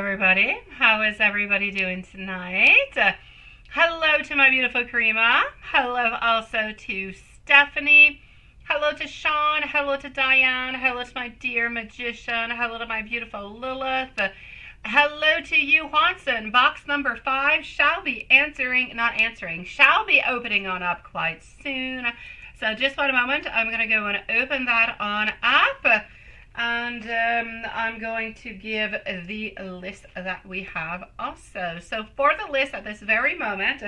everybody. How is everybody doing tonight? Hello to my beautiful Karima. Hello also to Stephanie. Hello to Sean. Hello to Diane. Hello to my dear magician. Hello to my beautiful Lilith. Hello to you, Watson. Box number 5 shall be shall be opening on up quite soon. So just one moment. I'm going to go and open that on up. And I'm going to give the list that we have also. So for the list at this very moment,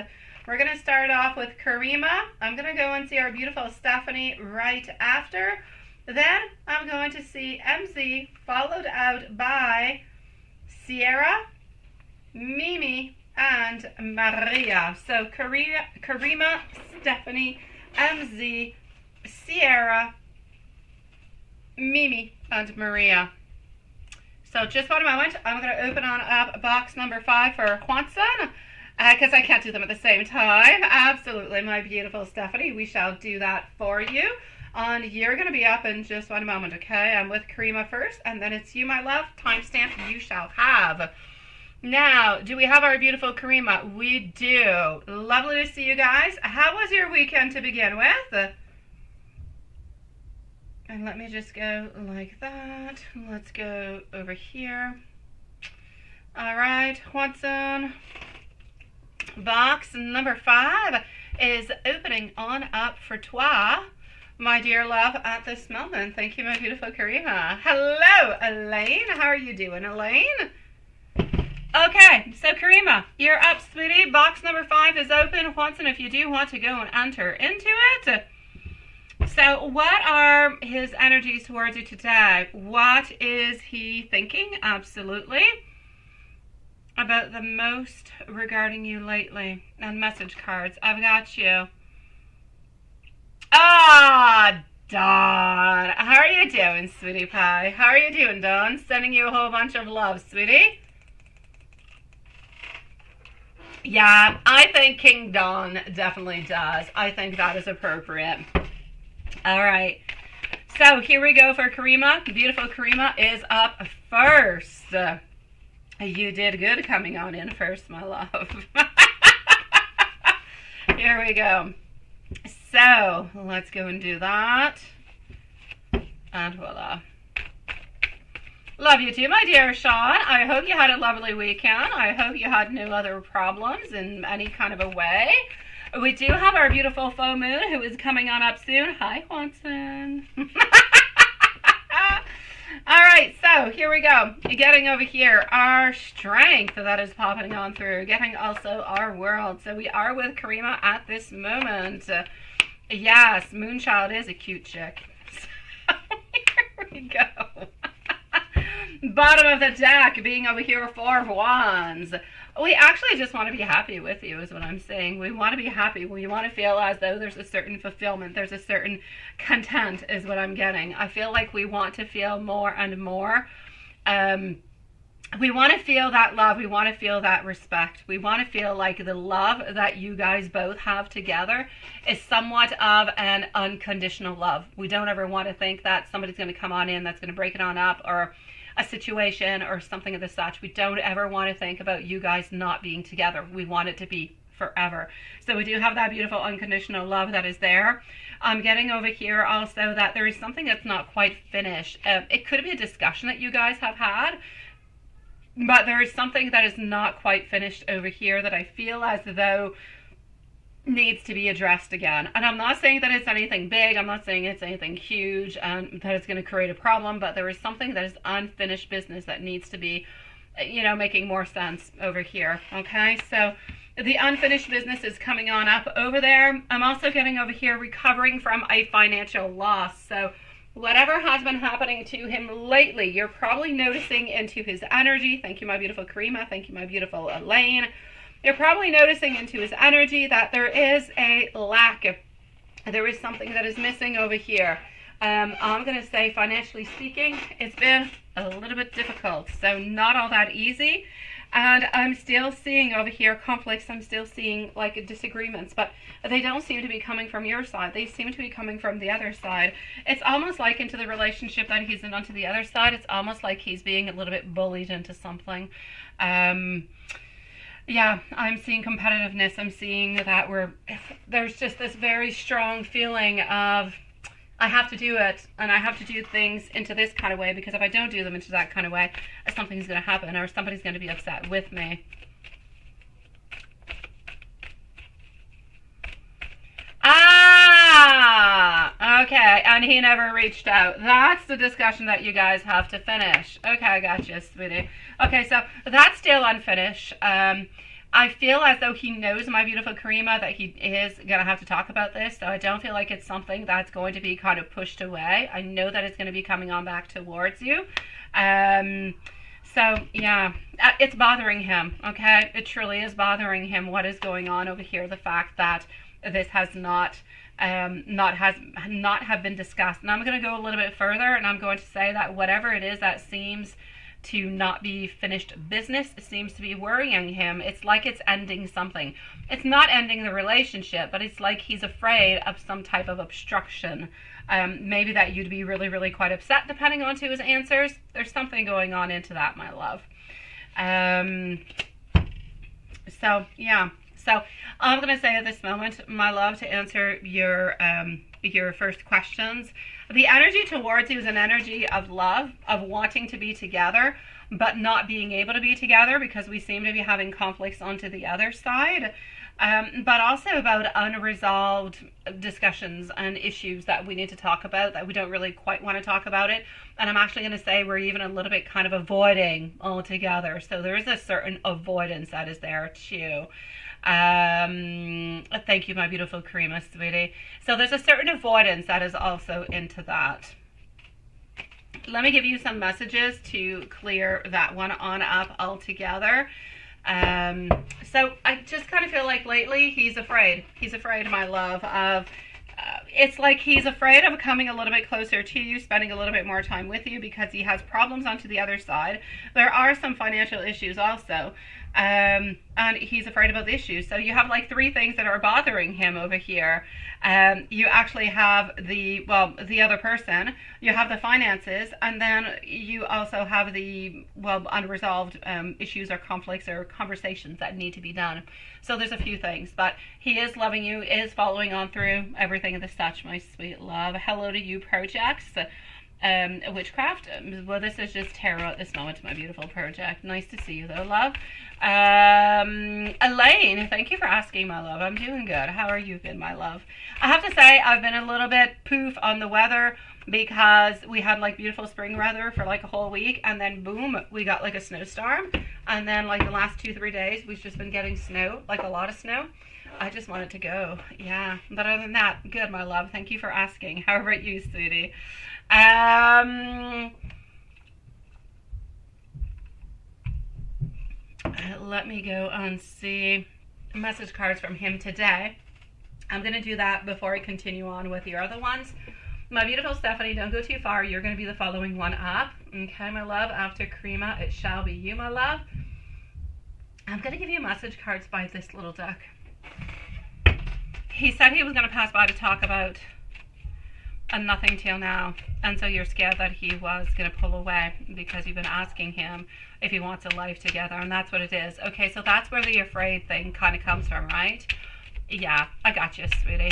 we're going to start off with Karima. I'm going to go and see our beautiful Stephanie right after. Then I'm going to see MZ, followed out by Sierra, Mimi, and Maria. So Karima, Stephanie, MZ, Sierra, Mimi, and Maria. So just one moment. I'm going to open on up box number 5 for Juanson, because I can't do them at the same time. Absolutely, my beautiful Stephanie. We shall do that for you. And you're going to be up in just one moment, okay? I'm with Karima first, and then it's you, my love. Timestamp you shall have. Now, do we have our beautiful Karima? We do. Lovely to see you guys. How was your weekend to begin with? And let me just go like that. Let's go over here. All right, Watson. Box number 5 is opening on up for toi, my dear love, at this moment. Thank you, my beautiful Karima. Hello, Elaine. How are you doing, Elaine? Okay, so Karima, you're up, sweetie. Box number 5 is open. Watson, if you do want to go and enter into it. So what are his energies towards you today? What is he thinking? Absolutely. About the most regarding you lately. And message cards. I've got you. Ah, Dawn. How are you doing, sweetie pie? How are you doing, Dawn? Sending you a whole bunch of love, sweetie. Yeah, I think King Dawn definitely does. I think that is appropriate. All right, so here we go for Karima. Beautiful Karima is up first. You did good coming on in first, my love. Here we go. So let's go and do that. And voila. Love you too, my dear Sean. I hope you had a lovely weekend. I hope you had no other problems in any kind of a way. We do have our beautiful full moon who is coming on up soon. Hi, Watson. All right, so here we go. Getting over here, our strength that is popping on through. Getting also our world. So we are with Karima at this moment. Yes, Moonchild is a cute chick. So here we go. Bottom of the deck being over here, 4 of Wands. We actually just want to be happy with you is what I'm saying. We want to be happy. We want to feel as though there's a certain fulfillment. There's a certain content is what I'm getting. I feel like we want to feel more and more. We want to feel that love. We want to feel that respect. We want to feel like the love that you guys both have together is somewhat of an unconditional love. We don't ever want to think that somebody's going to come on in that's going to break it on up, or a situation or something of the such. We don't ever want to think about you guys not being together. We want it to be forever. So we do have that beautiful unconditional love that is there. I'm getting over here also that there is something that's not quite finished. It could be a discussion that you guys have had, but there is something that is not quite finished over here that I feel as though needs to be addressed again. And I'm not saying that it's anything big. I'm not saying it's anything huge and that it's going to create a problem, but there is something that is unfinished business that needs to be, making more sense over here. Okay, so the unfinished business is coming on up over there. I'm also getting over here recovering from a financial loss. So whatever has been happening to him lately, you're probably noticing into his energy. Thank you, my beautiful Karima. Thank you, my beautiful Elaine. You're probably noticing into his energy that there is a lack. There is something that is missing over here. I'm going to say, financially speaking, it's been a little bit difficult. So not all that easy. And I'm still seeing over here conflicts. I'm still seeing like disagreements, but they don't seem to be coming from your side. They seem to be coming from the other side. It's almost like into the relationship that he's in onto the other side. It's almost like he's being a little bit bullied into something. Yeah, I'm seeing competitiveness. I'm seeing that there's just this very strong feeling of, I have to do it, and I have to do things into this kind of way, because if I don't do them into that kind of way, something's going to happen, or somebody's going to be upset with me. Okay, and he never reached out. That's the discussion that you guys have to finish. Okay, I got you, sweetie. Okay, so that's still unfinished. I feel as though he knows, my beautiful Karima, that he is going to have to talk about this, so I don't feel like it's something that's going to be kind of pushed away. I know that it's going to be coming on back towards you. So, yeah, it's bothering him, okay? It truly is bothering him what is going on over here, the fact that this has not have been discussed. And I'm going to go a little bit further, and I'm going to say that whatever it is that seems to not be finished business, it seems to be worrying him. It's like it's ending something. It's not ending the relationship, but it's like he's afraid of some type of obstruction. Maybe that you'd be really, really quite upset depending on to his answers. There's something going on into that, my love. So, yeah. So I'm going to say at this moment, my love, to answer your first questions, the energy towards you is an energy of love, of wanting to be together, but not being able to be together because we seem to be having conflicts onto the other side. But also about unresolved discussions and issues that we need to talk about, that we don't really quite want to talk about it. And I'm actually going to say we're even a little bit kind of avoiding altogether. So there is a certain avoidance that is there too. Thank you, my beautiful Karima, sweetie. So there's a certain avoidance that is also into that. Let me give you some messages to clear that one on up altogether. So I just kind of feel like lately he's afraid. He's afraid, my love, of it's like he's afraid of coming a little bit closer to you, spending a little bit more time with you, because he has problems onto the other side. There are some financial issues also. And he's afraid about the issues. So you have like three things that are bothering him over here. You actually have the other person, you have the finances, and then you also have the, unresolved issues or conflicts or conversations that need to be done. So there's a few things, but he is loving you, is following on through everything of the such, my sweet love. Hello to you, projects. Witchcraft. Well, this is just tarot at this moment, my beautiful project. Nice to see you though, love. Elaine, thank you for asking, my love. I'm doing good. How are you good, my love? I have to say I've been a little bit poof on the weather, because we had like beautiful spring weather for like a whole week, and then boom, we got like a snowstorm, and then like the last 2-3 days we've just been getting snow, like a lot of snow. I just wanted to go. Yeah, but other than that, good, my love. Thank you for asking. How about you, sweetie? Let me go and see message cards from him today. I'm going to do that before I continue on with your other ones. My beautiful Stephanie, don't go too far. You're going to be the following one up. Okay, my love. After Karima, it shall be you, my love. I'm going to give you message cards by this little duck. He said he was going to pass by to talk about and nothing till now, and so you're scared that he was going to pull away because you've been asking him if he wants a life together, and that's what it is. Okay, so that's where the afraid thing kind of comes from, right? Yeah, I got you, sweetie.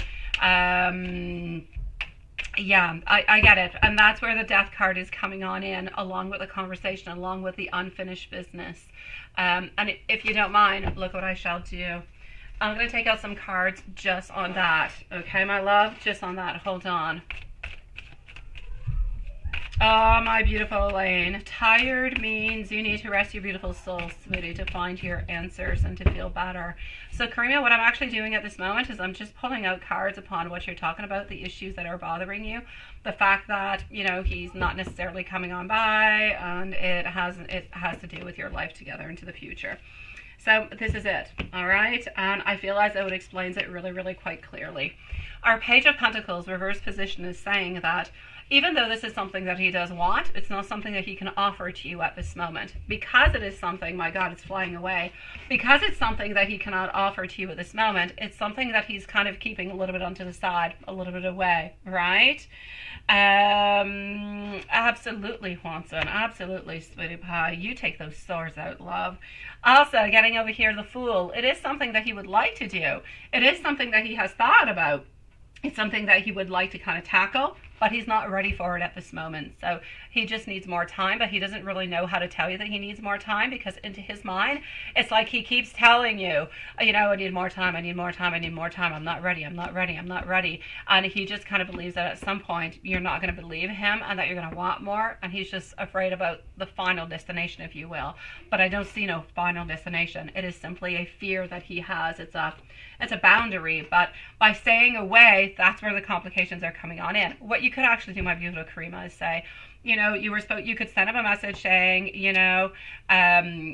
Yeah, I get it, and that's where the death card is coming on in, along with the conversation, along with the unfinished business. And if you don't mind, look what I shall do. I'm going to take out some cards just on that. Okay, my love? Just on that. Hold on. Oh, my beautiful Elaine. Tired means you need to rest your beautiful soul, sweetie, to find your answers and to feel better. So, Karima, what I'm actually doing at this moment is I'm just pulling out cards upon what you're talking about, the issues that are bothering you. The fact that, you know, he's not necessarily coming on by, and it has to do with your life together into the future. So this is it, all right? And I feel as though it explains it really, really quite clearly. Our Page of Pentacles reverse position is saying that even though this is something that he does want, it's not something that he can offer to you at this moment. Because it is something, my God, it's flying away. Because it's something that he cannot offer to you at this moment, it's something that he's kind of keeping a little bit onto the side, a little bit away, right? Absolutely, Watson. Absolutely, sweetie pie. You take those swords out, love. Also, getting over here, the Fool. It is something that he would like to do. It is something that he has thought about. It's something that he would like to kind of tackle, but he's not ready for it at this moment. So he just needs more time, but he doesn't really know how to tell you that he needs more time, because into his mind, it's like he keeps telling you, you know, I need more time, I need more time, I need more time, I'm not ready, I'm not ready, I'm not ready. And he just kind of believes that at some point you're not going to believe him and that you're going to want more, and he's just afraid about the final destination, if you will. But I don't see no final destination. It is simply a fear that he has. It's a boundary, but by staying away, that's where the complications are coming on in. What you could actually do, my beautiful Karima, is say, you know, you could send him a message saying, you know,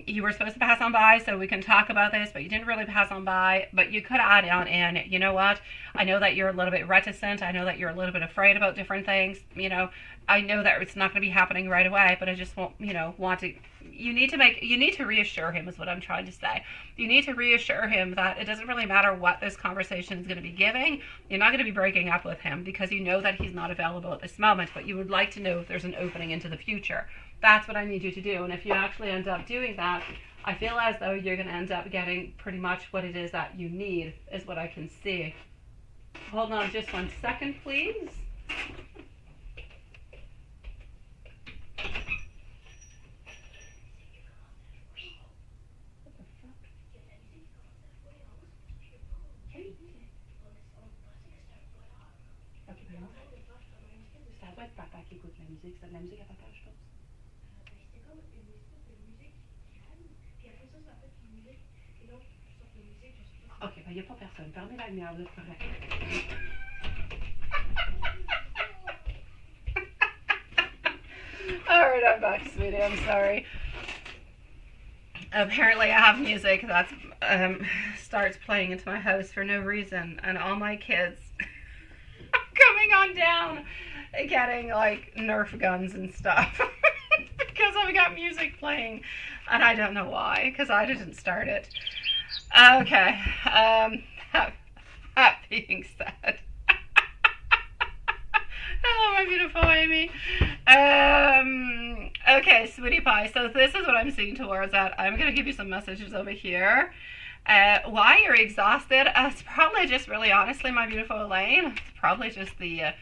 you were supposed to pass on by so we can talk about this, but you didn't really pass on by. But you could add on in, you know what, I know that you're a little bit reticent, I know that you're a little bit afraid about different things, you know, I know that it's not going to be happening right away, but I just want to, you need to reassure him, is what I'm trying to say. You need to reassure him that it doesn't really matter what this conversation is going to be giving. You're not going to be breaking up with him because you know that he's not available at this moment, but you would like to know if there's an opening into the future. That's what I need you to do. And if you actually end up doing that, I feel as though you're going to end up getting pretty much what it is that you need, is what I can see. Hold on just 1 second, please. Papa qui écoute la musique, c'est de la musique à papa, je pense. C'était comme une espèce de musique calme, puis après ça fait une musique, et donc, je sors de musique, je sais pas. Ok, ben il n'y a pas personne. Fermez la lumière, vous êtes correct. Alright, I'm back, sweetie. I'm sorry. Apparently I have music that starts playing into my house for no reason, and all my kids coming on down getting like Nerf guns and stuff because I've got music playing and I don't know why, because I didn't start it. Okay, that being said, hello my beautiful Amy. Okay, sweetie pie, so this is what I'm seeing towards that. I'm going to give you some messages over here. Why you're exhausted? It's probably just, really honestly, my beautiful Elaine, it's probably just the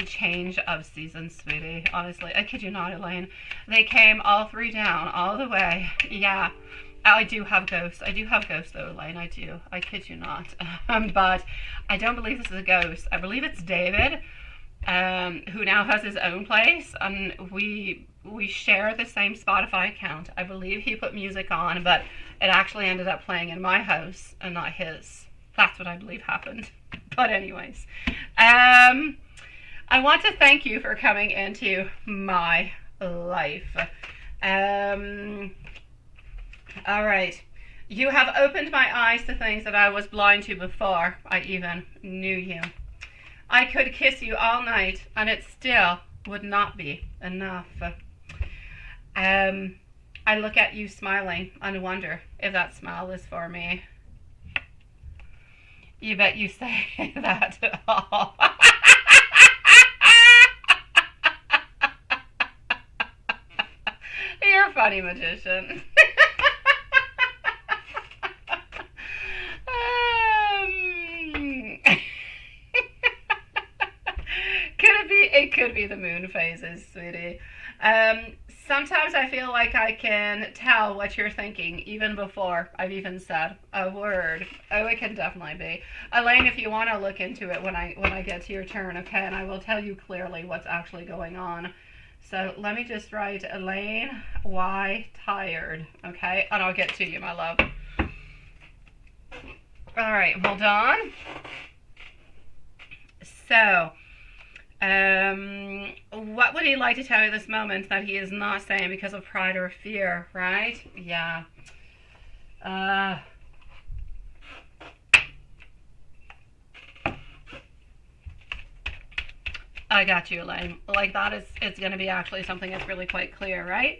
change of season, sweetie. Honestly, I kid you not, Elaine. They came all three down, all the way. Yeah, I do have ghosts. I do have ghosts, though, Elaine. I do. I kid you not. But I don't believe this is a ghost. I believe it's David, who now has his own place, and we share the same Spotify account. I believe he put music on, but it actually ended up playing in my house and not his. That's what I believe happened. But anyways, I want to thank you for coming into my life. All right. You have opened my eyes to things that I was blind to before I even knew you. I could kiss you all night and it still would not be enough. I look at you smiling and wonder if that smile is for me. You bet you say that. Oh. You're a funny magician. It could be the moon phases, sweetie. Sometimes I feel like I can tell what you're thinking even before I've even said a word. Oh, it can definitely be. Elaine, if you want to look into it when I get to your turn, okay, and I will tell you clearly what's actually going on. So let me just write, Elaine, why tired? Okay, and I'll get to you, my love. All right, hold on. So, what would he like to tell you this moment that he is not saying because of pride or fear, right? Yeah. I got you, Elaine. Like that is, it's going to be actually something that's really quite clear, right?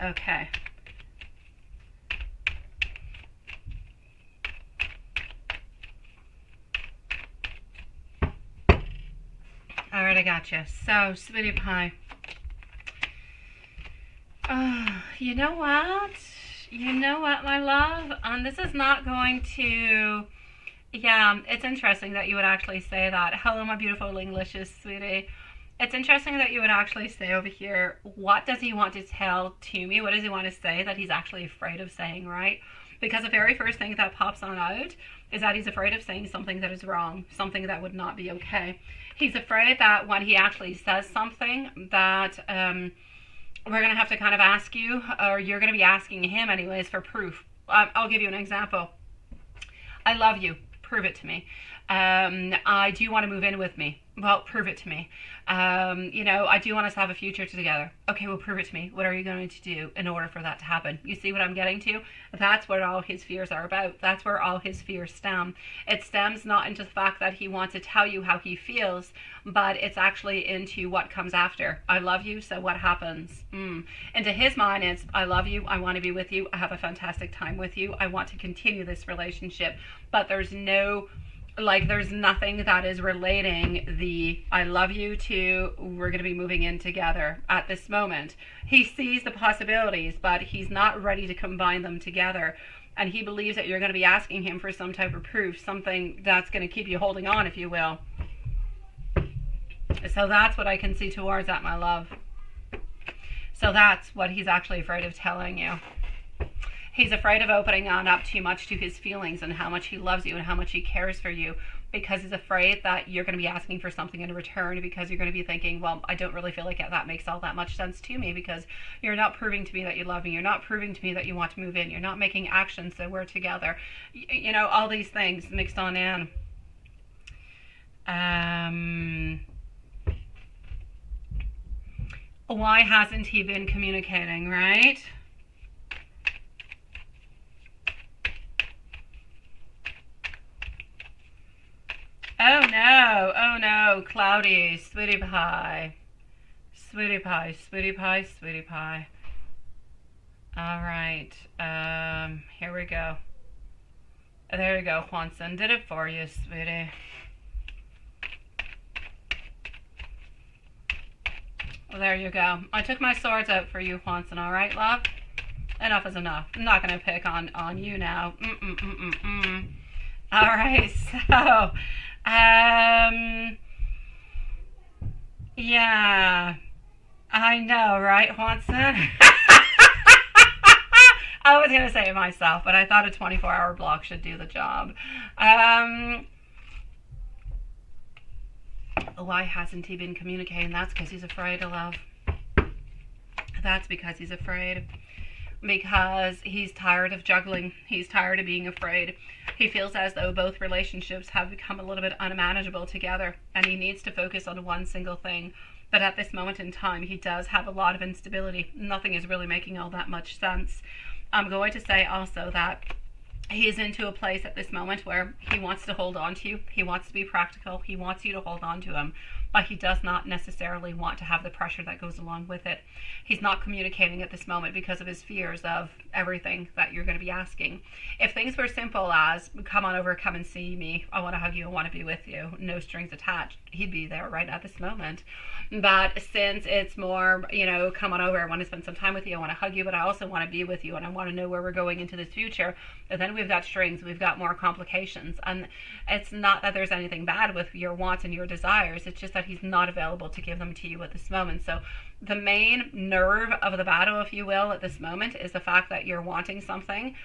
Okay. All right, I got you. So, sweetie pie. You know what? You know what, my love? This is not going to... Yeah, it's interesting that you would actually say that. Hello, my beautiful Englishes, sweetie. It's interesting that you would actually say over here, what does he want to tell to me? What does he want to say that he's actually afraid of saying, right? Because the very first thing that pops on out is that he's afraid of saying something that is wrong, something that would not be okay. He's afraid that when he actually says something that we're going to have to kind of ask you, or you're going to be asking him anyways for proof. I'll give you an example. I love you. Prove it to me. I do want to move in with me. Well, prove it to me. You know, I do want us to have a future together. Okay, well, prove it to me. What are you going to do in order for that to happen? You see what I'm getting to? That's what all his fears are about. That's where all his fears stem. It stems not into the fact that he wants to tell you how he feels, but it's actually into what comes after. I love you, so what happens? Into his mind, it's, I love you, I want to be with you, I have a fantastic time with you, I want to continue this relationship, but there's no... Like, there's nothing that is relating the I love you to we're going to be moving in together at this moment. He sees the possibilities, but he's not ready to combine them together. And he believes that you're going to be asking him for some type of proof, something that's going to keep you holding on, if you will. So that's what I can see towards that, my love. So that's what he's actually afraid of telling you. He's afraid of opening on up too much to his feelings and how much he loves you and how much he cares for you, because he's afraid that you're going to be asking for something in return, because you're going to be thinking, well, I don't really feel like that makes all that much sense to me, because you're not proving to me that you love me. You're not proving to me that you want to move in. You're not making actions so we're together. You know, all these things mixed on in. Why hasn't he been communicating, right? Oh no, cloudy, sweetie pie. Sweetie pie, sweetie pie, sweetie pie. All right, here we go. There you go, Juanson, did it for you, sweetie. Well, there you go. I took my swords out for you, Juanson, all right, love? Enough is enough. I'm not going to pick on you now. All right, so... yeah, I know, right, Juanson? I was going to say it myself, but I thought a 24-hour block should do the job. Why hasn't he been communicating? That's because he's afraid of love. That's because he's afraid. Because he's tired of juggling. He's tired of being afraid. He feels as though both relationships have become a little bit unmanageable together, and he needs to focus on one single thing. But at this moment in time, he does have a lot of instability. Nothing is really making all that much sense. I'm going to say also that he's into a place at this moment where he wants to hold on to you. He wants to be practical. He wants you to hold on to him. But he does not necessarily want to have the pressure that goes along with it. He's not communicating at this moment because of his fears of everything that you're going to be asking. If things were simple as, come on over, come and see me, I want to hug you, I want to be with you, no strings attached, he'd be there right at this moment. But since it's more, you know, come on over, I want to spend some time with you, I want to hug you, but I also want to be with you, and I want to know where we're going into this future, and then we've got strings, we've got more complications. And it's not that there's anything bad with your wants and your desires, it's just that he's not available to give them to you at this moment. So the main nerve of the battle, if you will, at this moment is the fact that you're wanting something,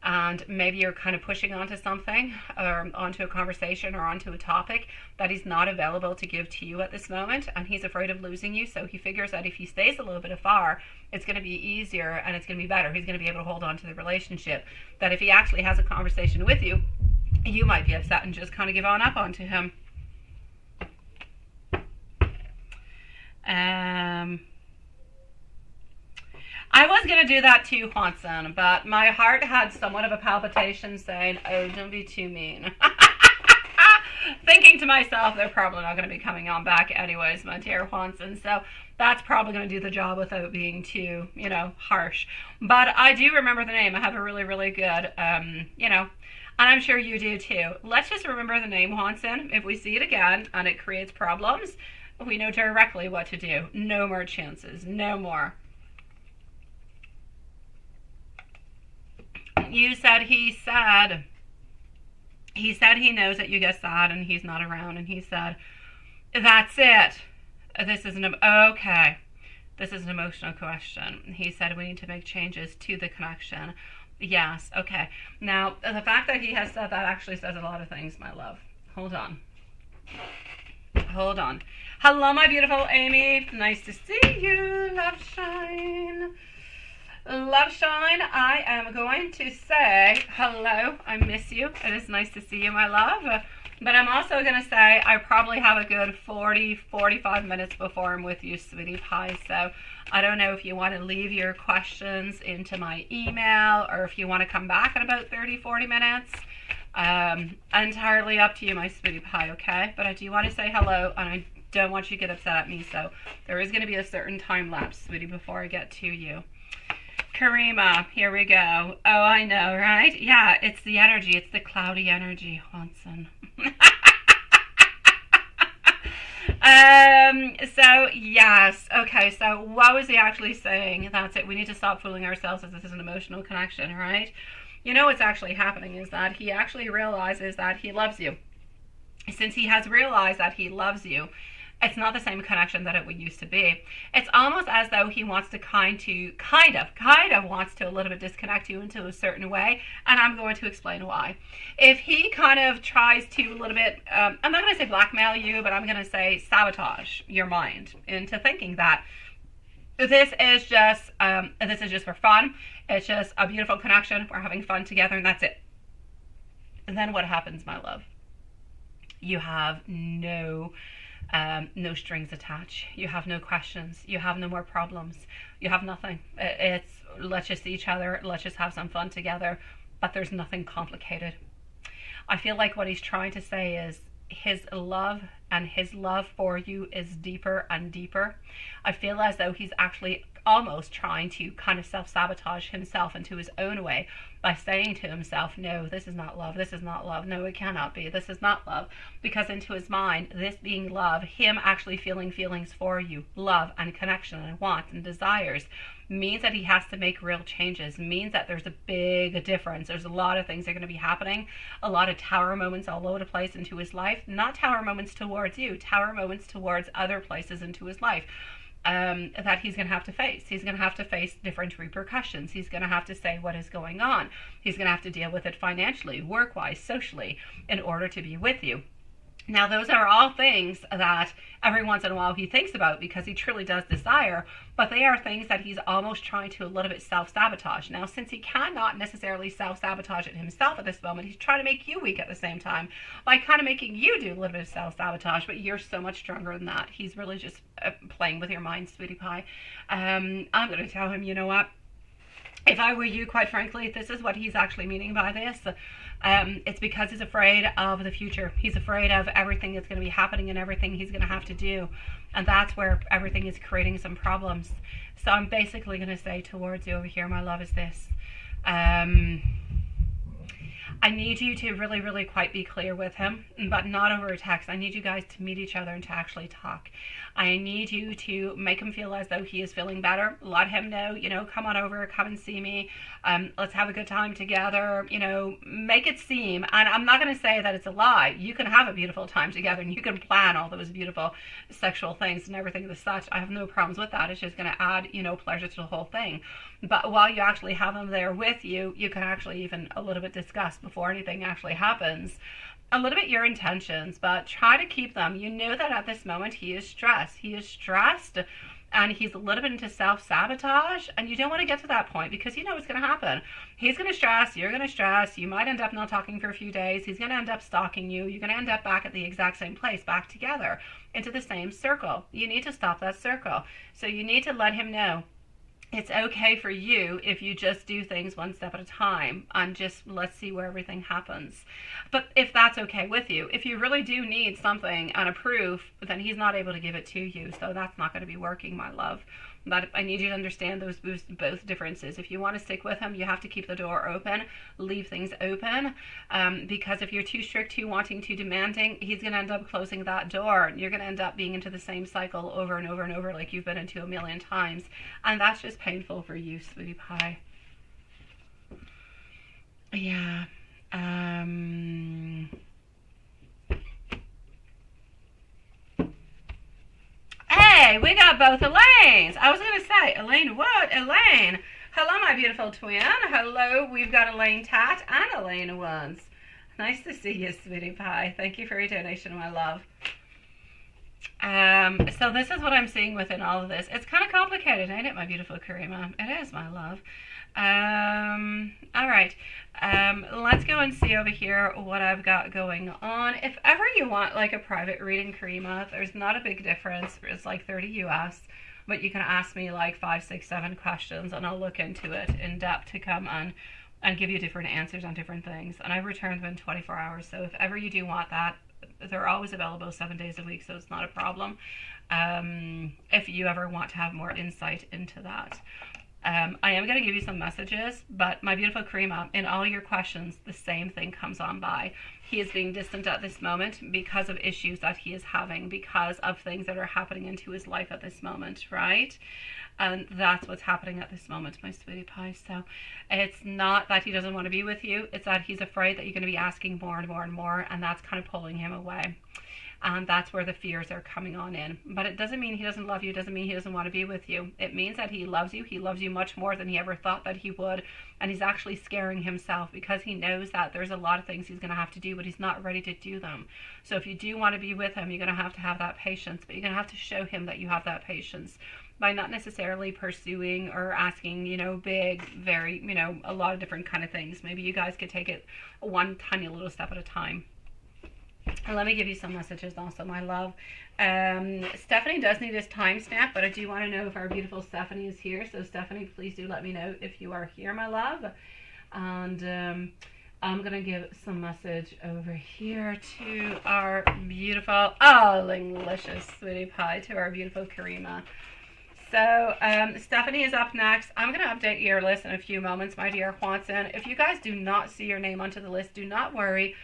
and maybe you're kind of pushing onto something, or onto a conversation, or onto a topic that he's not available to give to you at this moment, and he's afraid of losing you. So he figures that if he stays a little bit afar, it's going to be easier and it's going to be better. He's going to be able to hold on to the relationship. That if he actually has a conversation with you, you might be upset and just kind of give on up onto him. I was going to do that too, Hanson, but my heart had somewhat of a palpitation saying, oh, don't be too mean. Thinking to myself, they're probably not going to be coming on back anyways, my dear Hanson, so that's probably going to do the job without being too, harsh. But I do remember the name. I have a really, really good, and I'm sure you do too. Let's just remember the name, Hanson. If we see it again and it creates problems, we know directly what to do. No more chances. No more. You said he knows that you get sad and he's not around, and he said, that's it. This is an emotional question. He said we need to make changes to the connection. Yes, okay. Now, the fact that he has said that actually says a lot of things, my love. Hold on. Hello, my beautiful Amy. Nice to see you, Love Shine. Love Shine, I am going to say hello. I miss you. It is nice to see you, my love. But I'm also going to say I probably have a good 45 minutes before I'm with you, sweetie pie. So I don't know if you want to leave your questions into my email or if you want to come back in about 40 minutes. Entirely up to you, my sweetie pie, okay? But I do want to say hello, and I don't want you to get upset at me. So there is going to be a certain time lapse, sweetie, before I get to you. Karima, here we go. Oh, I know, right? Yeah, it's the energy. It's the cloudy energy, Hanson. So, yes. Okay, so what was he actually saying? That's it. We need to stop fooling ourselves as this is an emotional connection, right? You know what's actually happening is that he actually realizes that he loves you. Since he has realized that he loves you, it's not the same connection that it used to be. It's almost as though he wants to kind of wants to a little bit disconnect you into a certain way, and I'm going to explain why. If he kind of tries to a little bit, I'm not going to say blackmail you, but I'm going to say sabotage your mind into thinking that this is just for fun. It's just a beautiful connection. We're having fun together, and that's it. And then what happens, my love? You have no strings attached. You have no questions. You have no more problems. You have nothing. It's let's just see each other. Let's just have some fun together. But there's nothing complicated. I feel like what he's trying to say is his love for you is deeper and deeper. I feel as though he's actually almost trying to kind of self-sabotage himself into his own way by saying to himself, no, this is not love, this is not love, no, it cannot be, this is not love, because into his mind, this being love, him actually feeling feelings for you, love and connection and wants and desires, means that he has to make real changes, means that there's a big difference. There's a lot of things that are going to be happening, a lot of tower moments all over the place into his life, not tower moments towards you, tower moments towards other places into his life. That he's going to have to face. He's going to have to face different repercussions. He's going to have to say what is going on. He's going to have to deal with it financially, work-wise, socially, in order to be with you. Now, those are all things that every once in a while he thinks about because he truly does desire, but they are things that he's almost trying to a little bit self-sabotage. Now, since he cannot necessarily self-sabotage it himself at this moment, he's trying to make you weak at the same time by kind of making you do a little bit of self-sabotage, but you're so much stronger than that. He's really just playing with your mind, sweetie pie. I'm going to tell him, you know what? If I were you, quite frankly, this is what he's actually meaning by this. It's because he's afraid of the future. He's afraid of everything that's going to be happening and everything he's going to have to do. And that's where everything is creating some problems. So I'm basically going to say towards you over here, my love, is this. I need you to really, really quite be clear with him, but not over a text. I need you guys to meet each other and to actually talk. I need you to make him feel as though he is feeling better. Let him know, you know, come on over, come and see me. Let's have a good time together. You know, make it seem, and I'm not going to say that it's a lie. You can have a beautiful time together and you can plan all those beautiful sexual things and everything as such. I have no problems with that. It's just going to add, you know, pleasure to the whole thing. But while you actually have him there with you, you can actually even a little bit discuss before anything actually happens a little bit your intentions, but try to keep them. You know that at this moment he is stressed. He is stressed and he's a little bit into self-sabotage, and you don't want to get to that point because you know what's going to happen. He's going to stress, you're going to stress, you might end up not talking for a few days, he's going to end up stalking you, you're going to end up back at the exact same place, back together into the same circle. You need to stop that circle. So you need to let him know it's okay for you if you just do things one step at a time and just let's see where everything happens. But if that's okay with you, if you really do need something and a proof, then he's not able to give it to you. So that's not going to be working, my love. But I need you to understand those both differences. If you want to stick with him, you have to keep the door open, leave things open, because if you're too strict, too wanting, too demanding, he's going to end up closing that door. You're going to end up being into the same cycle over and over and over like you've been into a million times. And that's just painful for you, sweetie pie. Yeah. Hey, we got both Elaines. I was going to say, Elaine what? Elaine. Hello, my beautiful twin. Hello, we've got Elaine Tat and Elaine Ones. Nice to see you, sweetie pie. Thank you for your donation, my love. So this is what I'm seeing within all of this. It's kind of complicated, ain't it, my beautiful Karima? It is, my love. All right. Let's go and see over here what I've got going on. If ever you want like a private reading, Karima, there's not a big difference. It's like 30 US, but you can ask me like 5, 6, 7 questions and I'll look into it in depth to come on and give you different answers on different things. And I return within 24 hours. So if ever you do want that, they're always available 7 days a week, so it's not a problem. If you ever want to have more insight into that. I am going to give you some messages, but my beautiful Karima, in all your questions, the same thing comes on by. He is being distant at this moment because of issues that he is having, because of things that are happening into his life at this moment, right? And that's what's happening at this moment, my sweetie pie. So it's not that he doesn't want to be with you. It's that he's afraid that you're going to be asking more and more and more, and that's kind of pulling him away. And that's where the fears are coming on in. But it doesn't mean he doesn't love you. It doesn't mean he doesn't want to be with you. It means that he loves you. He loves you much more than he ever thought that he would. And he's actually scaring himself because he knows that there's a lot of things he's going to have to do, but he's not ready to do them. So if you do want to be with him, you're going to have that patience. But you're going to have to show him that you have that patience by not necessarily pursuing or asking, you know, big, very, you know, a lot of different kind of things. Maybe you guys could take it one tiny little step at a time. And let me give you some messages also, my love. Stephanie does need his timestamp, but I do want to know if our beautiful Stephanie is here. So Stephanie, please do let me know if you are here, my love. And I'm going to give some message over here to our beautiful, delicious sweetie pie, to our beautiful Karima. So Stephanie is up next. I'm going to update your list in a few moments, my dear Juanson. If you guys do not see your name onto the list, do not worry.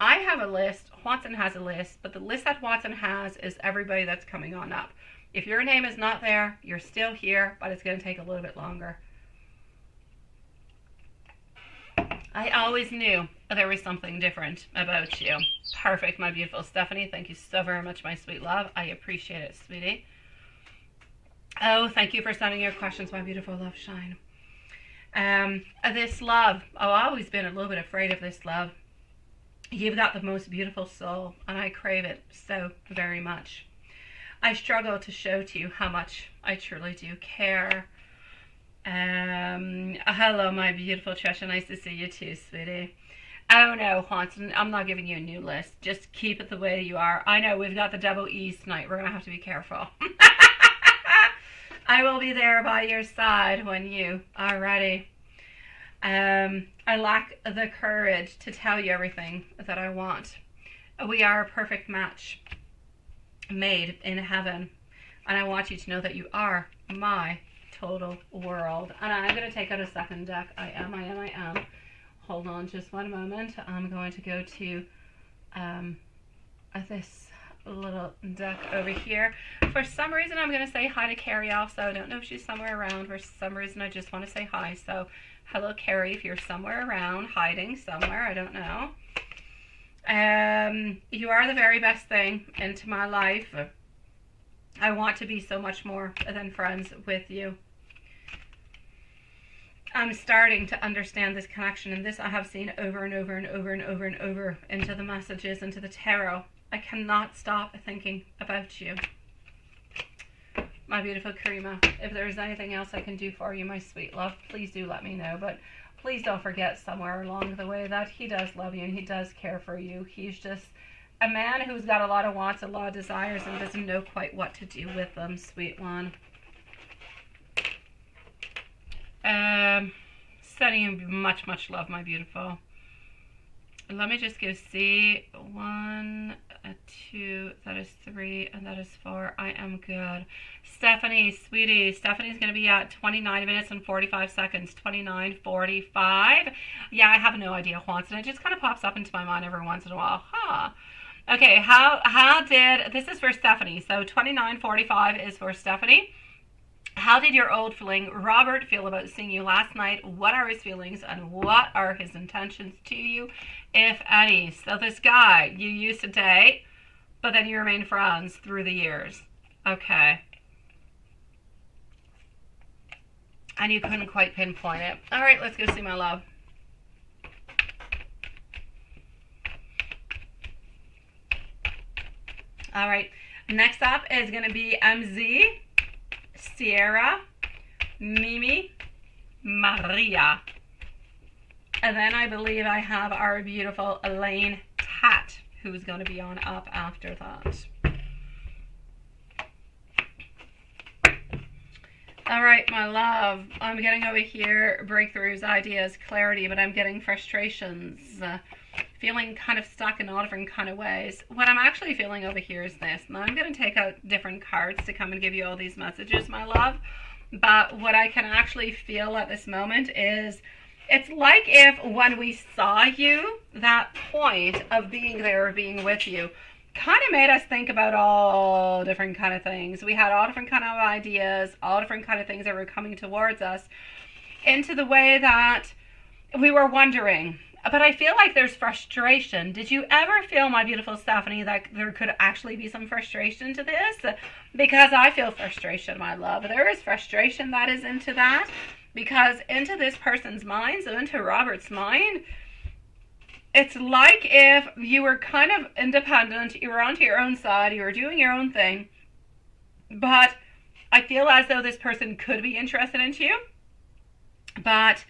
I have a list, Watson has a list, but the list that Watson has is everybody that's coming on up. If your name is not there, you're still here, but it's going to take a little bit longer. I always knew there was something different about you. Perfect, my beautiful Stephanie. Thank you so very much, my sweet love. I appreciate it, sweetie. Oh, thank you for sending your questions, my beautiful love shine. This love, I've always been a little bit afraid of this love. You've got the most beautiful soul, and I crave it so very much. I struggle to show to you how much I truly do care. Hello, my beautiful Trisha. Nice to see you too, sweetie. Oh no, Haunton, I'm not giving you a new list. Just keep it the way you are. I know we've got the double E's tonight. We're going to have to be careful. I will be there by your side when you are ready. I lack the courage to tell you everything that I want. We are a perfect match made in heaven, and I want you to know that you are my total world. And I'm going to take out a second deck. I am. Hold on just one moment. I'm going to go to this little deck over here. For some reason, I'm going to say hi to Carrie also. I don't know if she's somewhere around. For some reason, I just want to say hi. So hello, Carrie, if you're somewhere around, hiding somewhere, I don't know. You are the very best thing into my life. I want to be so much more than friends with you. I'm starting to understand this connection, and this I have seen over and over and over and over and over into the messages, into the tarot. I cannot stop thinking about you. My beautiful Karima, if there's anything else I can do for you, my sweet love, please do let me know. But please don't forget somewhere along the way that he does love you and he does care for you. He's just a man who's got a lot of wants, a lot of desires, and doesn't know quite what to do with them, sweet one. Sending you much, much love, my beautiful. Let me just go see. 1, 2, that is 3, and that is 4. I am good. Stephanie, sweetie, Stephanie's going to be at 29 minutes and 45 seconds. 29:45. Yeah, I have no idea, Juanson. It just kind of pops up into my mind every once in a while. Huh. Okay, how did, this is for Stephanie. So 29:45 is for Stephanie. How did your old feeling Robert feel about seeing you last night? What are his feelings and what are his intentions to you, if any? So this guy you used to date, but then you remained friends through the years. Okay. And you couldn't quite pinpoint it. All right, let's go see my love. All right, next up is going to be MZ, Sierra, Mimi, Maria. And then I believe I have our beautiful Elaine Tat, who's going to be on up after that. All right, my love, I'm getting over here breakthroughs, ideas, clarity, but I'm getting frustrations, feeling kind of stuck in all different kind of ways. What I'm actually feeling over here is this. Now, I'm going to take out different cards to come and give you all these messages, my love. But what I can actually feel at this moment is, it's like if when we saw you, that point of being there, being with you, kind of made us think about all different kind of things. We had all different kind of ideas, all different kind of things that were coming towards us into the way that we were wondering. But I feel like there's frustration. Did you ever feel, my beautiful Stephanie, that there could actually be some frustration to this? Because I feel frustration, my love. There is frustration that is into that. Because into this person's mind, so into Robert's mind, it's like if you were kind of independent, you were onto your own side, you were doing your own thing, but I feel as though this person could be interested in you, but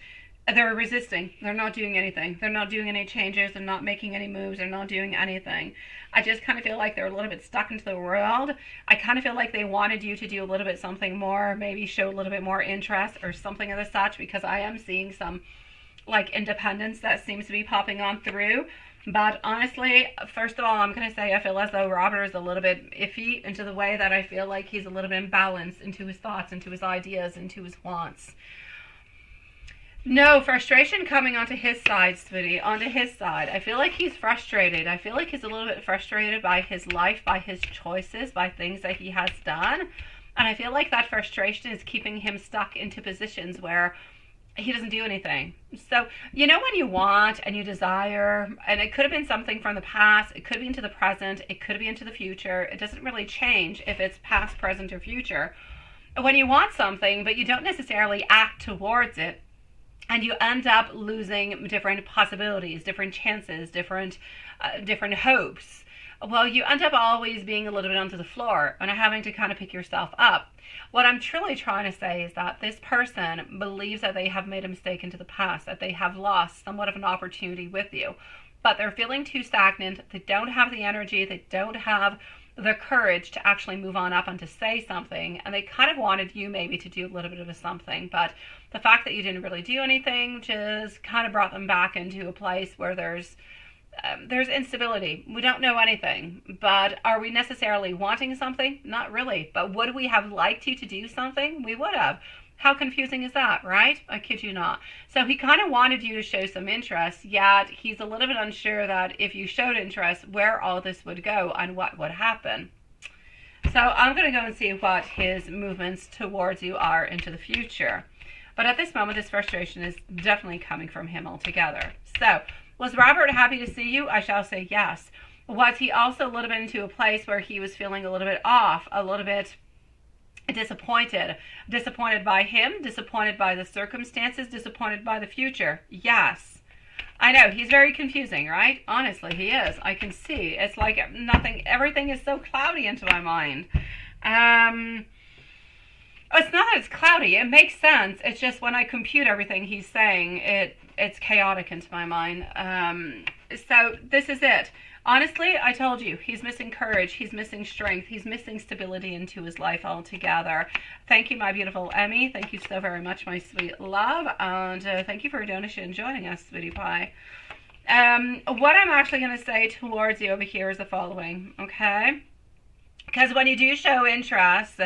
they're resisting. They're not doing anything. They're not doing any changes. They're not making any moves. They're not doing anything. I just kind of feel like they're a little bit stuck into the world. I kind of feel like they wanted you to do a little bit something more, maybe show a little bit more interest or something of the such, because I am seeing some like independence that seems to be popping on through. But honestly, first of all, I'm going to say I feel as though Robert is a little bit iffy into the way that I feel like he's a little bit imbalanced into his thoughts, into his ideas, into his wants. No, frustration coming onto his side, sweetie, onto his side. I feel like he's frustrated. I feel like he's a little bit frustrated by his life, by his choices, by things that he has done. And I feel like that frustration is keeping him stuck into positions where he doesn't do anything. So, you know, when you want and you desire, and it could have been something from the past, it could be into the present, it could be into the future. It doesn't really change if it's past, present, or future. When you want something, but you don't necessarily act towards it, and you end up losing different possibilities, different chances, different hopes. Well, you end up always being a little bit onto the floor and having to kind of pick yourself up. What I'm truly trying to say is that this person believes that they have made a mistake into the past, that they have lost somewhat of an opportunity with you, but they're feeling too stagnant. They don't have the energy. They don't have the courage to actually move on up and to say something, and they kind of wanted you maybe to do a little bit of a something, but the fact that you didn't really do anything just kind of brought them back into a place where there's instability. We don't know anything, but are we necessarily wanting something? Not really. But would we have liked you to do something? We would have. How confusing is that, right? I kid you not. So he kind of wanted you to show some interest, yet he's a little bit unsure that if you showed interest, where all this would go and what would happen. So I'm going to go and see what his movements towards you are into the future. But at this moment, this frustration is definitely coming from him altogether. So, was Robert happy to see you? I shall say yes. Was he also a little bit into a place where he was feeling a little bit off, a little bit disappointed? Disappointed by him, disappointed by the circumstances, disappointed by the future? Yes. I know, he's very confusing, right? Honestly, he is. I can see. It's like nothing, everything is so cloudy into my mind. It's not that it's cloudy. It makes sense. It's just when I compute everything he's saying, it's chaotic into my mind. So this is it. Honestly, I told you, he's missing courage, he's missing strength, he's missing stability into his life altogether. Thank you, my beautiful Emmy. Thank you so very much, my sweet love. And thank you for your donation joining us, sweetie pie. What I'm actually going to say towards you over here is the following, okay? Because when you do show interest,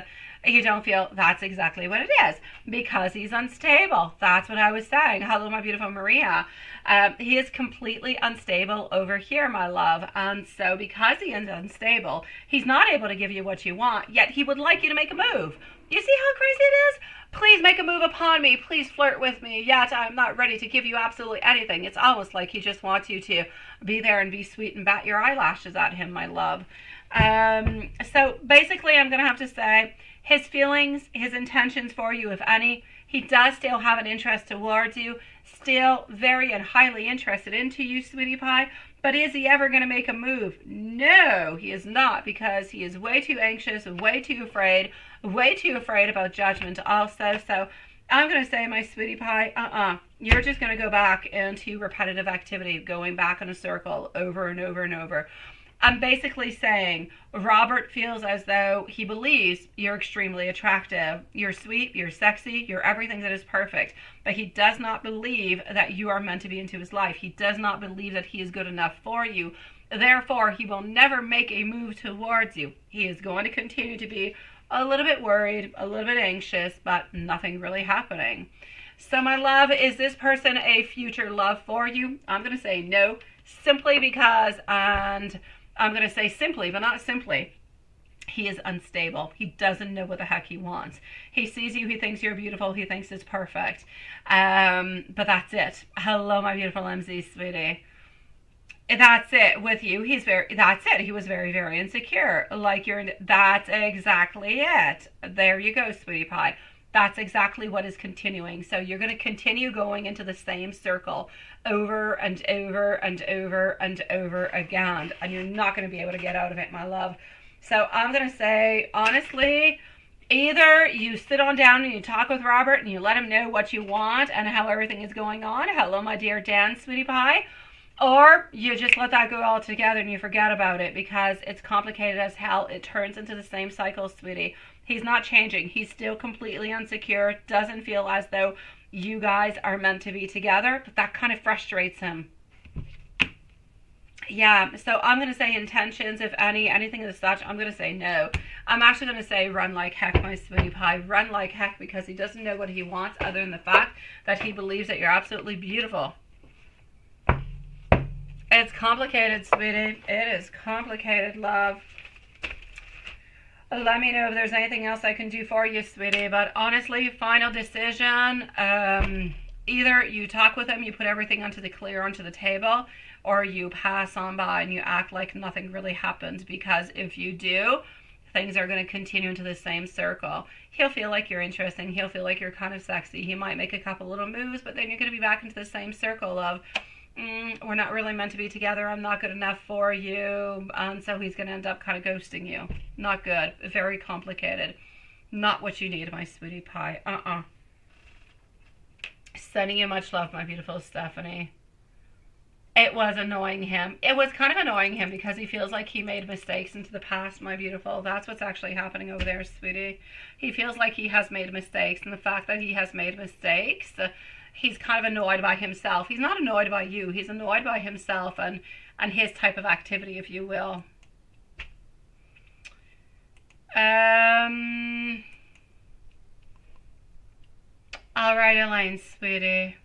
you don't feel that's exactly what it is, because he's unstable. That's what I was saying. Hello, my beautiful Maria. He is completely unstable over here, my love. And so because he is unstable, he's not able to give you what you want, yet he would like you to make a move. You see how crazy it is? Please make a move upon me. Please flirt with me. Yet I'm not ready to give you absolutely anything. It's almost like he just wants you to be there and be sweet and bat your eyelashes at him, my love. So basically, I'm going to have to say his feelings, his intentions for you, if any, he does still have an interest towards you, still very and highly interested into you, sweetie pie. But is he ever going to make a move? No, he is not, because he is way too anxious, way too afraid about judgment also. So I'm going to say, my sweetie pie, you're just going to go back into repetitive activity, going back in a circle over and over and over. I'm basically saying Robert feels as though he believes you're extremely attractive. You're sweet, you're sexy, you're everything that is perfect. But he does not believe that you are meant to be into his life. He does not believe that he is good enough for you. Therefore, he will never make a move towards you. He is going to continue to be a little bit worried, a little bit anxious, but nothing really happening. So, my love, is this person a future love for you? I'm going to say no, simply because, and I'm going to say simply, but not simply, he is unstable. He doesn't know what the heck he wants. He sees you, he thinks you're beautiful, he thinks it's perfect. But that's it. Hello, my beautiful MZ, sweetie. That's it with you. That's it. He was very, very insecure. That's exactly it. There you go, sweetie pie. That's exactly what is continuing. So you're going to continue going into the same circle over and over and over and over again. And you're not going to be able to get out of it, my love. So I'm going to say, honestly, either you sit on down and you talk with Robert and you let him know what you want and how everything is going on. Hello, my dear Dan, sweetie pie. Or you just let that go altogether and you forget about it, because it's complicated as hell. It turns into the same cycle, sweetie. He's not changing. He's still completely insecure. Doesn't feel as though you guys are meant to be together. But that kind of frustrates him. Yeah, so I'm going to say intentions, if anything of such, I'm going to say no. I'm actually going to say run like heck, my sweetie pie. Run like heck, because he doesn't know what he wants other than the fact that he believes that you're absolutely beautiful. It's complicated, sweetie. It is complicated, love. Let me know if there's anything else I can do for you, sweetie. But honestly, final decision. Either you talk with him, you put everything onto the table, or you pass on by and you act like nothing really happened. Because if you do, things are going to continue into the same circle. He'll feel like you're interesting. He'll feel like you're kind of sexy. He might make a couple little moves, but then you're going to be back into the same circle of, we're not really meant to be together. I'm not good enough for you. And so he's going to end up kind of ghosting you. Not good. Very complicated. Not what you need, my sweetie pie. Sending you much love, my beautiful Stephanie. It was annoying him. It was kind of annoying him because he feels like he made mistakes into the past, my beautiful. That's what's actually happening over there, sweetie. He feels like he has made mistakes. And the fact that he has made mistakes, he's kind of annoyed by himself. He's not annoyed by you. He's annoyed by himself and his type of activity, if you will. All right, Elaine, sweetie.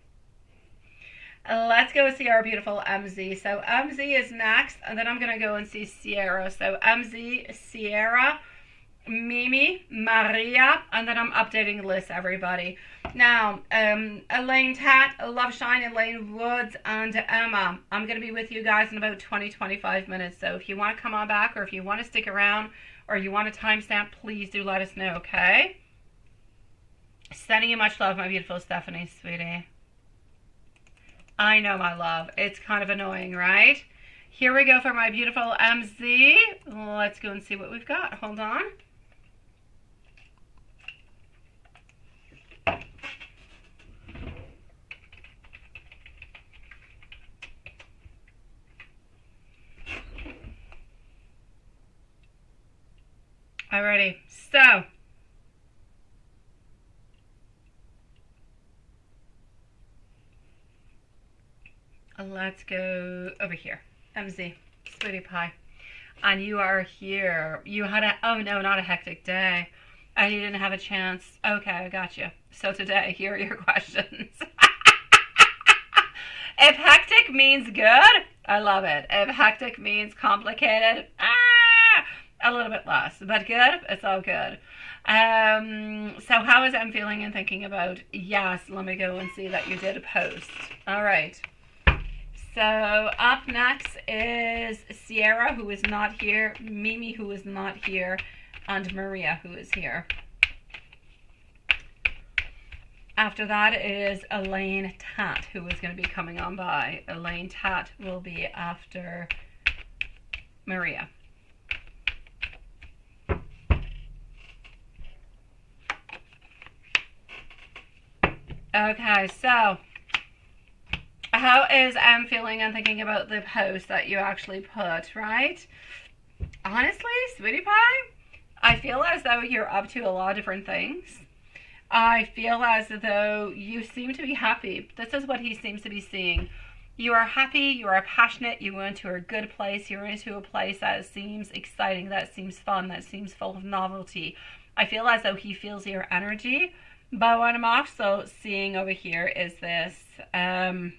Let's go see our beautiful MZ. So MZ is next, and then I'm going to go and see Sierra. So MZ, Sierra, Mimi, Maria, and then I'm updating the list, everybody. Now, Elaine Tat, Love Shine, Elaine Woods, and Emma. I'm going to be with you guys in about 20-25 minutes. So if you want to come on back, or if you want to stick around, or you want a timestamp, please do let us know, okay? Sending you much love, my beautiful Stephanie, sweetie. I know, my love. It's kind of annoying, right? Here we go for my beautiful MZ. Let's go and see what we've got. Hold on. Alrighty, so let's go over here. MZ, sweetie pie. And you are here. You had a, oh no, not a hectic day. And you didn't have a chance. Okay, I got you. So today, here are your questions. If hectic means good, I love it. If hectic means complicated, a little bit less. But good, it's all good. So how is I'm feeling and thinking about? Yes, let me go and see that you did a post. All right. So up next is Sierra, who is not here, Mimi, who is not here, and Maria, who is here. After that is Elaine Tat, who is going to be coming on by. Elaine Tat will be after Maria. Okay, so how is I'm feeling and thinking about the post that you actually put, right? Honestly, sweetie pie, I feel as though you're up to a lot of different things. I feel as though you seem to be happy. This is what he seems to be seeing. You are happy, you are passionate, you go into a good place, you're into a place that seems exciting, that seems fun, that seems full of novelty. I feel as though he feels your energy. But what I'm also seeing over here is this. I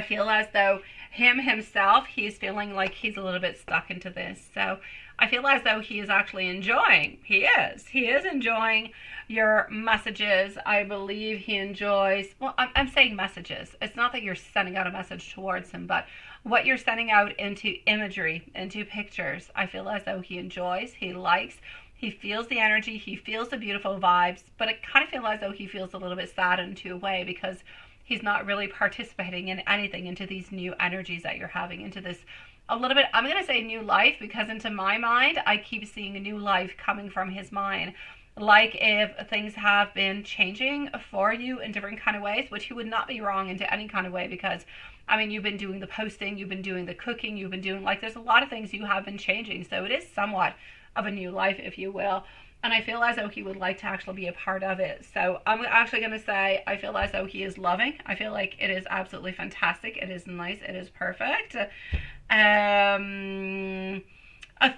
feel as though himself, he's feeling like he's a little bit stuck into this. So I feel as though he is actually enjoying. He is enjoying your messages. I believe he enjoys, well, I'm saying messages. It's not that you're sending out a message towards him, but what you're sending out into imagery, into pictures, I feel as though he enjoys, he likes, he feels the energy, he feels the beautiful vibes, but I kind of feel as though he feels a little bit saddened to a way because he's not really participating in anything into these new energies that you're having, into this a little bit, I'm going to say new life, because into my mind, I keep seeing a new life coming from his mind. Like if things have been changing for you in different kind of ways, which he would not be wrong into any kind of way, because I mean, you've been doing the posting, you've been doing the cooking, you've been doing, like, there's a lot of things you have been changing. So it is somewhat of a new life, if you will. And I feel as though he would like to actually be a part of it. So I'm actually going to say, I feel as though he is loving. I feel like it is absolutely fantastic. It is nice. It is perfect.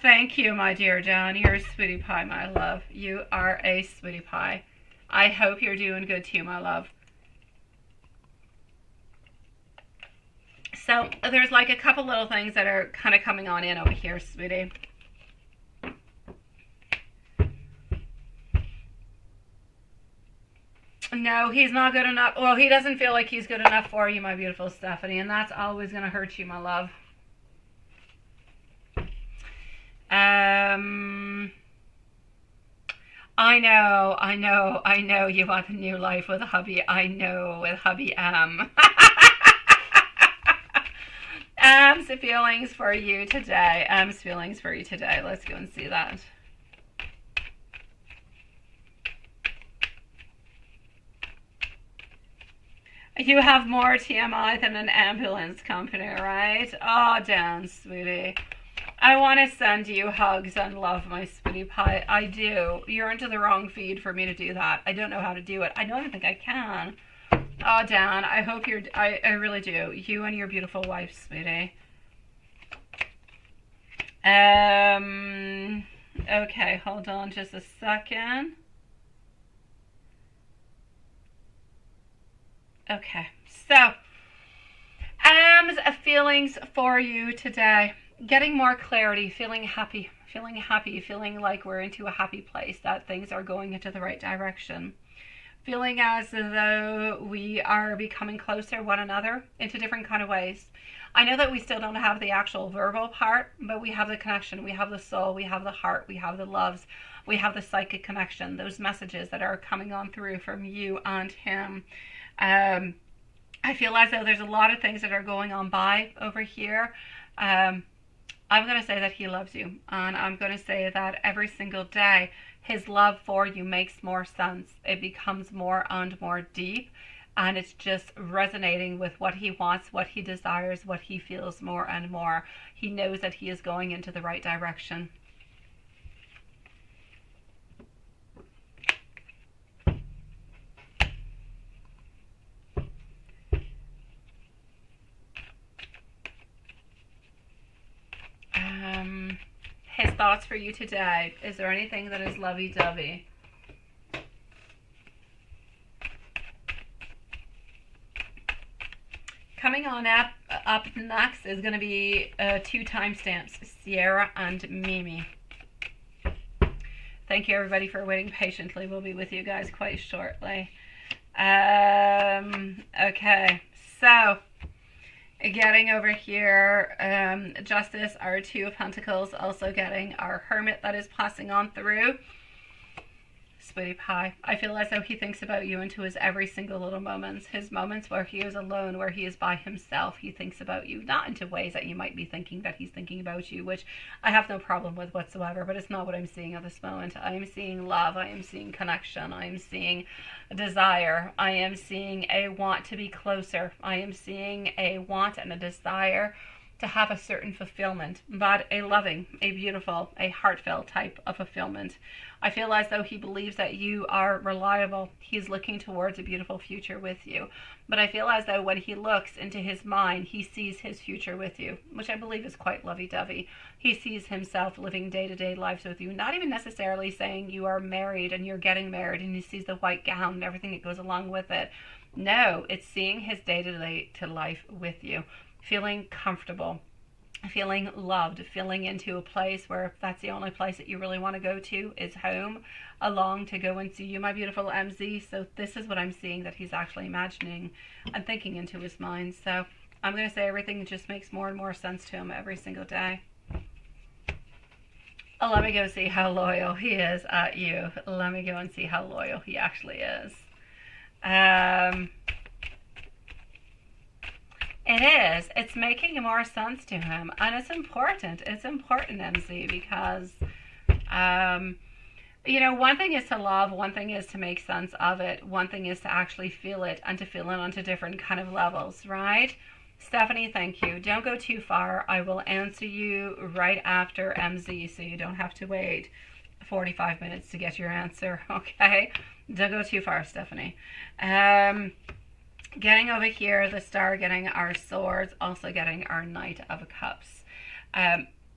Thank you, my dear John. You're a sweetie pie, my love. You are a sweetie pie. I hope you're doing good too, my love. So there's like a couple little things that are kind of coming on in over here, sweetie. No, he's not good enough. Well, he doesn't feel like he's good enough for you, my beautiful Stephanie, and that's always going to hurt you, my love. I know you want a new life with hubby. I know, with hubby Am's feelings for you today. Am's feelings for you today. Let's go and see that. You have more TMI than an ambulance company, right? Oh, Dan, sweetie. I want to send you hugs and love, my sweetie pie. I do. You're into the wrong feed for me to do that. I don't know how to do it. I don't even think I can. Oh, Dan, I hope you're... I really do. You and your beautiful wife, sweetie. Okay, hold on just a second. Okay, so feelings for you today. Getting more clarity, feeling happy, feeling like we're into a happy place, that things are going into the right direction. Feeling as though we are becoming closer one another into different kind of ways. I know that we still don't have the actual verbal part, but we have the connection, we have the soul, we have the heart, we have the loves, we have the psychic connection, those messages that are coming on through from you and him. I feel as though there's a lot of things that are going on by over here. I'm going to say that he loves you, and I'm going to say that every single day his love for you makes more sense. It becomes more and more deep, and it's just resonating with what he wants, what he desires, what he feels more and more. He knows that he is going into the right direction. his thoughts for you today. Is there anything that is lovey-dovey? Coming on up next is going to be 2 timestamps, Sierra and Mimi. Thank you, everybody, for waiting patiently. We'll be with you guys quite shortly. Okay, so getting over here, Justice, our 2 of Pentacles, also getting our Hermit that is passing on through. Sweetie pie, I feel as though he thinks about you into his every single little moments. His moments where he is alone, where he is by himself, he thinks about you. Not into ways that you might be thinking that he's thinking about you, which I have no problem with whatsoever, but it's not what I'm seeing at this moment. I am seeing love, I am seeing connection, I am seeing desire, I am seeing a want to be closer, I am seeing a want and a desire to have a certain fulfillment, but a loving, a beautiful, a heartfelt type of fulfillment. I feel as though he believes that you are reliable. He's looking towards a beautiful future with you. But I feel as though when he looks into his mind, he sees his future with you, which I believe is quite lovey-dovey. He sees himself living day-to-day lives with you, not even necessarily saying you are married and you're getting married and he sees the white gown and everything that goes along with it. No, it's seeing his day-to-day life with you, feeling comfortable, feeling loved, feeling into a place where that's the only place that you really want to go to is home, along to go and see you, my beautiful MZ. So this is what I'm seeing that he's actually imagining and thinking into his mind. So I'm going to say everything just makes more and more sense to him every single day. Let me go see how loyal he is at you. Let me go and see how loyal he actually is. It is. It's making more sense to him. And it's important. It's important, MZ, because, you know, one thing is to love. One thing is to make sense of it. One thing is to actually feel it and to feel it onto different kind of levels, right? Stephanie, thank you. Don't go too far. I will answer you right after MZ, so you don't have to wait 45 minutes to get your answer, okay? Don't go too far, Stephanie. Getting over here, the Star, getting our Swords, also getting our Knight of Cups.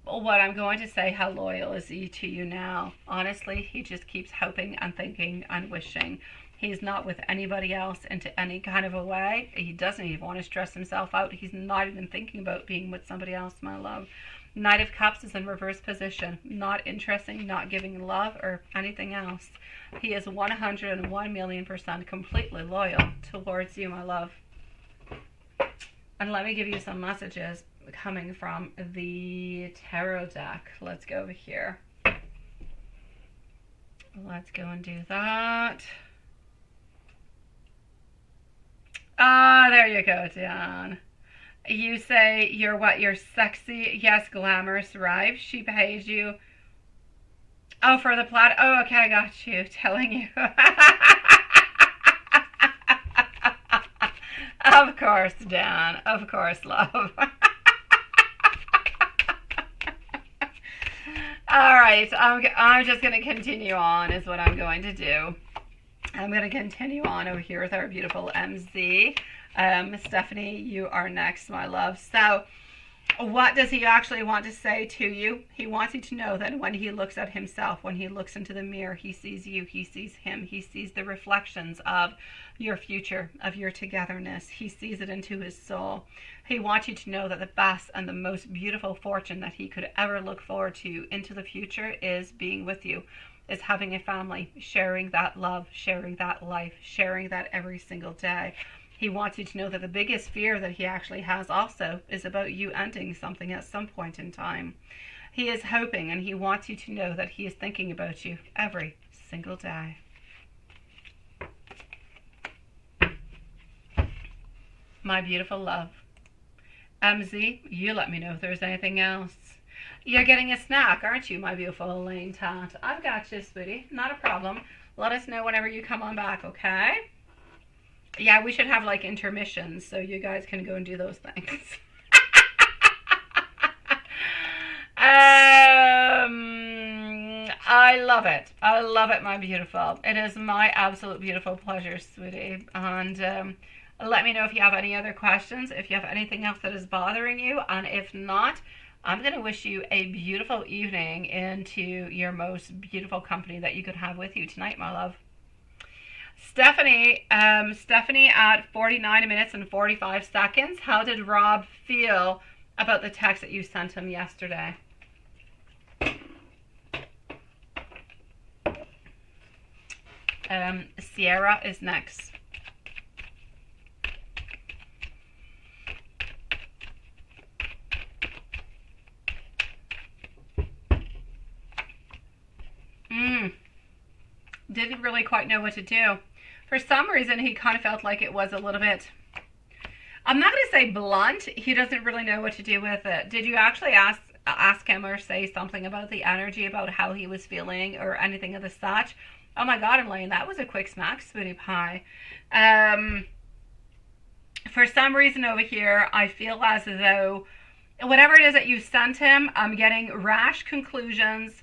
What I'm going to say, how loyal is he to you now? Honestly, he just keeps hoping and thinking and wishing. He's not with anybody else into any kind of a way. He doesn't even want to stress himself out. He's not even thinking about being with somebody else, my love. Knight of Cups is in reverse position. Not interesting, not giving love or anything else. He is 101,000,000% completely loyal towards you, my love. And let me give you some messages coming from the tarot deck. Let's go over here. Let's go and do that. Ah, there you go, Dan. You say you're what? You're sexy. Yes, glamorous, right? She pays you. Oh, for the plot. Oh, okay, I got you. Telling you. Of course, Dan. Of course, love. All right. I'm just going to continue on is what I'm going to do. I'm going to continue on over here with our beautiful MZ. Stephanie, you are next, my love. So what does he actually want to say to you? He wants you to know that when he looks at himself, when he looks into the mirror, he sees you, he sees him, he sees the reflections of your future, of your togetherness. He sees it into his soul. He wants you to know that the best and the most beautiful fortune that he could ever look forward to into the future is being with you, is having a family, sharing that love, sharing that life, sharing that every single day. He wants you to know that the biggest fear that he actually has also is about you ending something at some point in time. He is hoping and he wants you to know that he is thinking about you every single day. My beautiful love. MZ, you let me know if there's anything else. You're getting a snack, aren't you, my beautiful Elaine Tat? I've got you, sweetie. Not a problem. Let us know whenever you come on back, okay? Yeah, we should have like intermissions so you guys can go and do those things. I love it. I love it, my beautiful. It is my absolute beautiful pleasure, sweetie. And let me know if you have any other questions, if you have anything else that is bothering you. And if not, I'm going to wish you a beautiful evening into your most beautiful company that you could have with you tonight, my love. Stephanie at 49 minutes and 45 seconds. How did Rob feel about the text that you sent him yesterday? Sierra is next. Didn't really quite know what to do. For some reason, he kind of felt like it was a little bit, I'm not going to say blunt. He doesn't really know what to do with it. Did you actually ask him or say something about the energy, about how he was feeling or anything of the such? Oh my God, Elaine, that was a quick smack, sweetie pie. For some reason over here, I feel as though whatever it is that you sent him, I'm getting rash conclusions.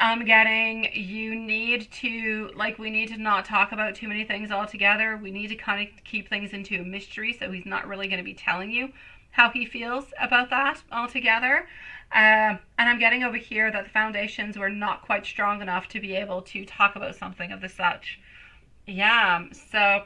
I'm getting we need to not talk about too many things altogether. We need to kind of keep things into a mystery, so he's not really going to be telling you how he feels about that altogether. And I'm getting over here that the foundations were not quite strong enough to be able to talk about something of the such. Yeah, so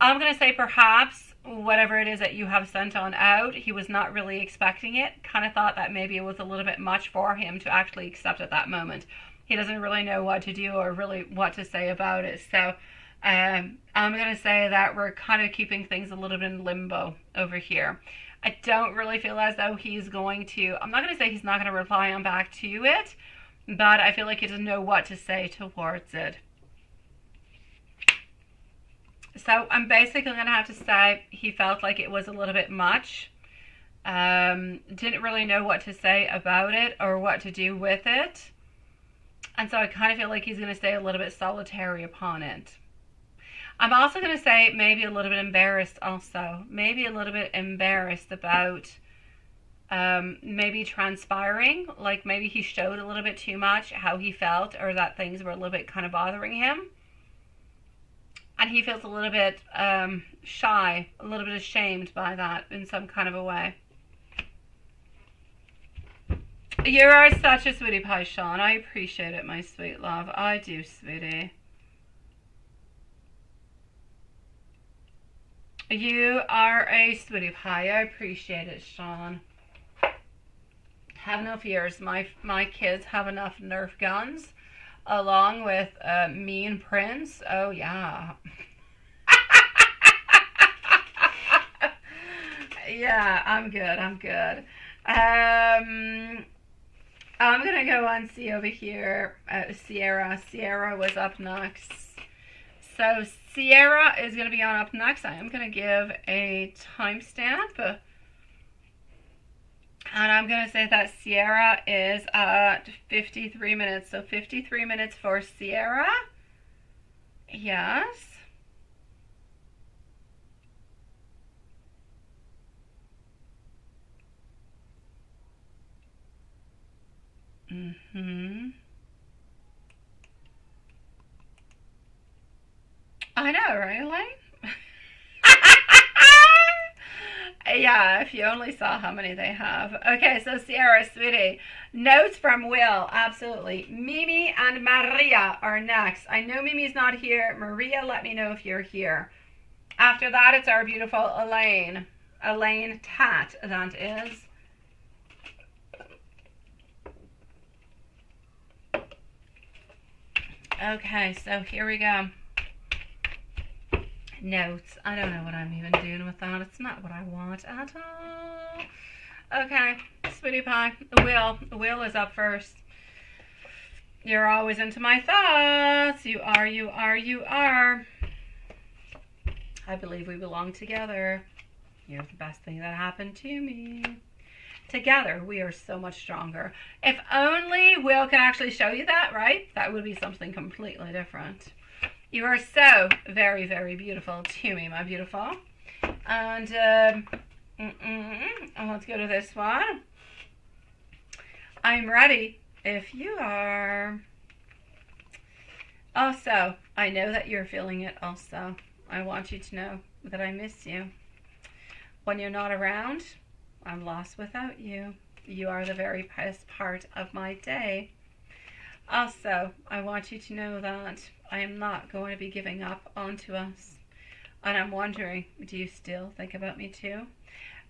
I'm going to say perhaps whatever it is that you have sent on out, he was not really expecting it. Kind of thought that maybe it was a little bit much for him to actually accept at that moment. He doesn't really know what to do or really what to say about it. So I'm going to say that we're kind of keeping things a little bit in limbo over here. I don't really feel as though he's going to, I'm not going to say he's not going to reply on back to it, but I feel like he doesn't know what to say towards it. So I'm basically going to have to say he felt like it was a little bit much. Didn't really know what to say about it or what to do with it. And so I kind of feel like he's going to stay a little bit solitary upon it. I'm also going to say maybe a little bit embarrassed also. Maybe a little bit embarrassed about maybe transpiring. Like maybe he showed a little bit too much how he felt, or that things were a little bit kind of bothering him. And he feels a little bit shy, a little bit ashamed by that in some kind of a way. You are such a sweetie pie, Sean. I appreciate it, my sweet love. I do, sweetie. You are a sweetie pie. I appreciate it, Sean. Have no fears. My kids have enough Nerf guns, along with me and Prince. Oh, yeah. Yeah, I'm good. I'm good. I'm going to go and see over here. Sierra. Sierra was up next. So Sierra is going to be on up next. I am going to give a timestamp. And I'm going to say that Sierra is at 53 minutes. So 53 minutes for Sierra. Yes. I know, right, Elaine? Yeah, if you only saw how many they have. Okay, so Sierra, sweetie. Notes from Will, absolutely. Mimi and Maria are next. I know Mimi's not here. Maria, let me know if you're here. After that, it's our beautiful Elaine. Elaine Tat, that is. Okay, so here we go. Notes. I don't know what I'm even doing with that. It's not what I want at all. Okay, sweetie pie. Will is up first. You're always into my thoughts. You are, you are, you are. I believe we belong together. You're the best thing that happened to me. Together, we are so much stronger. If only Will could actually show you that, right? That would be something completely different. You are so very, very beautiful to me, my beautiful. And let's go to this one. I'm ready if you are. Also, I know that you're feeling it also. I want you to know that I miss you. When you're not around, I'm lost without you. You are the very best part of my day. Also, I want you to know that I am not going to be giving up onto us. And I'm wondering, do you still think about me too?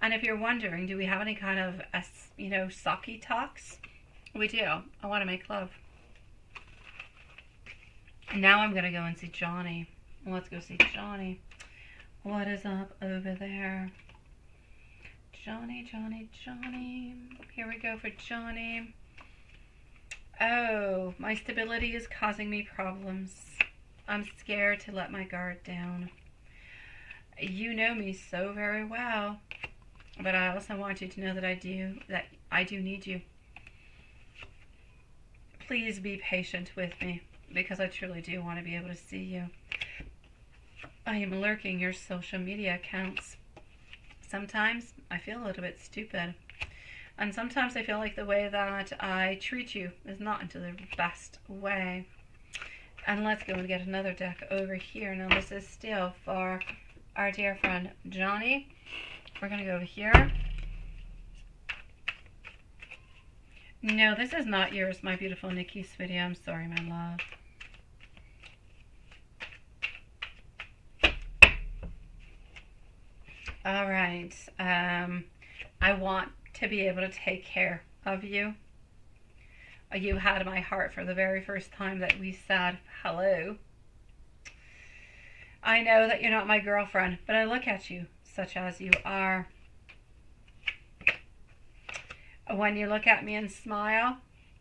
And if you're wondering, do we have any kind of, socky talks? We do. I want to make love. Now I'm going to go and see Johnny. Let's go see Johnny. What is up over there? Johnny, Johnny, Johnny. Here we go for Johnny. Oh, my stability is causing me problems. I'm scared to let my guard down. You know me so very well, but I also want you to know that I do need you. Please be patient with me, because I truly do want to be able to see you. I am lurking your social media accounts. Sometimes I feel a little bit stupid. And sometimes I feel like the way that I treat you is not into the best way. And let's go and get another deck over here. Now this is still for our dear friend Johnny. We're going to go over here. No, this is not yours, my beautiful Nikki, sweetie. I'm sorry, my love. All right. I want to be able to take care of you. You had my heart for the very first time that we said hello. I know that you're not my girlfriend, but I look at you such as you are. When you look at me and smile,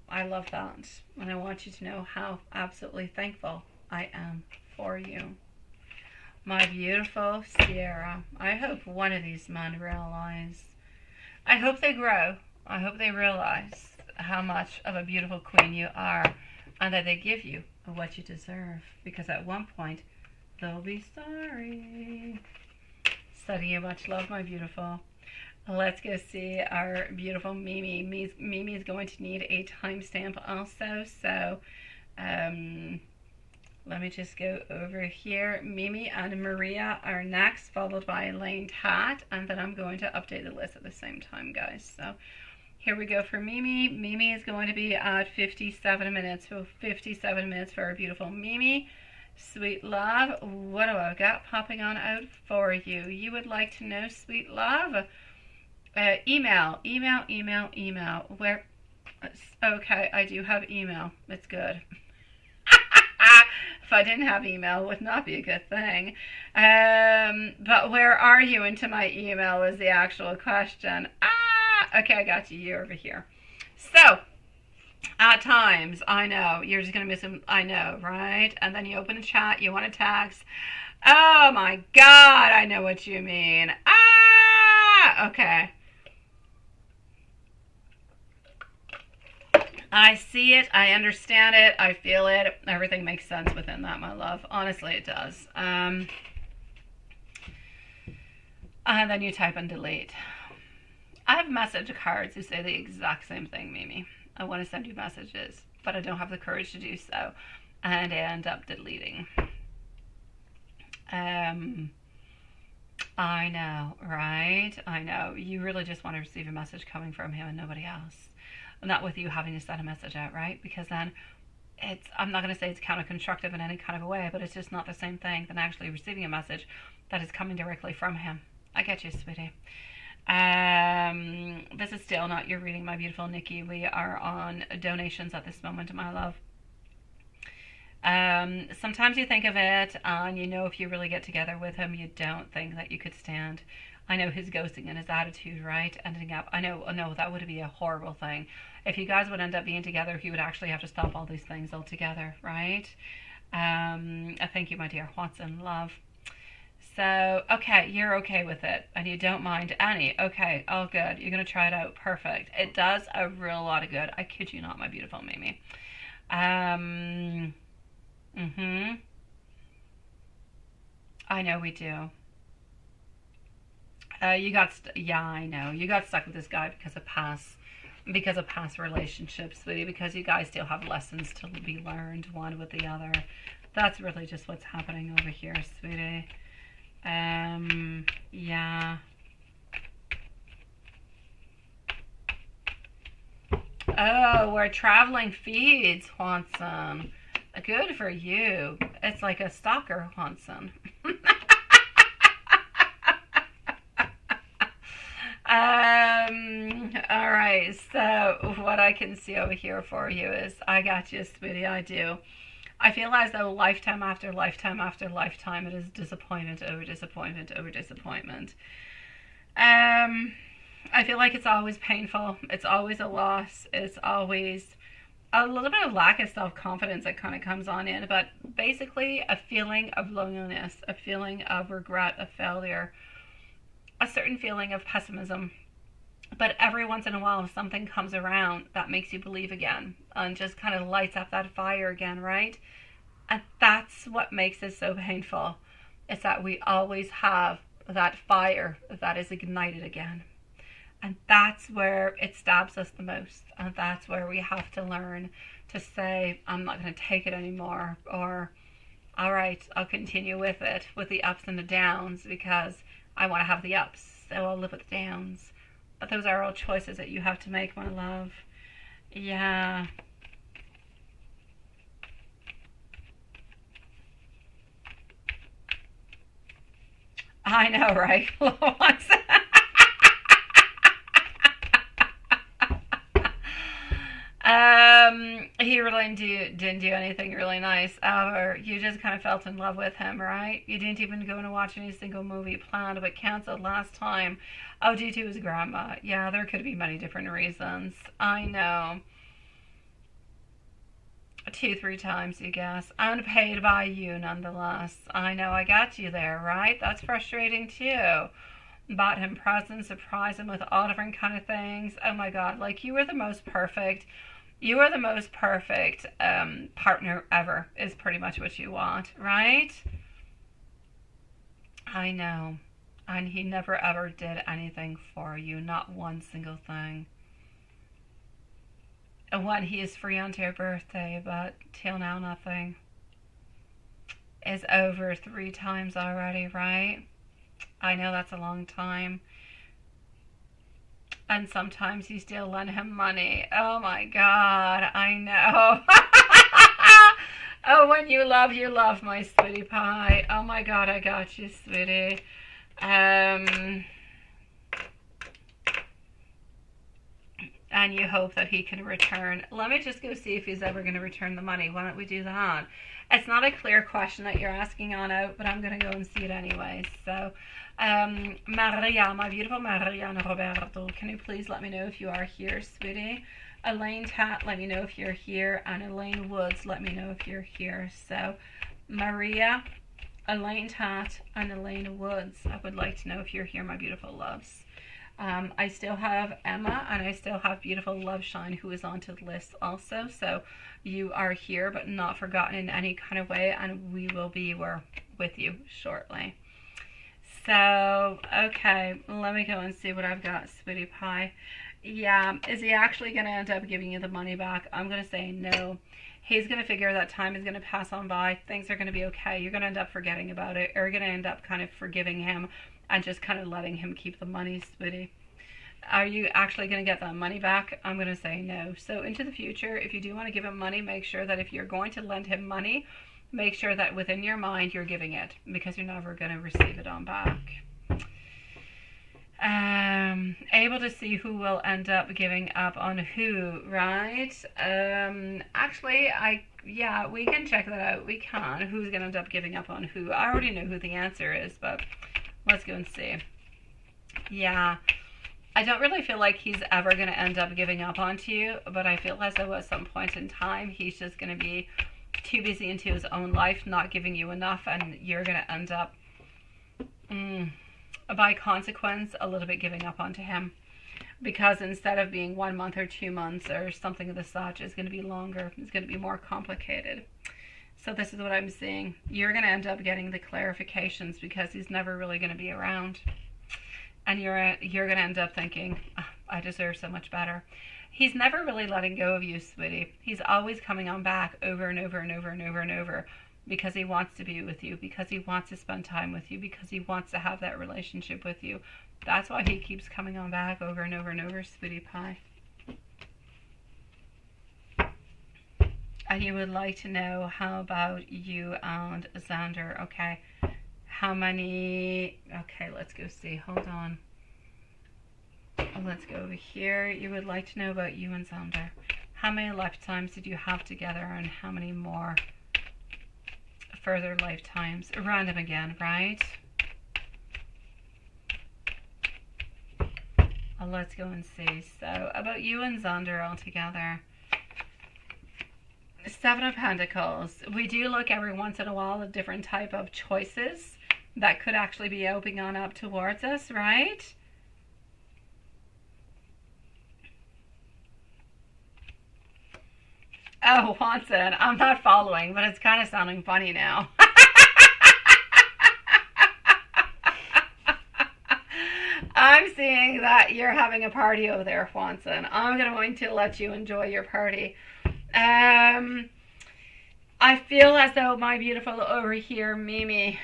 I love that. And I want you to know how absolutely thankful I am for you. My beautiful Sierra, I hope one of these men realize. I hope they grow. I hope they realize how much of a beautiful queen you are, and that they give you what you deserve. Because at one point, they'll be sorry. Sending you much love, my beautiful. Let's go see our beautiful Mimi. Mimi is going to need a timestamp also. So, let me just go over here. Mimi and Maria are next, followed by Elaine Tat, and then I'm going to update the list at the same time, guys. So here we go for Mimi. Mimi is going to be at 57 minutes. So 57 minutes for our beautiful Mimi. Sweet love, what do I got popping on out for you? You would like to know, sweet love? Email. Where? Okay, I do have email. It's good. If I didn't have email, it would not be a good thing. But where are you into my email is the actual question. Okay, I got you. You're over here. So, at times, I know, you're just going to miss them. I know, right? And then you open a chat, you want to text. Oh my God, I know what you mean. Okay. I see it, I understand it, I feel it. Everything makes sense within that, my love. Honestly, it does. And then you type and delete. I have message cards who say the exact same thing, Mimi. I want to send you messages, but I don't have the courage to do so. And I end up deleting. I know, right? I know. You really just want to receive a message coming from him and nobody else. Not with you having to send a message out, right? Because then I'm not going to say it's counter-constructive in any kind of a way, but it's just not the same thing than actually receiving a message that is coming directly from him. I get you, sweetie. This is still not your reading, my beautiful Nikki. We are on donations at this moment, my love. Sometimes you think of it and you know if you really get together with him, you don't think that you could stand. I know his ghosting and his attitude, right? Ending up, I know that would be a horrible thing. If you guys would end up being together, he would actually have to stop all these things altogether, right? Thank you, my dear Watson, love. So, okay, you're okay with it, and you don't mind any. Okay, all good. You're going to try it out. Perfect. It does a real lot of good. I kid you not, my beautiful Mimi. I know we do. Yeah, I know. You got stuck with this guy because of past relationships, sweetie, because you guys still have lessons to be learned one with the other. That's really just what's happening over here, sweetie. Yeah. Oh, where traveling feeds, Swanson. Good for you. It's like a stalker, Swanson. All right. So what I can see over here for you is, I got you, sweetie. I do. I feel as though lifetime after lifetime after lifetime, it is disappointment over disappointment over disappointment. I feel like it's always painful. It's always a loss. It's always a little bit of lack of self-confidence that kind of comes on in, but basically a feeling of loneliness, a feeling of regret, of failure, a certain feeling of pessimism. But every once in a while, something comes around that makes you believe again and just kind of lights up that fire again, right? And that's what makes it so painful. It's that we always have that fire that is ignited again. And that's where it stabs us the most. And that's where we have to learn to say, I'm not going to take it anymore. Or, all right, I'll continue with it, with the ups and the downs, because I want to have the ups, so I'll live with the downs. But those are all choices that you have to make, my love. Yeah. I know, right? He really didn't do anything really nice. Or you just kind of felt in love with him, right? You didn't even go and watch any single movie planned, but canceled last time. Oh, due to his grandma. Yeah, there could be many different reasons. I know. 2, 3 times, you guess. Unpaid by you, nonetheless. I know, I got you there, right? That's frustrating too. Bought him presents, surprised him with all different kind of things. Oh my God, like you were the most perfect. You are the most perfect partner ever, is pretty much what you want, right? I know. And he never ever did anything for you, not one single thing. And when he is free onto your birthday, but till now nothing. Is over 3 times already, right? I know that's a long time. And sometimes you still lend him money. Oh my God, I know. Oh, when you love, my sweetie pie. Oh my God, I got you, sweetie. And you hope that he can return. Let me just go see if he's ever going to return the money. Why don't we do that? It's not a clear question that you're asking on out, but I'm going to go and see it anyway. So, Maria, my beautiful Maria Roberto, can you please let me know if you are here, sweetie? Elaine Tat, let me know if you're here. And Elaine Woods, let me know if you're here. So, Maria, Elaine Tat, and Elaine Woods, I would like to know if you're here, my beautiful loves. I still have Emma, and I still have beautiful Love Shine, who is onto the list also. So you are here, but not forgotten in any kind of way, and we will be with you shortly. So, okay, let me go and see what I've got, sweetie pie. Yeah, is he actually going to end up giving you the money back? I'm going to say no. He's going to figure that time is going to pass on by. Things are going to be okay. You're going to end up forgetting about it, or you're going to end up kind of forgiving him and just kind of letting him keep the money, sweetie. Are you actually going to get that money back? I'm going to say no. So into the future, if you do want to give him money, make sure that if you're going to lend him money, make sure that within your mind you're giving it, because you're never going to receive it on back. Able to see who will end up giving up on who, right? Actually, yeah, we can check that out. We can. Who's going to end up giving up on who? I already know who the answer is, but let's go and see. Yeah. I don't really feel like he's ever going to end up giving up onto you, but I feel as though at some point in time, he's just going to be too busy into his own life, not giving you enough, and you're going to end up, by consequence, a little bit giving up onto him. Because instead of being 1 month or 2 months or something of the such, it's going to be longer. It's going to be more complicated. So this is what I'm seeing. You're going to end up getting the clarifications because he's never really going to be around. And you're going to end up thinking, oh, I deserve so much better. He's never really letting go of you, sweetie. He's always coming on back over and over and over and over and over, because he wants to be with you, because he wants to spend time with you, because he wants to have that relationship with you. That's why he keeps coming on back over and over and over, sweetie pie. and you would like to know how about you and Xander. Okay, how many? Okay, let's go see. Hold on. Let's go over here. You would like to know about you and Xander. How many lifetimes did you have together, and how many more further lifetimes? Random again, right? Let's go and see. So, about you and Xander altogether. Seven of Pentacles. We do look every once in a while at different type of choices that could actually be opening on up towards us, right? Oh, Watson, I'm not following, but it's kind of sounding funny now. I'm seeing that you're having a party over there, Watson. I'm going to let you enjoy your party. I feel as though my beautiful over here, Mimi.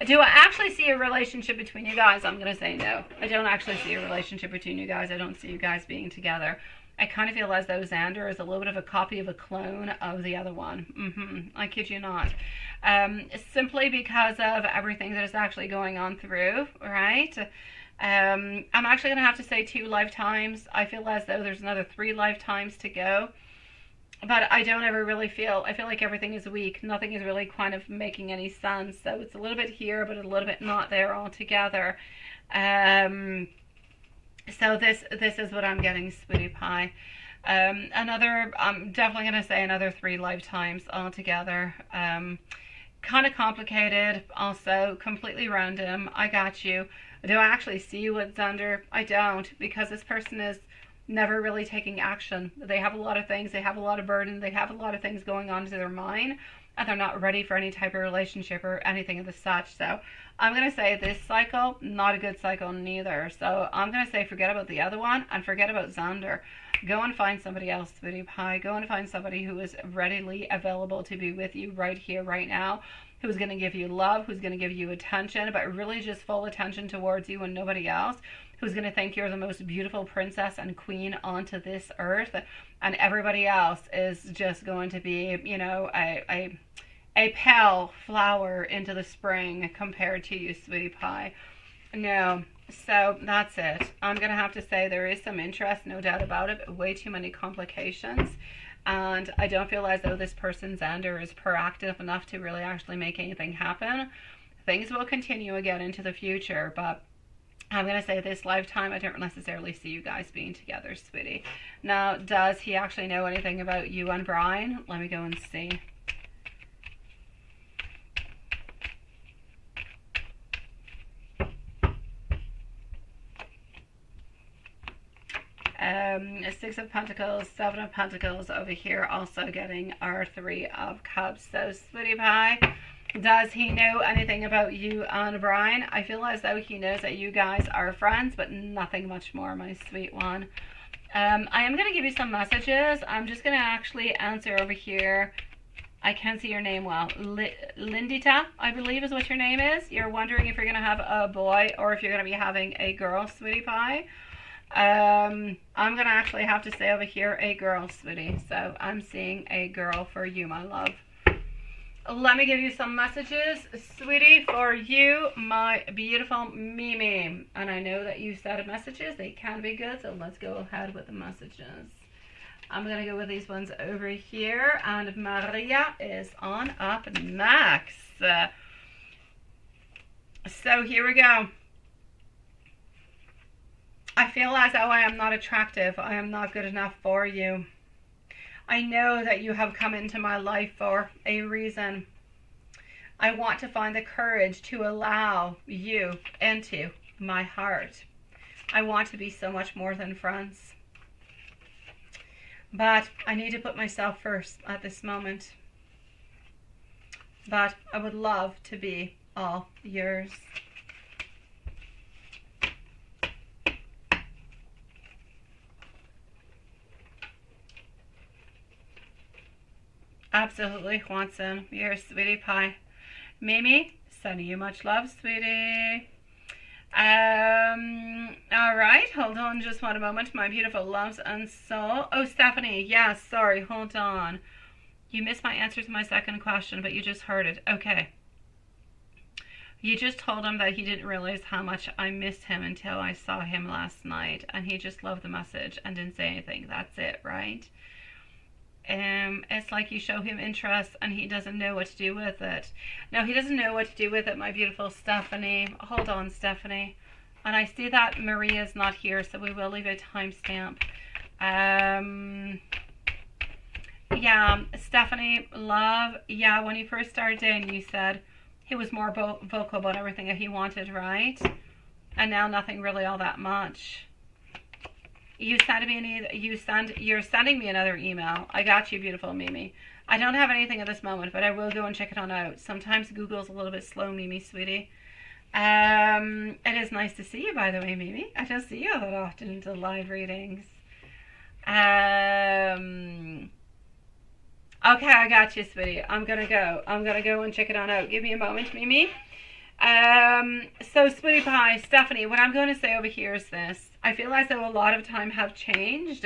Do I actually see a relationship between you guys? I'm going to say no. I don't actually see a relationship between you guys. I don't see you guys being together. I kind of feel as though Xander is a little bit of a copy of a clone of the other one. I kid you not. Simply because of everything that is actually going on through, right? I'm actually going to have to say 2 lifetimes. I feel as though there's another 3 lifetimes to go. But I don't ever really feel, I feel like everything is weak. Nothing is really kind of making any sense. So it's a little bit here, but a little bit not there altogether. So this is what I'm getting, sweetie pie. I'm definitely going to say another 3 lifetimes altogether. Kind of complicated, also completely random. I got you. Do I actually see you with Xander? I don't, because this person is never really taking action. They have a lot of things. They have a lot of burden. They have a lot of things going on to their mind, and they're not ready for any type of relationship or anything of the such. So I'm going to say this cycle, not a good cycle neither. So I'm going to say forget about the other one and forget about Xander. Go and find somebody else, sweetie pie. Go and find somebody who is readily available to be with you right here, right now, who's going to give you love, who's going to give you attention, but really just full attention towards you and nobody else, who's going to think you're the most beautiful princess and queen onto this earth, and everybody else is just going to be, you know, a pale flower into the spring compared to you, sweetie pie. No. So that's it. I'm going to have to say there is some interest, no doubt about it, but way too many complications. And I don't feel as though this person, Xander, is proactive enough to really actually make anything happen. Things will continue again into the future, but I'm going to say this lifetime, I don't necessarily see you guys being together, sweetie. Now, does he actually know anything about you and Brian? Let me go and see. Six of Pentacles, Seven of Pentacles over here, also getting our Three of Cups. So, sweetie pie, does he know anything about you and Brian? I feel as though he knows that you guys are friends, but nothing much more, my sweet one. I am going to give you some messages. I'm just going to actually answer over here. I can't see your name well. Lindita, I believe is what your name is. You're wondering if you're going to have a boy or if you're going to be having a girl, sweetie pie. I'm going to actually have to say over here a girl, sweetie. So I'm seeing a girl for you, my love. Let me give you some messages, sweetie, for you, my beautiful Mimi. And I know that you said messages. They can be good, so let's go ahead with the messages. I'm going to go with these ones over here. And Maria is on up next. So here we go. I feel as though I am not attractive. I am not good enough for you. I know that you have come into my life for a reason. I want to find the courage to allow you into my heart. I want to be so much more than friends. But I need to put myself first at this moment. But I would love to be all yours. Absolutely, Watson. You're a sweetie pie. Mimi, sending you much love, sweetie. All right, hold on just one moment, my beautiful loves and soul. Oh, Stephanie, yes, sorry, hold on. You missed my answer to my second question, but you just heard it. Okay. You just told him that he didn't realize how much I missed him until I saw him last night, and he just loved the message and didn't say anything. That's it, right? It's like you show him interest and he doesn't know what to do with it. No, he doesn't know what to do with it, my beautiful Stephanie. Hold on, Stephanie. And I see that Maria's not here, so we will leave a timestamp. Yeah, Stephanie, love. Yeah, when you first started dating, you said he was more vocal about everything that he wanted, right? And now nothing really all that much. You're sending me another email. I got you, beautiful Mimi. I don't have anything at this moment, but I will go and check it on out. Sometimes Google's a little bit slow, Mimi, sweetie. It is nice to see you, by the way, Mimi. I don't see you that often into live readings. Okay, I got you, sweetie. I'm gonna go and check it on out. Give me a moment, Mimi. So, sweetie pie, Stephanie, what I'm going to say over here is this. I feel as though a lot of time have changed,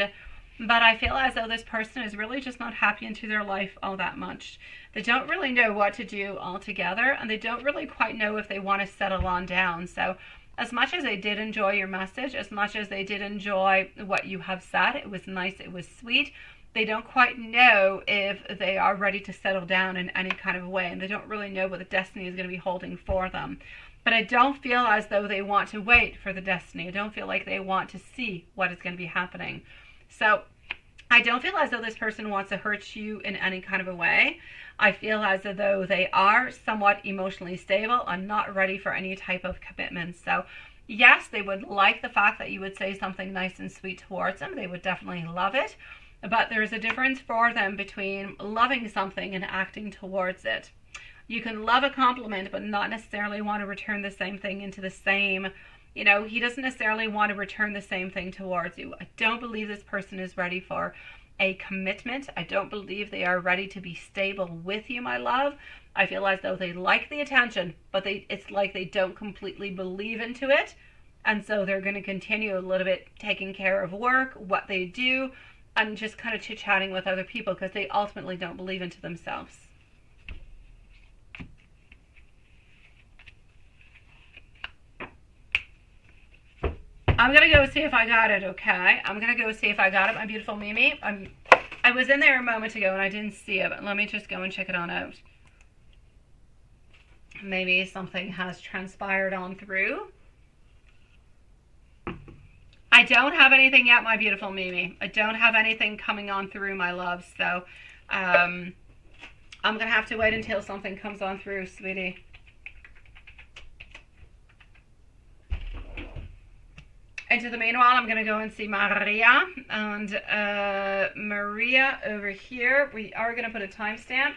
but I feel as though this person is really just not happy into their life all that much. They don't really know what to do altogether, and they don't really quite know if they want to settle on down. So, as much as they did enjoy your message, as much as they did enjoy what you have said, it was nice, it was sweet, they don't quite know if they are ready to settle down in any kind of way, and they don't really know what the destiny is going to be holding for them. But I don't feel as though they want to wait for the destiny. I don't feel like they want to see what is going to be happening. So I don't feel as though this person wants to hurt you in any kind of a way. I feel as though they are somewhat emotionally stable and not ready for any type of commitment. So yes, they would like the fact that you would say something nice and sweet towards them. They would definitely love it. But there's a difference for them between loving something and acting towards it. You can love a compliment, but not necessarily want to return the same thing into the same, he doesn't necessarily want to return the same thing towards you. I don't believe this person is ready for a commitment. I don't believe they are ready to be stable with you, my love. I feel as though they like the attention, but it's like they don't completely believe into it. And so they're going to continue a little bit taking care of work, what they do, and just kind of chit-chatting with other people because they ultimately don't believe into themselves. I'm going to go see if I got it, okay? I'm going to go see if I got it, my beautiful Mimi. I was in there a moment ago and I didn't see it, but let me just go and check it on out. Maybe something has transpired on through. I don't have anything yet, my beautiful Mimi. I don't have anything coming on through, my love. So I'm going to have to wait until something comes on through, sweetie. Into the meanwhile, I'm going to go and see Maria. And Maria over here, we are going to put a timestamp.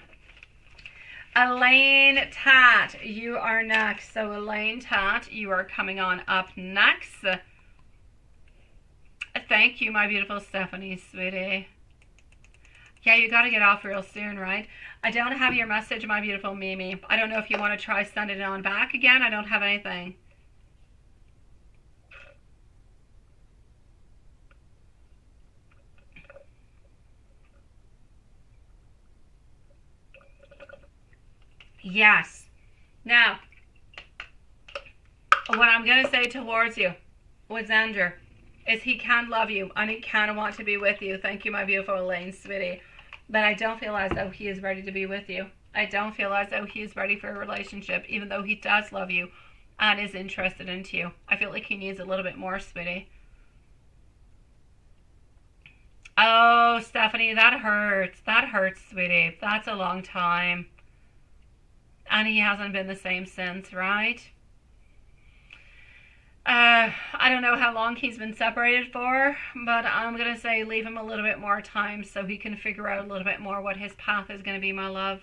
Elaine Tat, you are next. So Elaine Tat, you are coming on up next. Thank you, my beautiful Stephanie, sweetie. Yeah, you got to get off real soon, right? I don't have your message, my beautiful Mimi. I don't know if you want to try sending it on back again. I don't have anything. Yes. Now, what I'm going to say towards you with Xander is he can love you and he can want to be with you. Thank you, my beautiful Elaine, sweetie. But I don't feel as though he is ready to be with you. I don't feel as though he is ready for a relationship, even though he does love you and is interested into you. I feel like he needs a little bit more, sweetie. Oh, Stephanie, that hurts. That hurts, sweetie. That's a long time. And he hasn't been the same since, right? I don't know how long he's been separated for, but I'm going to say leave him a little bit more time so he can figure out a little bit more what his path is going to be, my love.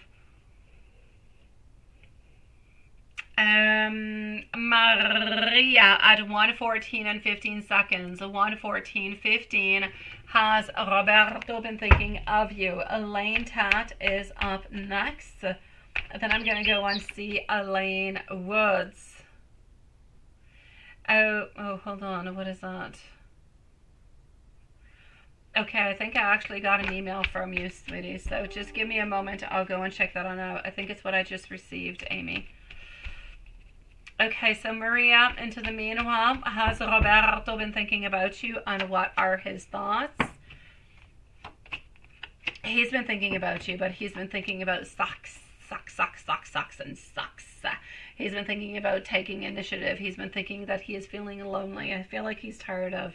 Maria at 1:14 and 15 seconds. 1:14:15 has Roberto been thinking of you. Elaine Tat is up next. Then I'm going to go and see Elaine Woods. Oh, hold on. What is that? Okay, I think I actually got an email from you, sweetie. So just give me a moment. I'll go and check that on out. I think it's what I just received, Amy. Okay, so Maria, into the meanwhile, has Roberto been thinking about you, and what are his thoughts? He's been thinking about you, but he's been thinking about socks, and socks. He's been thinking about taking initiative. He's been thinking that he is feeling lonely. I feel like he's tired of,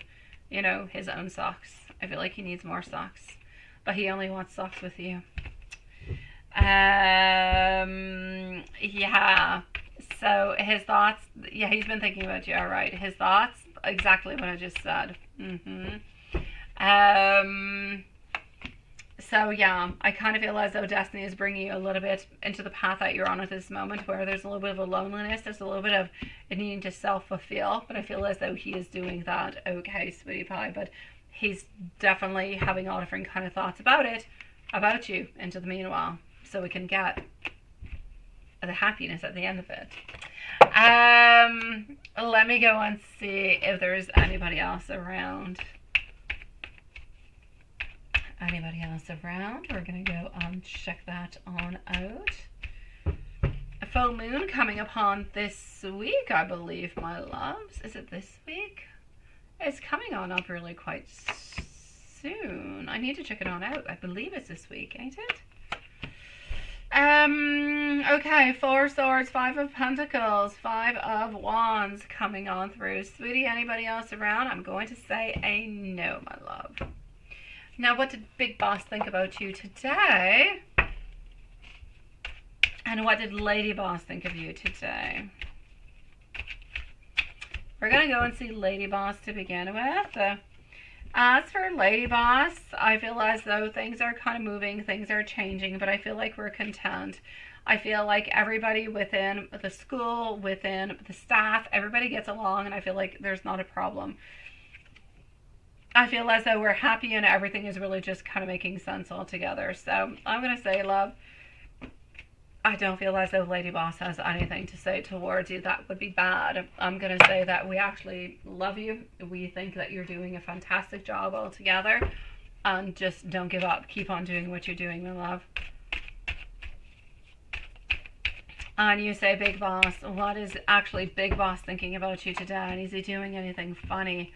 you know, his own socks. I feel like he needs more socks, but he only wants socks with you. Yeah. So his thoughts, yeah, he's been thinking about you. All right. His thoughts, exactly what I just said. So yeah, I kind of feel as though destiny is bringing you a little bit into the path that you're on at this moment, where there's a little bit of a loneliness, there's a little bit of needing to self-fulfill, but I feel as though he is doing that okay, sweetie pie, but he's definitely having all different kind of thoughts about you into the meanwhile, so we can get the happiness at the end of it. Let me go and see if there's anybody else around. We're gonna go and check that on out. A full moon coming upon this week, I believe, my loves. Is it this week? It's coming on up really quite soon. I need to check it on out. I believe it's this week, ain't it? Okay, 4 swords, 5 of pentacles, 5 of wands coming on through. Sweetie, anybody else around? I'm going to say a no, my love. Now, what did Big Boss think about you today? And what did Lady Boss think of you today? We're going to go and see Lady Boss to begin with. As for Lady Boss, I feel as though things are kind of moving, things are changing, but I feel like we're content. I feel like everybody within the school, within the staff, everybody gets along, and I feel like there's not a problem. I feel as though we're happy and everything is really just kind of making sense altogether. So I'm going to say, love, I don't feel as though Lady Boss has anything to say towards you that would be bad. I'm going to say that we actually love you. We think that you're doing a fantastic job altogether. And just don't give up. Keep on doing what you're doing, my love. And you say, Big Boss, what is actually Big Boss thinking about you today? And is he doing anything funny?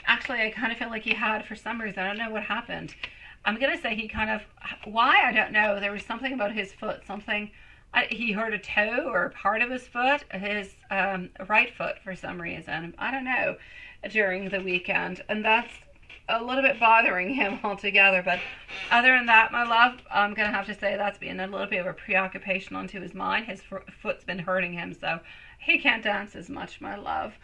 Actually, I kind of feel like he had for some reason. I don't know what happened. I'm going to say he kind of, why, I don't know. There was something about his foot, he hurt a toe or part of his foot, his right foot for some reason. I don't know, during the weekend. And that's a little bit bothering him altogether. But other than that, my love, I'm going to have to say that's been a little bit of a preoccupation onto his mind. His foot's been hurting him, so he can't dance as much, my love.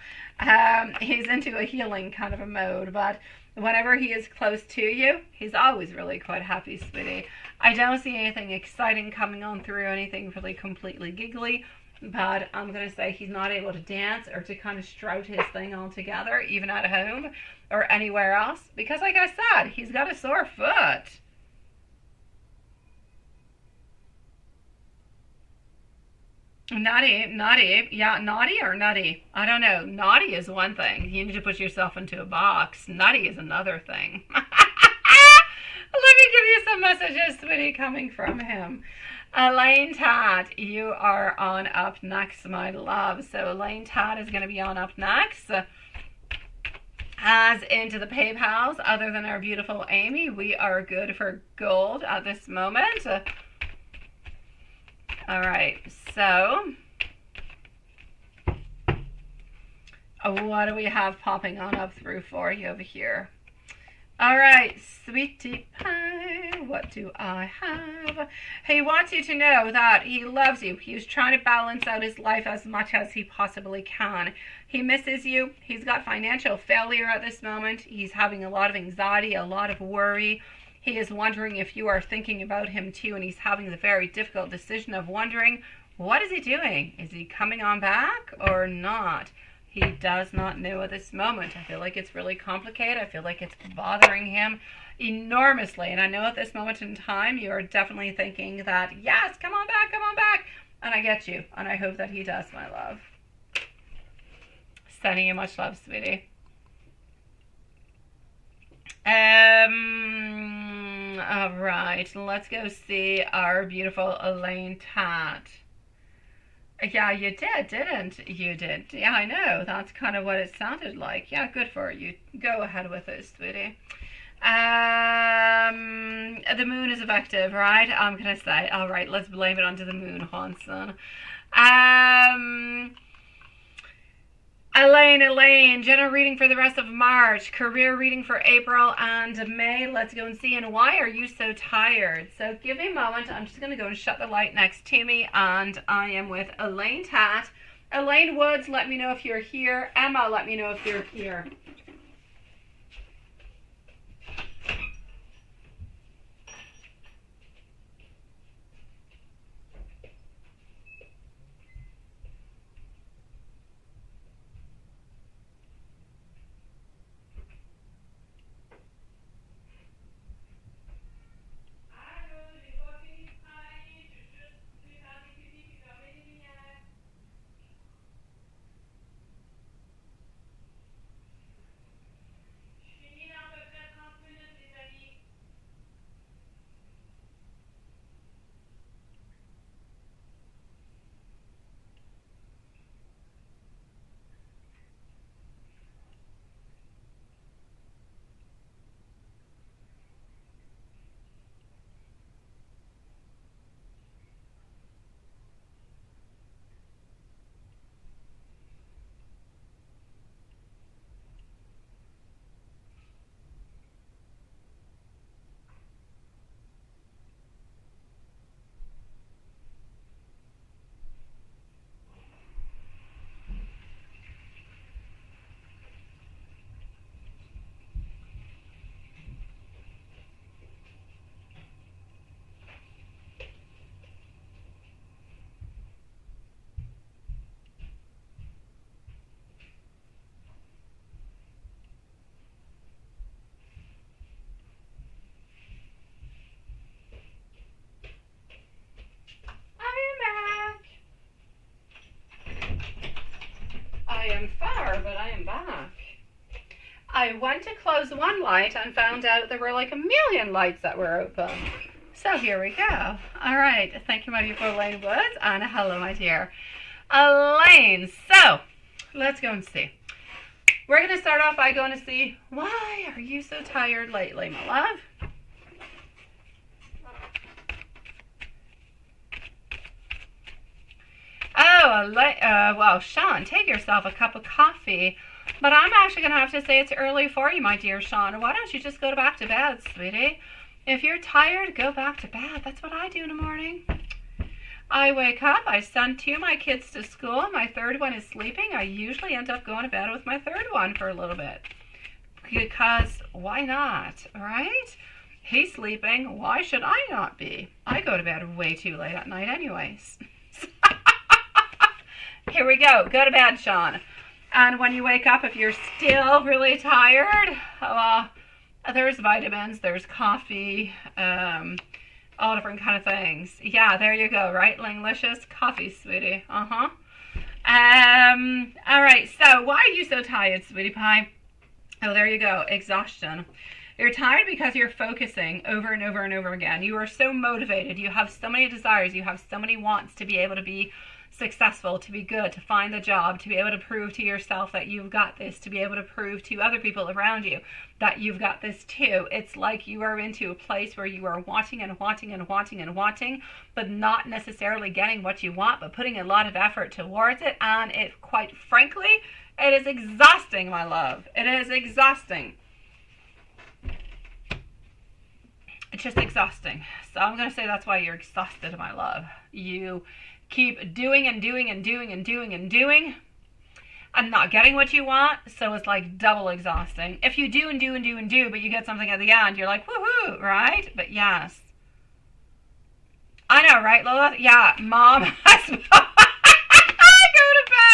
He's into a healing kind of a mode, but whenever he is close to you, he's always really quite happy, sweetie. I don't see anything exciting coming on through, anything really completely giggly, but I'm going to say he's not able to dance or to kind of strout his thing altogether, even at home or anywhere else, because like I said, he's got a sore foot. Naughty, yeah, naughty or nutty? I don't know. Naughty is one thing. You need to put yourself into a box. Nutty is another thing. Let me give you some messages, sweetie, coming from him. Elaine Tad, you are on up next, my love. So Elaine Tad is going to be on up next. As into the PayPals, other than our beautiful Amy, we are good for gold at this moment. All right, so what do we have popping on up through for you over here? All right, sweetie pie, what do I have? He wants you to know that he loves you. He's trying to balance out his life as much as he possibly can. He misses you. He's got financial failure at this moment. He's having a lot of anxiety, a lot of worry. He is wondering if you are thinking about him too, and he's having the very difficult decision of wondering, what is he doing? Is he coming on back or not? He does not know at this moment. I feel like it's really complicated. I feel like it's bothering him enormously. And I know at this moment in time, you are definitely thinking that, yes, come on back, come on back. And I get you. And I hope that he does, my love. Sending you much love, sweetie. All right, let's go see our beautiful Elaine Tat. Yeah, you did, didn't you? Did. Yeah, I know. That's kind of what it sounded like. Yeah, good for you. Go ahead with it, sweetie. The moon is effective, right? I'm gonna say. All right, let's blame it onto the moon, Hanson. Elaine, general reading for the rest of March, career reading for April and May. Let's go and see. And why are you so tired? So give me a moment. I'm just going to go and shut the light next to me. And I am with Elaine Tat. Elaine Woods, let me know if you're here. Emma, let me know if you're here. I am far, but I am back. I went to close one light and found out there were like a million lights that were open. So here we go. All right. Thank you, my beautiful Elaine Woods. And hello, my dear Elaine. So let's go and see. We're going to start off by going to see, why are you so tired lately, my love? Oh, well, Sean, take yourself a cup of coffee. But I'm actually going to have to say it's early for you, my dear Sean. Why don't you just go back to bed, sweetie? If you're tired, go back to bed. That's what I do in the morning. I wake up, I send two of my kids to school. My third one is sleeping. I usually end up going to bed with my third one for a little bit. Because why not, right? He's sleeping. Why should I not be? I go to bed way too late at night anyways. Here we go. Go to bed, Sean. And when you wake up, if you're still really tired, there's vitamins, there's coffee, all different kind of things. Yeah, there you go, right? Linglicious coffee, sweetie. All right, so why are you so tired, sweetie pie? Oh, there you go. Exhaustion. You're tired because you're focusing over and over and over again. You are so motivated. You have so many desires. You have so many wants to be able to be successful, to be good, to find the job, to be able to prove to yourself that you've got this, to be able to prove to other people around you that you've got this too. It's like you are into a place where you are wanting and wanting and wanting and wanting, but not necessarily getting what you want, but putting a lot of effort towards it. And it, quite frankly, it is exhausting, my love. It is exhausting. It's just exhausting. So I'm going to say that's why you're exhausted, my love. You keep doing and doing and doing and doing and doing and not getting what you want, so it's like double exhausting. If you do and do and do and do, but you get something at the end, you're like, woohoo, right? But yes. I know, right, Lola? Yeah, Mom. Go to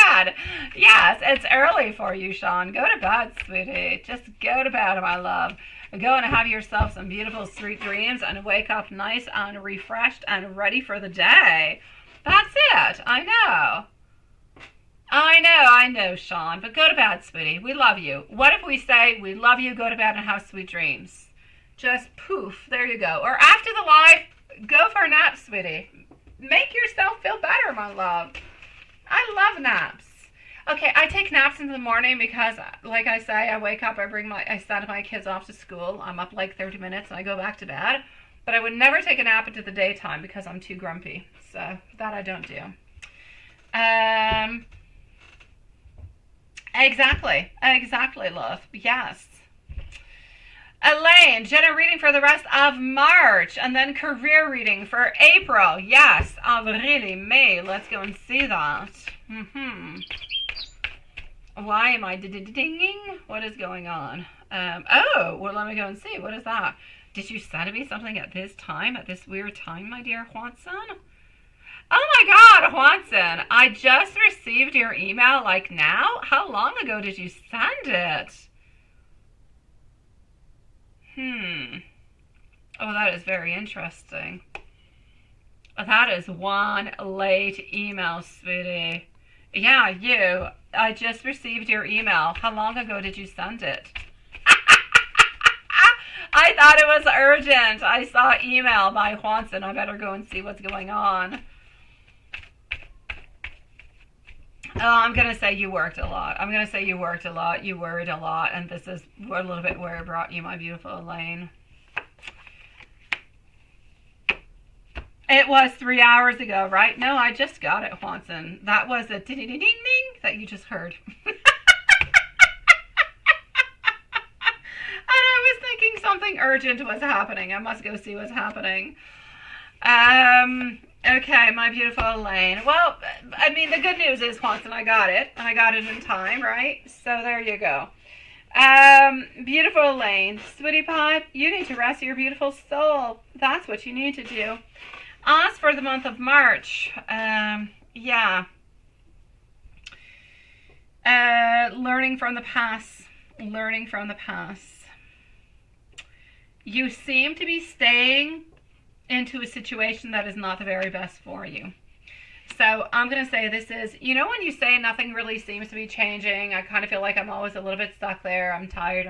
bed. Yes, it's early for you, Sean. Go to bed, sweetie. Just go to bed, my love. Go and have yourself some beautiful sweet dreams and wake up nice and refreshed and ready for the day. That's it. I know. I know, Sean, but go to bed, sweetie. We love you. What if we say, we love you, go to bed and have sweet dreams? Just poof, there you go. Or after the live, go for a nap, sweetie. Make yourself feel better, my love. I love naps. Okay, I take naps in the morning because, like I say, I wake up, I send my kids off to school. I'm up like 30 minutes and I go back to bed. But I would never take a nap into the daytime because I'm too grumpy. So that I don't do. Exactly, love. Yes. Elaine, general reading for the rest of March, and then career reading for April. Yes, really, May. Let's go and see that. Why am I dinging? What is going on? Oh, well, let me go and see. What is that? Did you send me something at this time, at this weird time, my dear Juanson? Oh my God, Juanson, I just received your email like now? How long ago did you send it? Oh, that is very interesting. That is one late email, sweetie. Yeah, you. I just received your email. How long ago did you send it? I thought it was urgent. I saw email by Juanson. I better go and see what's going on. Oh, I'm going to say you worked a lot. You worried a lot, and this is a little bit where I brought you, my beautiful Elaine. It was 3 hours ago, right? No, I just got it, Juanson. That was a ding-ding-ding-ding that you just heard. And I was thinking something urgent was happening. I must go see what's happening. Okay, my beautiful Elaine. Well, I mean, the good news is, Juanson, I got it. I got it in time, right? So there you go. Beautiful Elaine. Sweetie pie, you need to rest your beautiful soul. That's what you need to do. As for the month of March, yeah. Learning from the past. You seem to be staying into a situation that is not the very best for you. So I'm going to say this is, you know, when you say nothing really seems to be changing, I kind of feel like I'm always a little bit stuck there. I'm tired.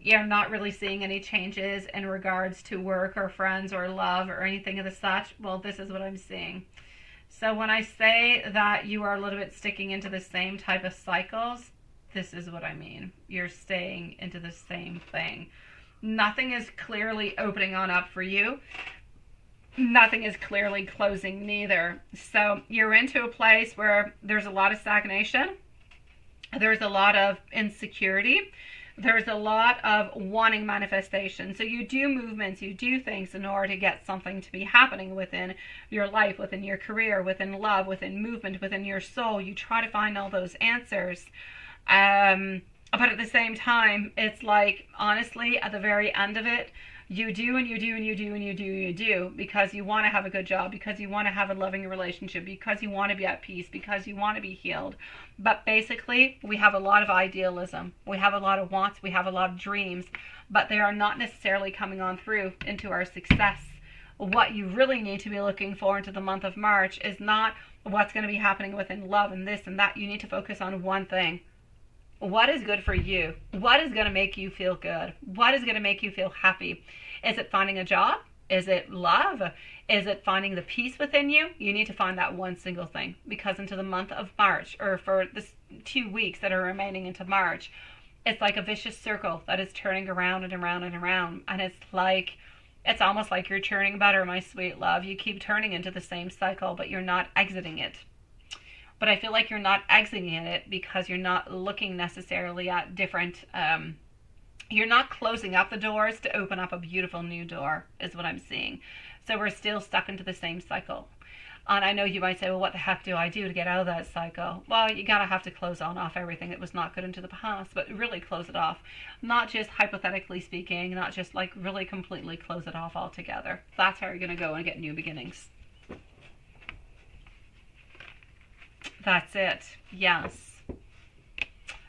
You're not really seeing any changes in regards to work or friends or love or anything of the such. Well, this is what I'm seeing. So when I say that you are a little bit sticking into the same type of cycles, this is what I mean. You're staying into the same thing. Nothing is clearly opening on up for you. Nothing is clearly closing neither. So you're into a place where there's a lot of stagnation. There's a lot of insecurity. There's a lot of wanting manifestation. So you do movements, you do things in order to get something to be happening within your life, within your career, within love, within movement, within your soul. You try to find all those answers. But at the same time, it's like, honestly, at the very end of it, you do because you want to have a good job, because you want to have a loving relationship, because you want to be at peace, because you want to be healed. But basically, we have a lot of idealism. We have a lot of wants. We have a lot of dreams, but they are not necessarily coming on through into our success. What you really need to be looking for into the month of March is not what's going to be happening within love and this and that. You need to focus on one thing. What is good for you? What is going to make you feel good? What is going to make you feel happy? Is it finding a job? Is it love? Is it finding the peace within you? You need to find that one single thing, because into the month of March, or for this 2 weeks that are remaining into March, it's like a vicious circle that is turning around and around and around. And it's almost like you're churning butter, my sweet love. You keep turning into the same cycle, but you're not exiting it. But I feel like you're not exiting it because you're not looking necessarily at different, you're not closing up the doors to open up a beautiful new door, is what I'm seeing. So we're still stuck into the same cycle. And I know you might say, well, what the heck do I do to get out of that cycle? Well, you gotta have to close on off everything that was not good into the past, but really close it off. Not just hypothetically speaking, not just like really completely close it off altogether. That's how you're gonna go and get new beginnings. That's it. Yes.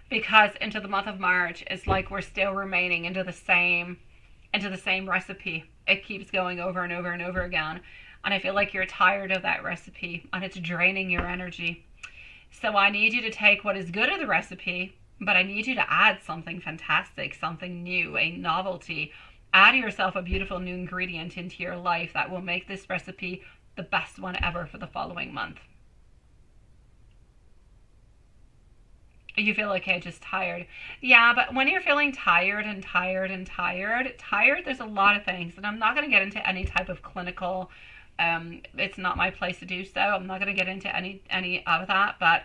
Because into the month of March, it's like we're still remaining into the same recipe. It keeps going over and over and over again. And I feel like you're tired of that recipe and it's draining your energy. So I need you to take what is good of the recipe, but I need you to add something fantastic, something new, a novelty. Add yourself a beautiful new ingredient into your life that will make this recipe the best one ever for the following month. You feel okay, just tired. Yeah, but when you're feeling tired, there's a lot of things. And I'm not going to get into any type of clinical, it's not my place to do so. I'm not going to get into any of that. But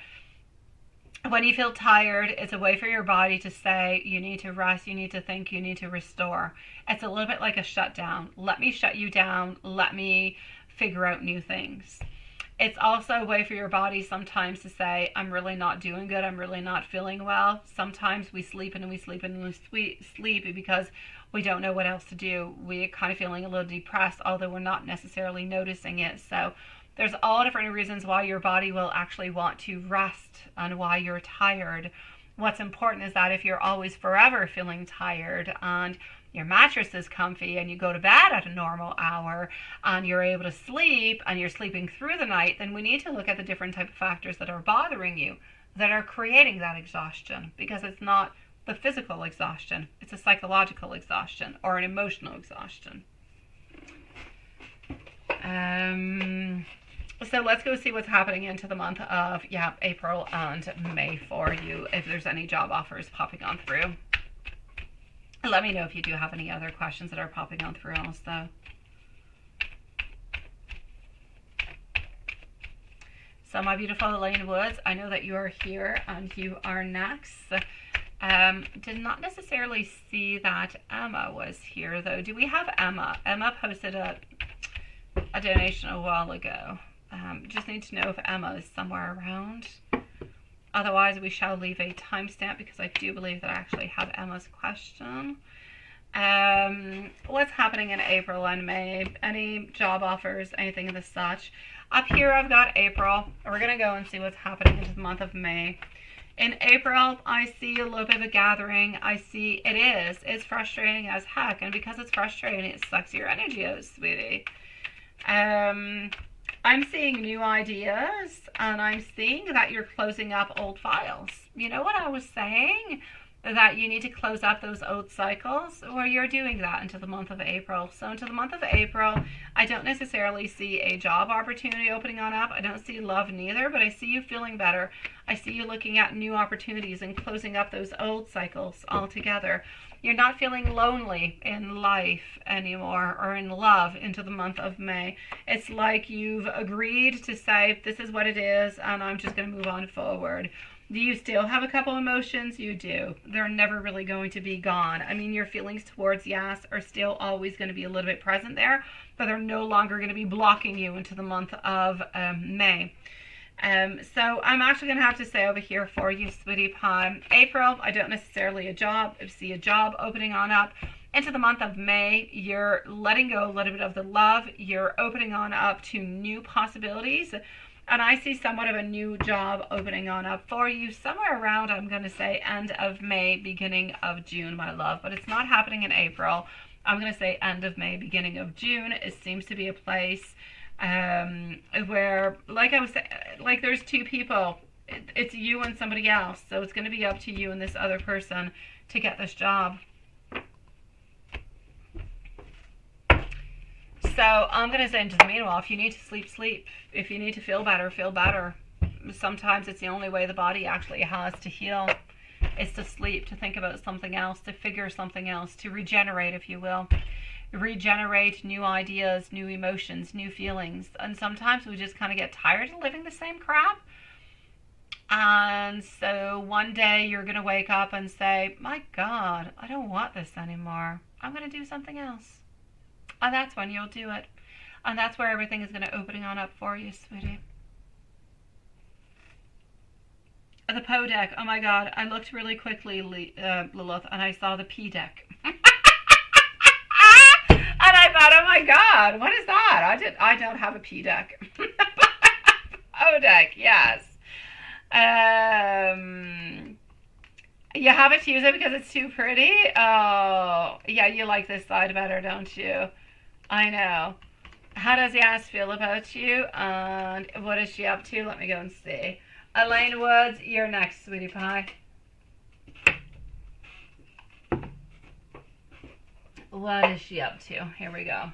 when you feel tired, it's a way for your body to say, you need to rest, you need to think, you need to restore. It's a little bit like a shutdown. Let me shut you down. Let me figure out new things. It's also a way for your body sometimes to say, I'm really not doing good. I'm really not feeling well. Sometimes we sleep and we sleep and we sleep because we don't know what else to do. We're kind of feeling a little depressed, although we're not necessarily noticing it. So there's all different reasons why your body will actually want to rest and why you're tired. What's important is that if you're always forever feeling tired and your mattress is comfy and you go to bed at a normal hour and you're able to sleep and you're sleeping through the night, then we need to look at the different type of factors that are bothering you, that are creating that exhaustion, because it's not the physical exhaustion, it's a psychological exhaustion or an emotional exhaustion. So let's go see what's happening into the month of April and May for you, if there's any job offers popping on through. Let me know if you do have any other questions that are popping on through also. So my beautiful Elaine Woods, I know that you are here and you are next. Did not necessarily see that Emma was here though. Do we have Emma? Emma posted a donation a while ago. Just need to know if Emma is somewhere around. Otherwise, we shall leave a timestamp because I do believe that I actually have Emma's question. What's happening in April and May? Any job offers, anything of the such? Up here, I've got April. We're going to go and see what's happening in the month of May. In April, I see a little bit of a gathering. I see it's frustrating as heck. And because it's frustrating, it sucks your energy out, sweetie. I'm seeing new ideas, and I'm seeing that you're closing up old files. You know what I was saying? That you need to close up those old cycles? Well, you're doing that into the month of April. So into the month of April, I don't necessarily see a job opportunity opening on up. I don't see love neither, but I see you feeling better. I see you looking at new opportunities and closing up those old cycles altogether. You're not feeling lonely in life anymore or in love into the month of May. It's like you've agreed to say, this is what it is, and I'm just going to move on forward. Do you still have a couple emotions? You do. They're never really going to be gone. I mean, your feelings towards Yas are still always going to be a little bit present there, but they're no longer going to be blocking you into the month of May. So I'm actually going to have to say over here for you, sweetie pie, April, I don't necessarily see a job opening on up. Into the month of May, you're letting go a little bit of the love. You're opening on up to new possibilities. And I see somewhat of a new job opening on up for you somewhere around, I'm going to say, end of May, beginning of June, my love. But it's not happening in April. I'm going to say end of May, beginning of June. It seems to be a place where, like I was saying, like there's two people. It's you and somebody else. So it's going to be up to you and this other person to get this job. So I'm going to say into the meanwhile, if you need to sleep, sleep. If you need to feel better, feel better. Sometimes it's the only way the body actually has to heal, is to sleep, to think about something else, to figure something else, to regenerate, if you will. Regenerate new ideas, new emotions, new feelings. And sometimes we just kind of get tired of living the same crap. And so one day you're going to wake up and say, my God, I don't want this anymore. I'm going to do something else. And that's when you'll do it. And that's where everything is going to opening on up for you, sweetie. The Poe deck. Oh my God. I looked really quickly, Lilith, and I saw the P deck. And I thought, oh my God, what is that? I don't have a P deck. Poe deck, yes. You haven't used it because it's too pretty? Oh, yeah, you like this side better, don't you? I know. How does Yas feel about you? And what is she up to? Let me go and see. Elaine Woods, you're next, sweetie pie. What is she up to? Here we go.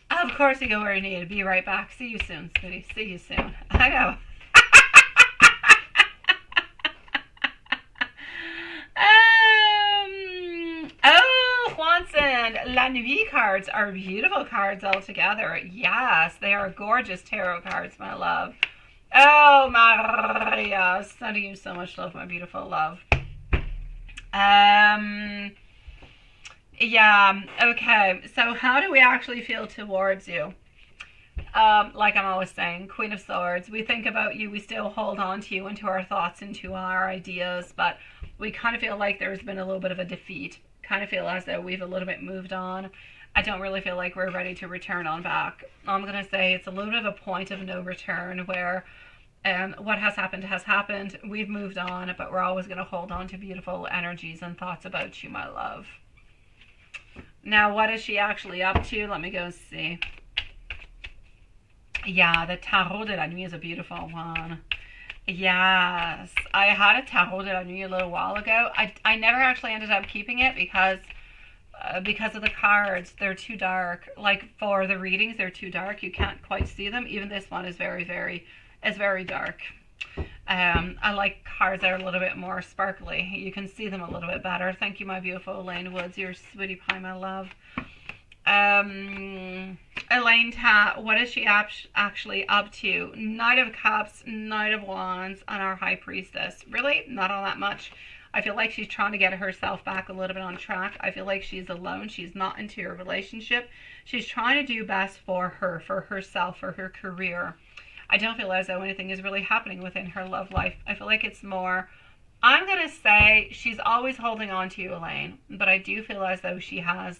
Of course you go where you need to. Be right back. See you soon, sweetie. See you soon. I know. Oh, Juanson, La Nuit cards are beautiful cards altogether. Yes, they are gorgeous tarot cards, my love. Oh, Maria, sending you so much love, my beautiful love. Yeah, okay. So how do we actually feel towards you? Like I'm always saying, Queen of Swords, we think about you, we still hold on to you, into our thoughts, into our ideas, but we kind of feel like there's been a little bit of a defeat. Kind of feel as though we've a little bit moved on. I don't really feel like we're ready to return on back. I'm going to say it's a little bit of a point of no return where what has happened has happened. We've moved on, but we're always going to hold on to beautiful energies and thoughts about you, my love. Now, what is she actually up to? Let me go see. Yeah, the Tarot de la Nuit is a beautiful one. Yes, I had a Tarot de la Nuit a little while ago. I never actually ended up keeping it because of the cards. They're too dark. Like for the readings, they're too dark. You can't quite see them. Even this one is very dark. I like cards that are a little bit more sparkly. You can see them a little bit better. Thank you, my beautiful Elaine Woods. You're sweetie pie, my love. Elaine what is she actually up to? Knight of Cups, Knight of Wands, and our High Priestess. Really? Not all that much. I feel like she's trying to get herself back a little bit on track. I feel like she's alone. She's not into a relationship. She's trying to do best for her, for herself, for her career. I don't feel as though anything is really happening within her love life. I feel like it's more, I'm going to say she's always holding on to you, Elaine, but I do feel as though she has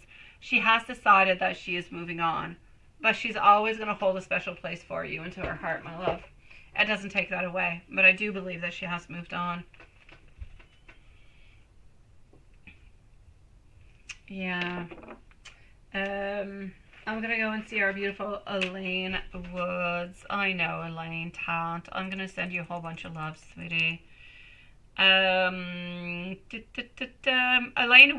decided that she is moving on, but she's always going to hold a special place for you into her heart, my love. It doesn't take that away, but I do believe that she has moved on. Yeah. I'm going to go and see our beautiful Elaine Woods. I know, Elaine, tant. I'm going to send you a whole bunch of love, sweetie. Elaine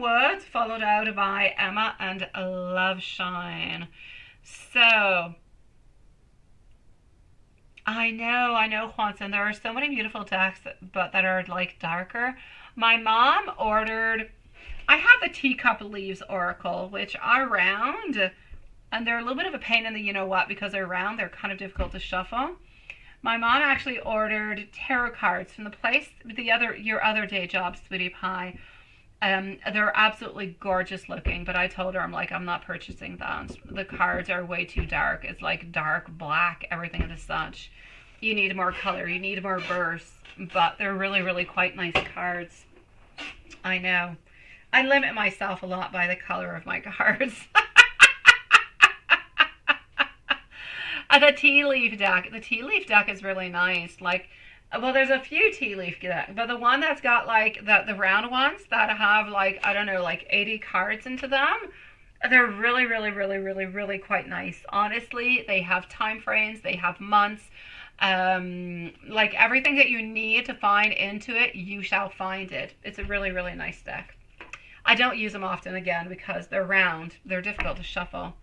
Woods, followed out by Emma and Love Shine. So, I know, Juanson, there are so many beautiful decks that are like darker. My mom ordered, I have the Teacup Leaves Oracle, which are round, and they're a little bit of a pain in the you-know-what because they're round. They're kind of difficult to shuffle. My mom actually ordered tarot cards from the place, your other day job, sweetie pie. They're absolutely gorgeous looking, but I told her, I'm not purchasing that. The cards are way too dark. It's like dark black, everything and such. You need more color, you need more bursts, but they're really, really quite nice cards. I know. I limit myself a lot by the color of my cards. The tea leaf deck. The tea leaf deck is really nice. Like, well, there's a few tea leaf decks, but the one that's got like the round ones that have like, I don't know, like 80 cards into them, they're really, really, really, really, really quite nice. Honestly, they have time frames, they have months. Like everything that you need to find into it, you shall find it. It's a really, really nice deck. I don't use them often, again, because they're round. They're difficult to shuffle.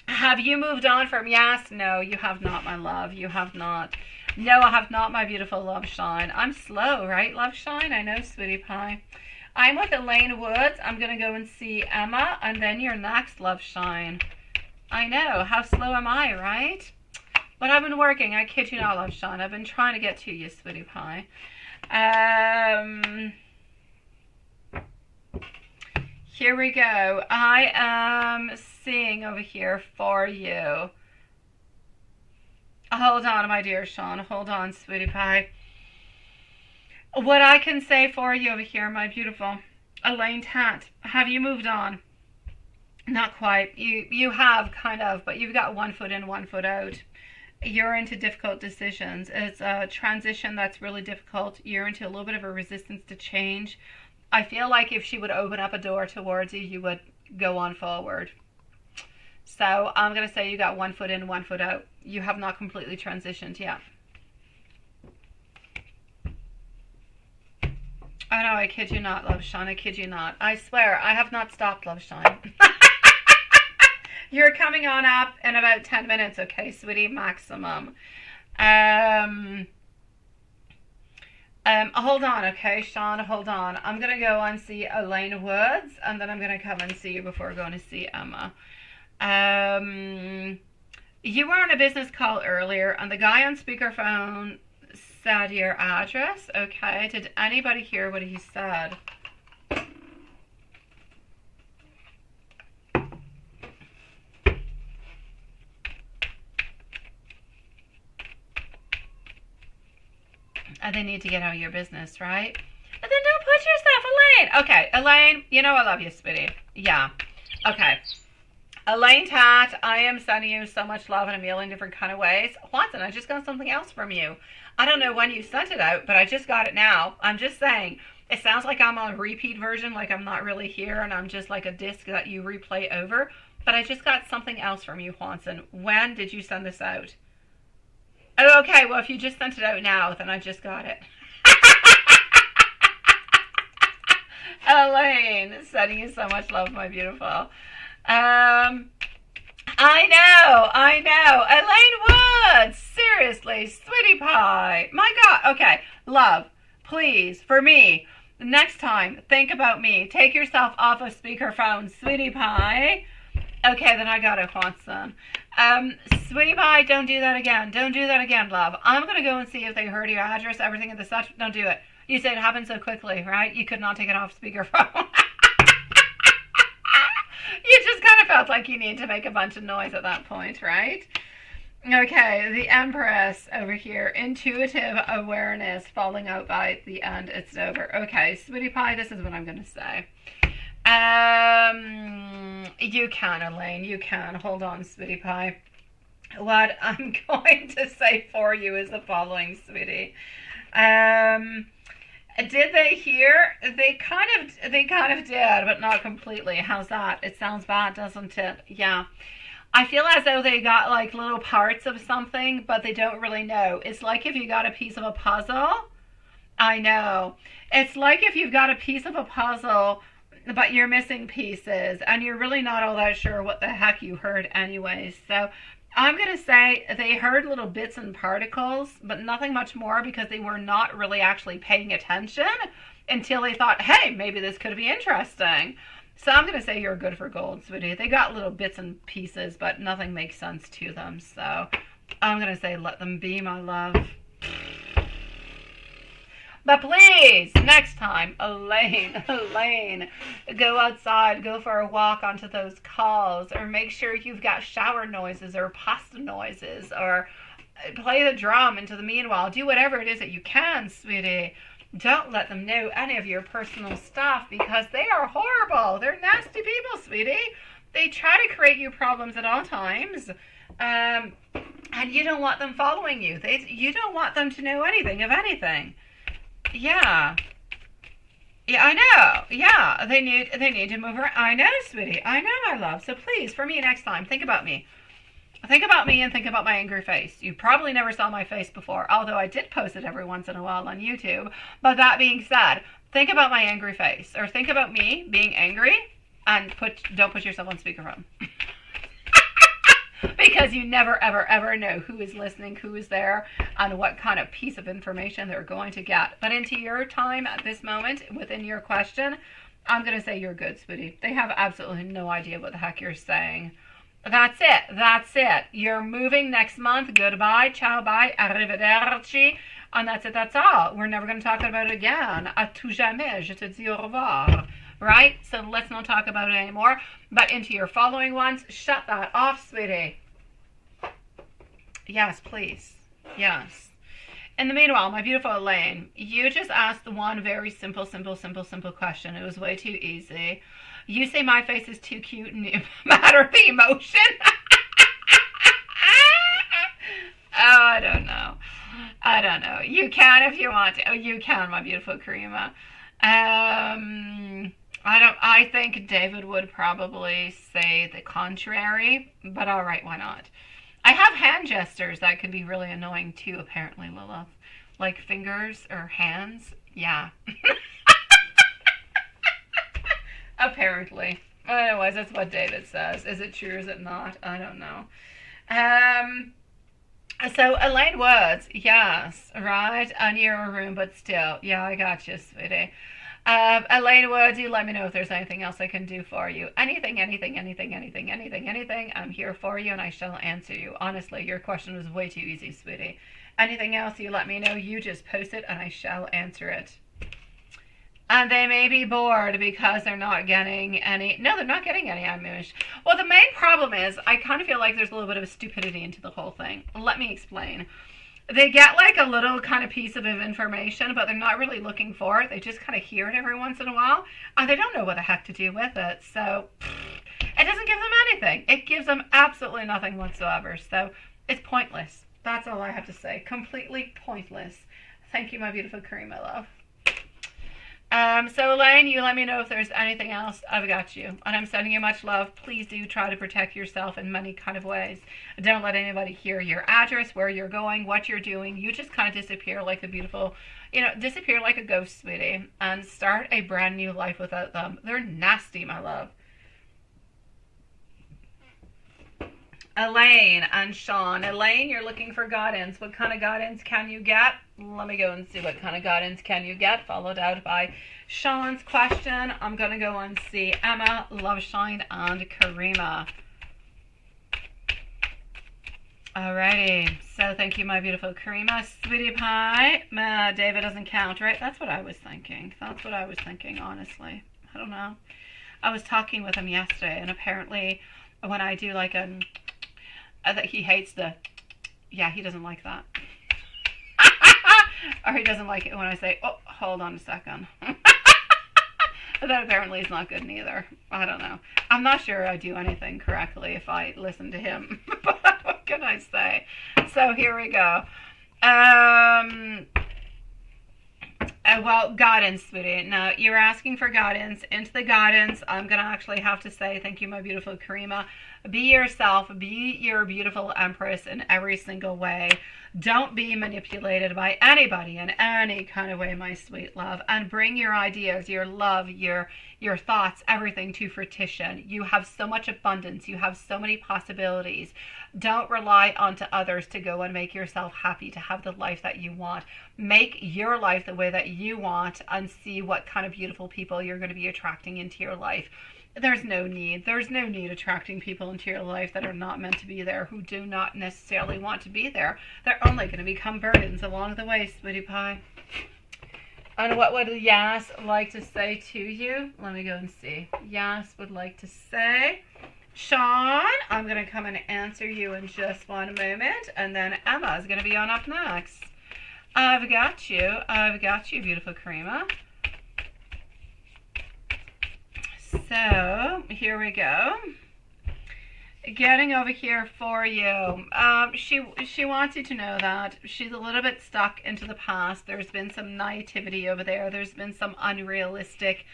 Have you moved on from Yes? No, you have not, my love. You have not. No, I have not, my beautiful Love Shine. I'm slow, right, Love Shine? I know, sweetie pie. I'm with Elaine Woods. I'm going to go and see Emma, and then you're next, Love Shine. I know. How slow am I, right? But I've been working. I kid you not, Love Shine. I've been trying to get to you, sweetie pie. Here we go. I am seeing over here for you. Hold on, my dear Sean. Hold on, sweetie pie. What I can say for you over here, my beautiful Elaine Tant, have you moved on? Not quite. You have, kind of, but you've got one foot in, one foot out. You're into difficult decisions. It's a transition that's really difficult. You're into a little bit of a resistance to change. I feel like if she would open up a door towards you, you would go on forward. So I'm going to say you got 1 foot in, 1 foot out. You have not completely transitioned yet. Oh no, I kid you not, Love Shine. I kid you not. I swear, I have not stopped, Love Shine. You're coming on up in about 10 minutes, okay, sweetie? Maximum. Hold on, okay, Sean, hold on. I'm going to go and see Elaine Woods, and then I'm going to come and see you before going to see Emma. You were on a business call earlier, and the guy on speakerphone said your address, okay? Did anybody hear what he said? And they need to get out of your business, right? And then don't put yourself, Elaine. Okay, Elaine, you know I love you, sweetie. Yeah. Okay. Elaine Tat, I am sending you so much love in a million different kind of ways. Watson, I just got something else from you. I don't know when you sent it out, but I just got it now. I'm just saying, it sounds like I'm on a repeat version, like I'm not really here, and I'm just like a disc that you replay over. But I just got something else from you, Watson. When did you send this out? Oh, okay, well, if you just sent it out now, then I just got it. Elaine, sending you so much love, my beautiful. I know. Elaine Woods, seriously, sweetie pie. My God, okay, love, please, for me, next time, think about me. Take yourself off of speakerphone, sweetie pie. Okay, then I got it, Watson. Sweetie pie, don't do that again. Don't do that again, love. I'm going to go and see if they heard your address, everything in the such. Don't do it. You said it happened so quickly, right? You could not take it off speakerphone. You just kind of felt like you need to make a bunch of noise at that point, right? Okay, the Empress over here. Intuitive awareness falling out by the end. It's over. Okay, sweetie pie, this is what I'm going to say. You can, Elaine. You can. Hold on, sweetie pie. What I'm going to say for you is the following, sweetie. Did they hear? They kind of did, but not completely. How's that? It sounds bad, doesn't it? Yeah. I feel as though they got like little parts of something, but they don't really know. It's like if you got a piece of a puzzle. I know. It's like if you've got a piece of a puzzle, but you're missing pieces, and you're really not all that sure what the heck you heard anyways. So I'm going to say they heard little bits and particles, but nothing much more, because they were not really actually paying attention until they thought, hey, maybe this could be interesting. So I'm going to say you're good for gold, sweetie. They got little bits and pieces, but nothing makes sense to them. So I'm going to say let them be, my love. But please, next time, Elaine, go outside, go for a walk onto those calls, or make sure you've got shower noises or pasta noises, or play the drum into the meanwhile. Do whatever it is that you can, sweetie. Don't let them know any of your personal stuff, because they are horrible. They're nasty people, sweetie. They try to create you problems at all times. And you don't want them following you. You don't want them to know anything of anything. Yeah, I know. Yeah, they need to move around. I know, sweetie. I know, my love. So please, for me next time, think about me. Think about me and think about my angry face. You probably never saw my face before, although I did post it every once in a while on YouTube. But that being said, think about my angry face, or think about me being angry, and don't put yourself on speakerphone. Because you never, ever, ever know who is listening, who is there, and what kind of piece of information they're going to get. But into your time at this moment, within your question, I'm going to say you're good, sweetie. They have absolutely no idea what the heck you're saying. That's it. You're moving next month. Goodbye, ciao, bye, arrivederci. And that's it, that's all. We're never going to talk about it again. À tout jamais, je te dis au revoir. Right? So let's not talk about it anymore. But into your following ones, shut that off, sweetie. Yes, please. Yes. In the meanwhile, my beautiful Elaine, you just asked one very simple question. It was way too easy. You say my face is too cute and you matter the emotion. I don't know. I don't know. You can if you want to. Oh, you can, my beautiful Karima. I think David would probably say the contrary, but all right, why not? I have hand gestures that can be really annoying too, apparently, Lilith. Like fingers or hands. Yeah. Apparently. Anyways, that's what David says. Is it true or is it not? I don't know. So Elaine Woods, yes, right, on your room, but still, yeah, I got you, sweetie. Elaine Woods, you let me know if there's anything else I can do for you. Anything, anything, anything, anything, anything, anything. I'm here for you, and I shall answer you. Honestly, your question was way too easy, sweetie. Anything else, you let me know. You just post it, and I shall answer it. And they may be bored because they're not getting any. No, they're not getting any Amish. Well, the main problem is I kind of feel like there's a little bit of stupidity into the whole thing. Let me explain. They get like a little kind of piece of information, but they're not really looking for it. They just kind of hear it every once in a while, and they don't know what the heck to do with it. So it doesn't give them anything. It gives them absolutely nothing whatsoever. So it's pointless. That's all I have to say. Completely pointless. Thank you, my beautiful Karima love. So Elaine, you let me know if there's anything else. I've got you. And I'm sending you much love. Please do try to protect yourself in many kind of ways. Don't let anybody hear your address, where you're going, what you're doing. You just kind of disappear like a beautiful, disappear like a ghost, sweetie. And start a brand new life without them. They're nasty, my love. Elaine and Sean. Elaine, you're looking for guidance. What kind of guidance can you get? Let me go and see what kind of guidance can you get, followed out by Sean's question. I'm going to go and see Emma, Loveshine, and Karima. Alrighty. So thank you, my beautiful Karima. Sweetie pie. David doesn't count, right? That's what I was thinking. That's what I was thinking, honestly. I don't know. I was talking with him yesterday, and apparently when I do like that he hates he doesn't like that. Or he doesn't like it when I say, oh, hold on a second. That apparently is not good neither. I don't know. I'm not sure I do anything correctly if I listen to him. But what can I say? So here we go. Well, guidance, sweetie. Now, you're asking for guidance. Into the guidance, I'm going to actually have to say, thank you, my beautiful Karima. Be yourself. Be your beautiful empress in every single way. Don't be manipulated by anybody in any kind of way, my sweet love. And bring your ideas, your love, your thoughts, everything to fruition. You have so much abundance. You have so many possibilities. Don't rely on to others to go and make yourself happy, to have the life that you want. Make your life the way that you want and see what kind of beautiful people you're going to be attracting into your life. There's no need attracting people into your life that are not meant to be there, who do not necessarily want to be there. They're only going to become burdens along the way, sweetie pie. And what would Yas like to say to you? Let me go and see. Yas would like to say, Sean, I'm going to come and answer you in just one moment, and then Emma is going to be on up next. I've got you, beautiful Karima. So, here we go. Getting over here for you. She wants you to know that she's a little bit stuck into the past. There's been some naivety over there. There's been some unrealistic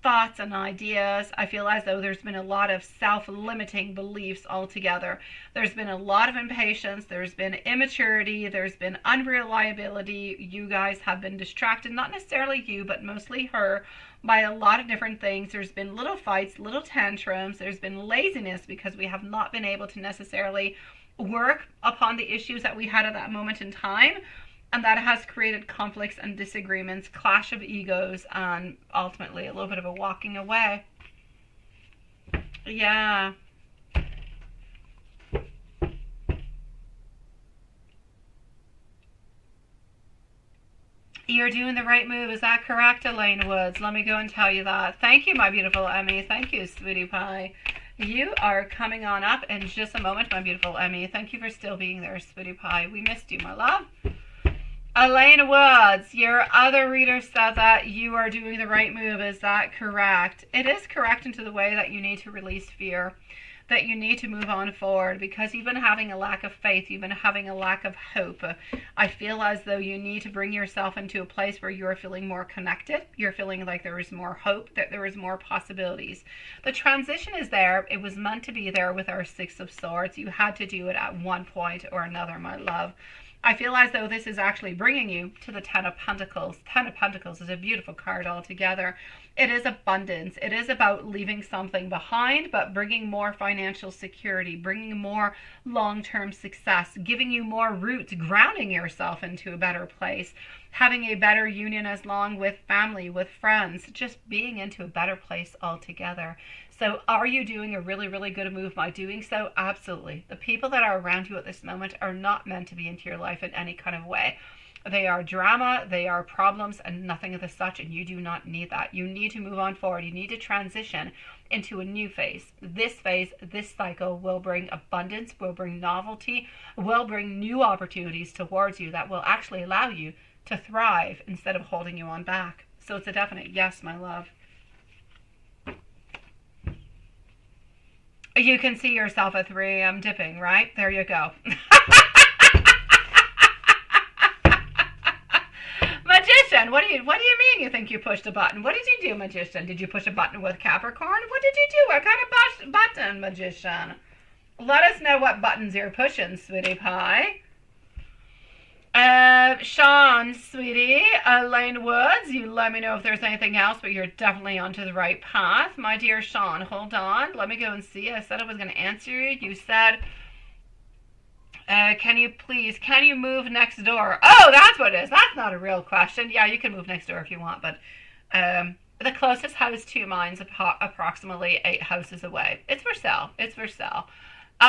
thoughts and ideas. I feel as though there's been a lot of self-limiting beliefs altogether. There's been a lot of impatience. There's been immaturity. There's been unreliability. You guys have been distracted, not necessarily you, but mostly her, by a lot of different things. There's been little fights, little tantrums. There's been laziness because we have not been able to necessarily work upon the issues that we had at that moment in time. And that has created conflicts and disagreements, clash of egos, and ultimately a little bit of a walking away. Yeah. You're doing the right move. Is that correct, Elaine Woods? Let me go and tell you that. Thank you, my beautiful Emmy. Thank you, sweetie pie. You are coming on up in just a moment, my beautiful Emmy. Thank you for still being there, sweetie pie. We missed you, my love. Elaine Woods, your other reader said that you are doing the right move. Is that correct? It is correct into the way that you need to release fear. that you need to move on forward, because you've been having a lack of faith, you've been having a lack of hope. I feel as though you need to bring yourself into a place where you're feeling more connected, you're feeling like there is more hope, that there is more possibilities. The transition is there. It was meant to be there with our Six of Swords. You had to do it at one point or another, my love. I feel as though this is actually bringing you to the Ten of Pentacles. Ten of Pentacles is a beautiful card altogether. It is abundance. It is about leaving something behind, but bringing more financial security, bringing more long-term success, giving you more roots, grounding yourself into a better place, having a better union as long with family, with friends, just being into a better place altogether. So are you doing a really, really good move by doing so? Absolutely. The people that are around you at this moment are not meant to be into your life in any kind of way. They are drama, they are problems, and nothing of the such, and you do not need that. You need to move on forward. You need to transition into a new phase. This phase, this cycle will bring abundance, will bring novelty, will bring new opportunities towards you that will actually allow you to thrive instead of holding you on back. So it's a definite yes, my love. You can see yourself at 3 a.m. dipping, right? There you go. Magician, what do you mean you think you pushed a button? What did you do, Magician? Did you push a button with Capricorn? What did you do? What kind of button, Magician? Let us know what buttons you're pushing, sweetie pie. Sean, sweetie, Lane Woods, you let me know if there's anything else, but you're definitely onto the right path. My dear Sean, hold on. Let me go and see. I said I was going to answer you. You said, can you move next door? Oh, that's what it is. That's not a real question. Yeah, you can move next door if you want, but the closest house to mine's approximately 8 houses away. It's for sale. It's for sale.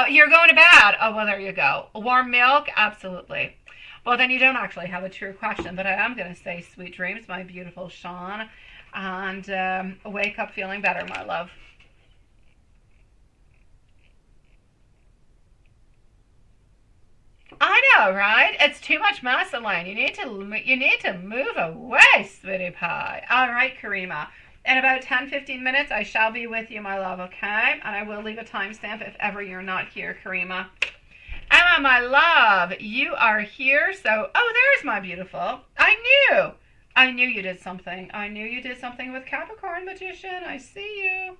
You're going to bed. Oh, well, there you go. Warm milk? Absolutely. Well, then you don't actually have a true question, but I am going to say sweet dreams, my beautiful Sean, and wake up feeling better, my love. I know, right? It's too much mess, Elaine. You need to move away, sweetie pie. All right, Karima. In about 10-15 minutes, I shall be with you, my love, okay? And I will leave a timestamp if ever you're not here, Karima. Emma, my love, you are here. So, oh, there's my beautiful. I knew you did something. I knew you did something with Capricorn, Magician. I see you.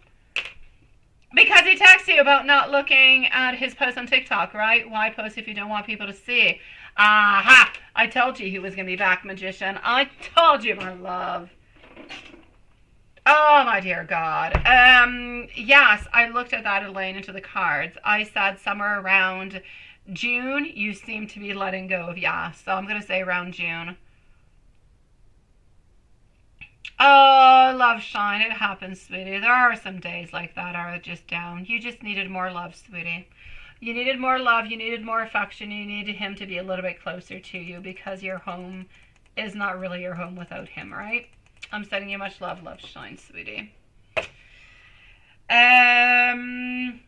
Because he texts you about not looking at his post on TikTok, right? Why post if you don't want people to see? Aha! I told you he was going to be back, Magician. I told you, my love. Oh, my dear God. Yes, I looked at that, Elaine, into the cards. I said somewhere around June, you seem to be letting go of so I'm going to say around June. Oh, love shine. It happens, sweetie. There are some days like that are just down. You just needed more love, sweetie. You needed more love. You needed more affection. You needed him to be a little bit closer to you because your home is not really your home without him, right? I'm sending you much love, love shine, sweetie. Emma,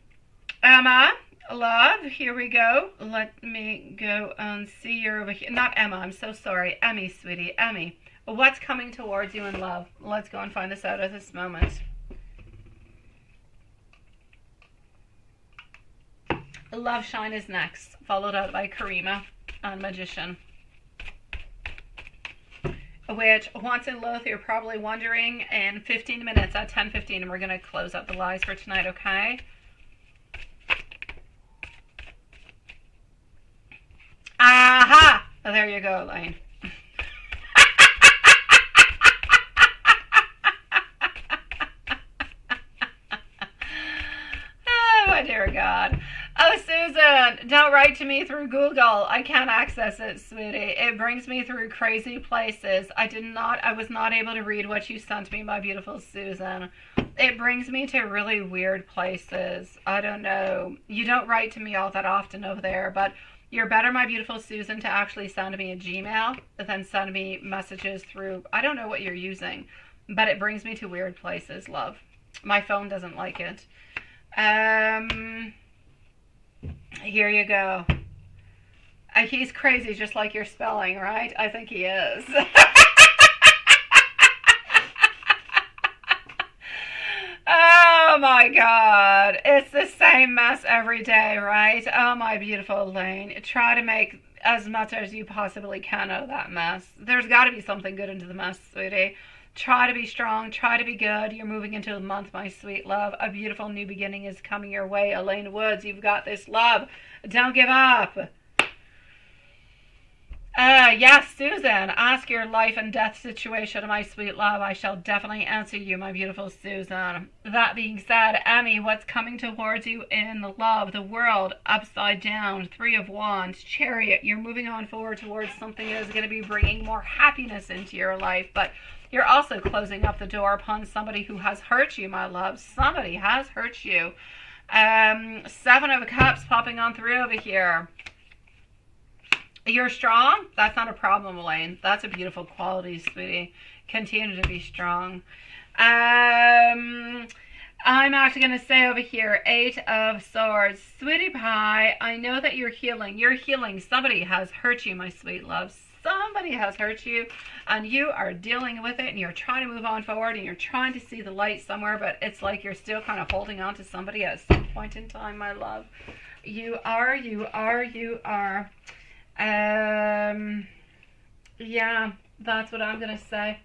love, here we go. Let me go and see you over here. Not Emma, I'm so sorry. Emmy, sweetie, Emmy. What's coming towards you in love? Let's go and find this out at this moment. Love shine is next, followed out by Karima and Magician. Which, once in Loath, you're probably wondering, in 15 minutes at 10:15, and we're going to close up the lies for tonight, okay? Aha! Oh, there you go, Elaine. Oh, my dear God. Oh, Susan, don't write to me through Google. I can't access it, sweetie. It brings me through crazy places. I was not able to read what you sent me, my beautiful Susan. It brings me to really weird places. I don't know. You don't write to me all that often over there, but you're better, my beautiful Susan, to actually send me a Gmail than send me messages through, I don't know what you're using, but it brings me to weird places, love. My phone doesn't like it. Here you go. He's crazy, just like your spelling, right? I think he is. Oh, Oh my God. It's the same mess every day, right? Oh, my beautiful Elaine. Try to make as much as you possibly can out of that mess. There's got to be something good into the mess, sweetie. Try to be strong. Try to be good. You're moving into a month, my sweet love. A beautiful new beginning is coming your way. Elaine Woods, you've got this, love. Don't give up. Yes, Susan, ask your life and death situation, my sweet love. I shall definitely answer you, my beautiful Susan. That being said, Emmy, what's coming towards you in the love, the world, upside down, Three of Wands, Chariot. You're moving on forward towards something that is going to be bringing more happiness into your life, but you're also closing up the door upon somebody who has hurt you, my love. Somebody has hurt you. Seven of Cups popping on through over here. You're strong. That's not a problem, Elaine. That's a beautiful quality, sweetie. Continue to be strong. I'm actually going to say over here, Eight of Swords. Sweetie pie, I know that you're healing. You're healing. Somebody has hurt you, my sweet love. Somebody has hurt you, and you are dealing with it, and you're trying to move on forward, and you're trying to see the light somewhere, but it's like you're still kind of holding on to somebody at some point in time, my love. You are. Yeah, that's what I'm going to say.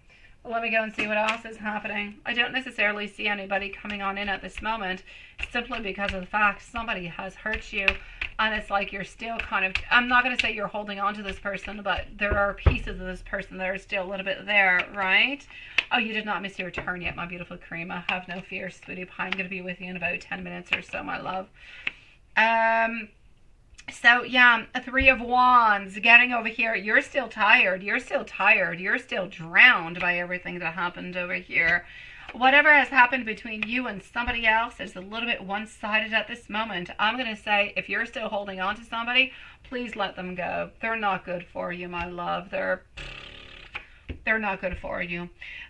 Well, let me go and see what else is happening. I don't necessarily see anybody coming on in at this moment, simply because of the fact somebody has hurt you, and it's like you're still kind of, I'm not going to say you're holding on to this person, but there are pieces of this person that are still a little bit there, right? Oh, you did not miss your turn yet, my beautiful Karima. Have no fear, sweetie pie. I'm going to be with you in about 10 minutes or so, my love. So, yeah, a Three of Wands, getting over here. You're still tired. You're still tired. You're still drowned by everything that happened over here. Whatever has happened between you and somebody else is a little bit one-sided at this moment. I'm going to say, if you're still holding on to somebody, please let them go. They're not good for you, my love. They're not good for you.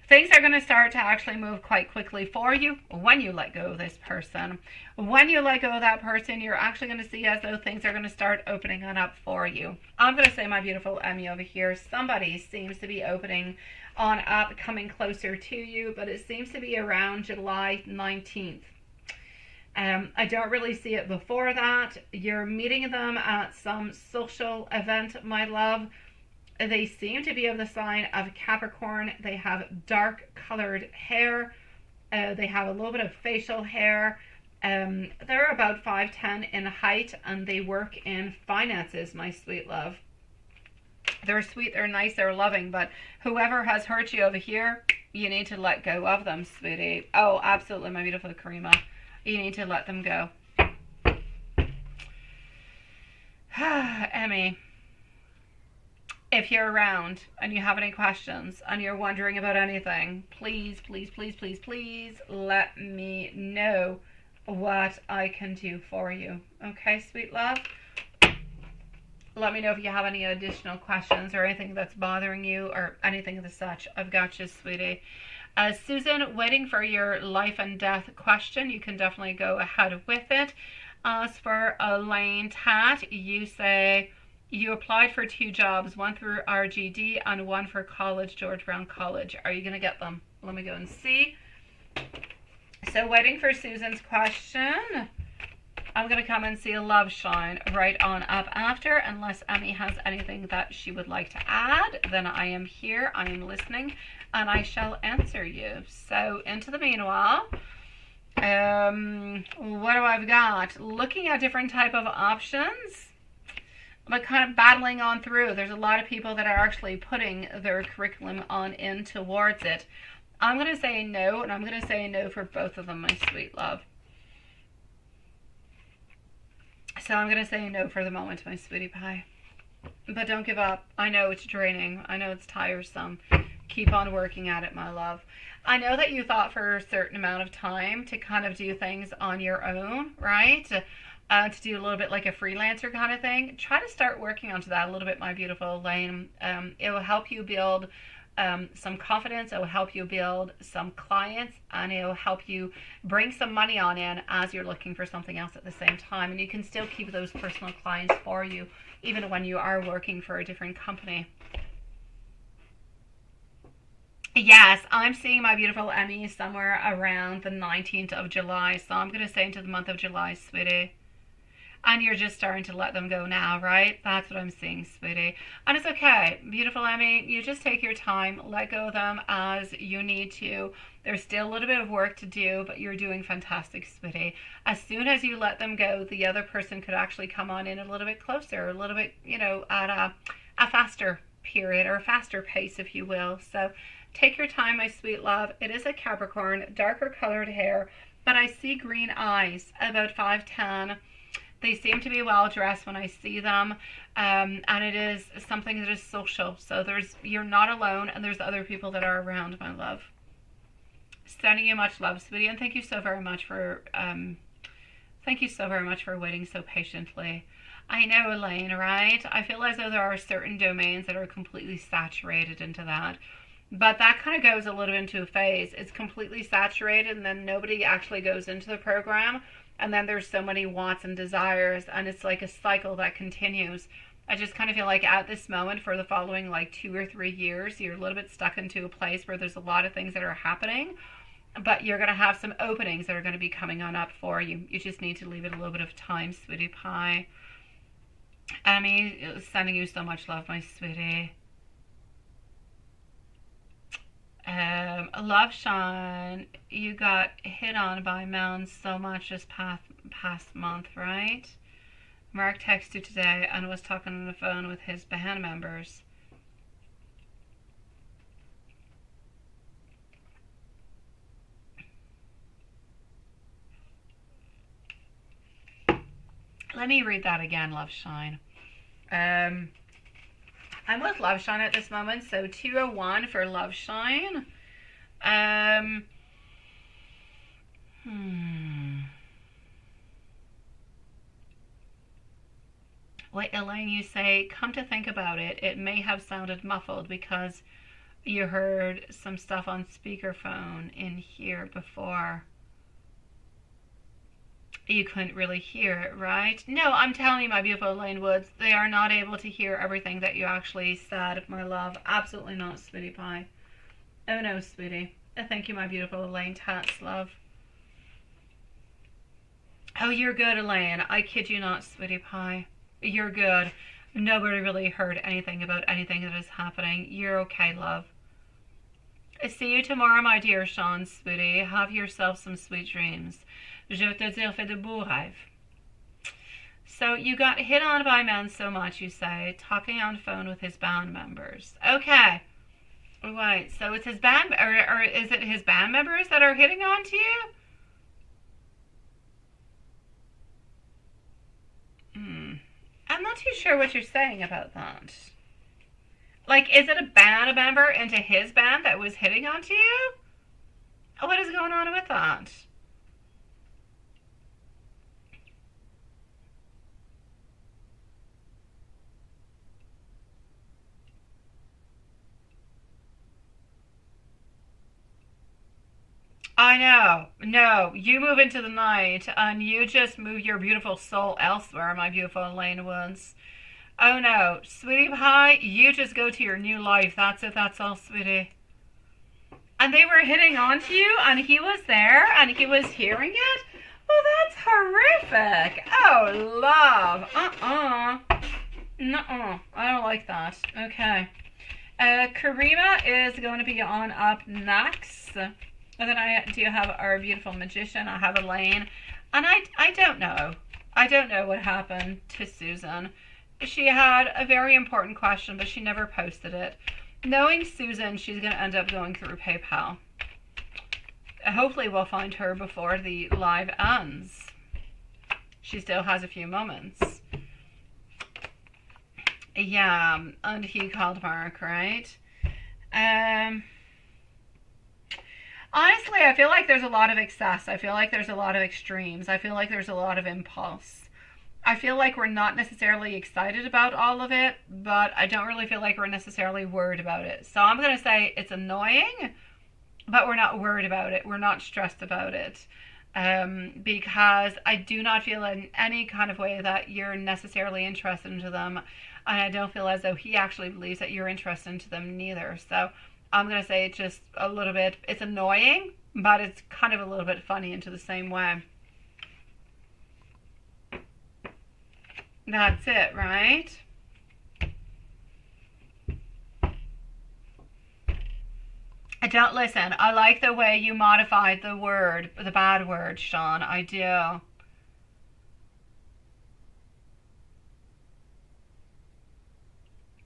Things are going to start to actually move quite quickly for you when you let go of this person. When you let go of that person, you're actually going to see as though things are going to start opening on up for you. I'm going to say, my beautiful Emmy over here, somebody seems to be opening on up, coming closer to you, but it seems to be around July 19th. I don't really see it before that. You're meeting them at some social event, my love. They seem to be of the sign of Capricorn. They have dark colored hair. They have a little bit of facial hair. They're about 5'10" in height, and they work in finances, my sweet love. They're sweet, they're nice, they're loving, but whoever has hurt you over here, you need to let go of them, sweetie. Oh, absolutely, my beautiful Karima. You need to let them go. Emmy, if you're around and you have any questions and you're wondering about anything, please, please, please, please, please let me know what I can do for you. Okay, sweet love? Let me know if you have any additional questions or anything that's bothering you or anything of the such. I've got you, sweetie. Susan, waiting for your life and death question. You can definitely go ahead with it. As for Elaine Tat, you say you applied for 2 jobs, one through RGD and one for college, George Brown College. Are you going to get them? Let me go and see. So waiting for Susan's question. I'm going to come and see a love shine right on up after, unless Emmy has anything that she would like to add. Then I am here, I am listening, and I shall answer you. So into the meanwhile, what do I've got? Looking at different type of options, but kind of battling on through. There's a lot of people that are actually putting their curriculum on in towards it. I'm going to say no, and I'm going to say no for both of them, my sweet love. So I'm going to say no for the moment, my sweetie pie. But don't give up. I know it's draining. I know it's tiresome. Keep on working at it, my love. I know that you thought for a certain amount of time to kind of do things on your own, right? To do a little bit like a freelancer kind of thing. Try to start working onto that a little bit, my beautiful Elaine. It will help you build some confidence. It will help you build some clients, and it will help you bring some money on in as you're looking for something else at the same time. And you can still keep those personal clients for you even when you are working for a different company. Yes, I'm seeing my beautiful Emmy somewhere around the 19th of July. So I'm going to say into the month of July, sweetie. And you're just starting to let them go now, right? That's what I'm seeing, sweetie. And it's okay. Beautiful Emmy, you just take your time, let go of them as you need to. There's still a little bit of work to do, but you're doing fantastic, sweetie. As soon as you let them go, the other person could actually come on in a little bit closer, a little bit, at a faster period or a faster pace, if you will. So take your time, my sweet love. It is a Capricorn, darker colored hair, but I see green eyes, about 5'10". They seem to be well dressed when I see them, and it is something that is social. So you're not alone, and there's other people that are around, my love. Sending you much love, sweetie, and thank you so very much for waiting so patiently. I know, Elaine, right? I feel as though there are certain domains that are completely saturated into that. But that kind of goes a little into a phase. It's completely saturated, and then nobody actually goes into the program. And then there's so many wants and desires, and it's like a cycle that continues. I just kind of feel like at this moment for the following like 2 or 3 years, you're a little bit stuck into a place where there's a lot of things that are happening, but you're going to have some openings that are going to be coming on up for you. You just need to leave it a little bit of time, sweetie pie. Emmy, sending you so much love, my sweetie. Love Shine, you got hit on by men so much this past month, right? Mark texted you today and was talking on the phone with his band members. Let me read that again, Love Shine. I'm with Love Shine at this moment, so 201 for Love Shine. Wait, Elaine, you say, come to think about it, it may have sounded muffled because you heard some stuff on speakerphone in here before. You couldn't really hear it, right? No, I'm telling you, my beautiful Elaine Woods, they are not able to hear everything that you actually said, my love. Absolutely not, sweetie pie. Oh no, sweetie. Thank you, my beautiful Elaine Tats, love. Oh, you're good, Elaine. I kid you not, sweetie pie. You're good. Nobody really heard anything about anything that is happening. You're okay, love. See you tomorrow, my dear Sean, sweetie. Have yourself some sweet dreams. Je te dire, fais de beaux rêves. So you got hit on by men so much, you say, talking on phone with his band members. Okay. Right, so it's his band, or is it his band members that are hitting on to you? I'm not too sure what you're saying about that. Like, is it a band member into his band that was hitting on to you? What is going on with that? I know. No, you move into the night and you just move your beautiful soul elsewhere, my beautiful Elaine Woods. Oh no, sweetie pie, you just go to your new life. That's it, that's all, sweetie. And they were hitting onto you and he was there and he was hearing it? Oh, that's horrific. Oh, love. Nuh-uh. I don't like that. Okay. Karima is going to be on up next. And then I do have our beautiful magician. I have Elaine. And I don't know. I don't know what happened to Susan. She had a very important question, but she never posted it. Knowing Susan, she's going to end up going through PayPal. Hopefully we'll find her before the live ends. She still has a few moments. Yeah, and he called Mark, right? Honestly, I feel like there's a lot of excess. I feel like there's a lot of extremes. I feel like there's a lot of impulse. I feel like we're not necessarily excited about all of it, but I don't really feel like we're necessarily worried about it. So I'm going to say it's annoying, but we're not worried about it. We're not stressed about it. Because I do not feel in any kind of way that you're necessarily interested into them. And I don't feel as though he actually believes that you're interested into them neither. So I'm going to say it's just a little bit, it's annoying, but it's kind of a little bit funny into the same way. That's it, right? Don't listen. I like the way you modified the word, the bad word, Sean. I do.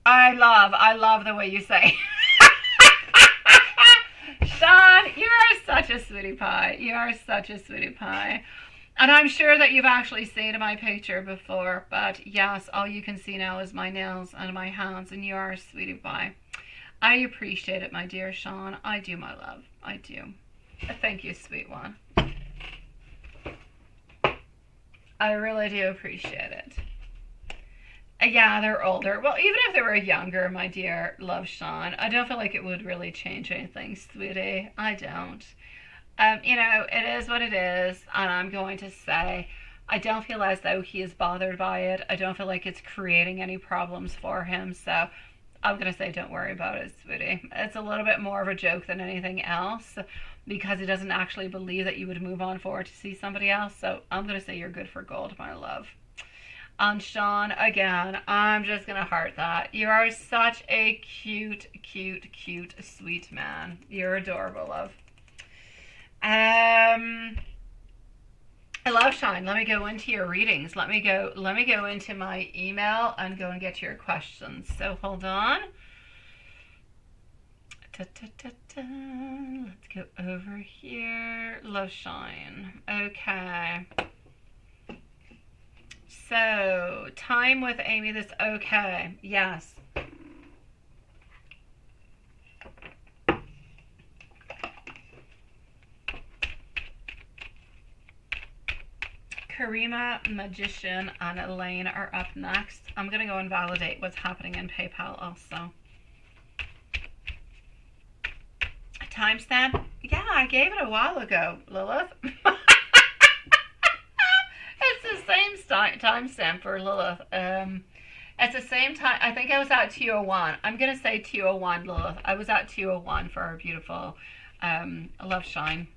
I love the way you say. Sean, you are such a sweetie pie. You are such a sweetie pie. And I'm sure that you've actually seen my picture before, but yes, all you can see now is my nails and my hands, and you are a sweetie pie. I appreciate it, my dear Sean. I do, my love. I do. Thank you, sweet one. I really do appreciate it. Yeah, they're older. Well, even if they were younger, my dear love Sean, I don't feel like it would really change anything, sweetie. I don't. You know, it is what it is, and I'm going to say I don't feel as though he is bothered by it. I don't feel like it's creating any problems for him, so I'm going to say don't worry about it, sweetie. It's a little bit more of a joke than anything else because he doesn't actually believe that you would move on forward to see somebody else, so I'm going to say you're good for gold, my love. And Sean, again, I'm just going to heart that. You are such a cute, cute, cute, sweet man. You're adorable, love. I love Sean. Let me go into your readings. Let me go into my email and go and get your questions. So hold on. Let's go over here. Love Shine. Okay. So, time with Amy, that's okay. Yes. Karima, Magician, and Elaine are up next. I'm going to go and validate what's happening in PayPal also. Timestamp? Yeah, I gave it a while ago, Lilith. It's the same timestamp for Lilith. It's the same time. I think I was at 2:01. I'm going to say 2:01, Lilith. I was at 2:01 for our beautiful Love Shine.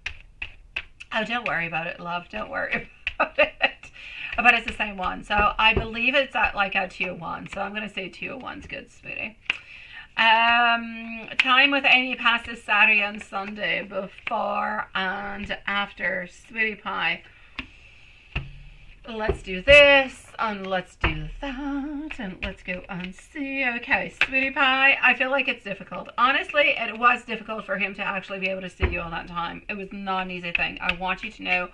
Oh, don't worry about it, love. Don't worry about it. But it's the same one. So I believe it's at 2:01. So I'm going to say 2:01's good, sweetie. Time with Amy passes Saturday and Sunday, before and after, sweetie pie. Let's do this, and let's do that, and let's go and see. Okay, sweetie pie, I feel like it's difficult. Honestly, it was difficult for him to actually be able to see you all that time. It was not an easy thing. I want you to know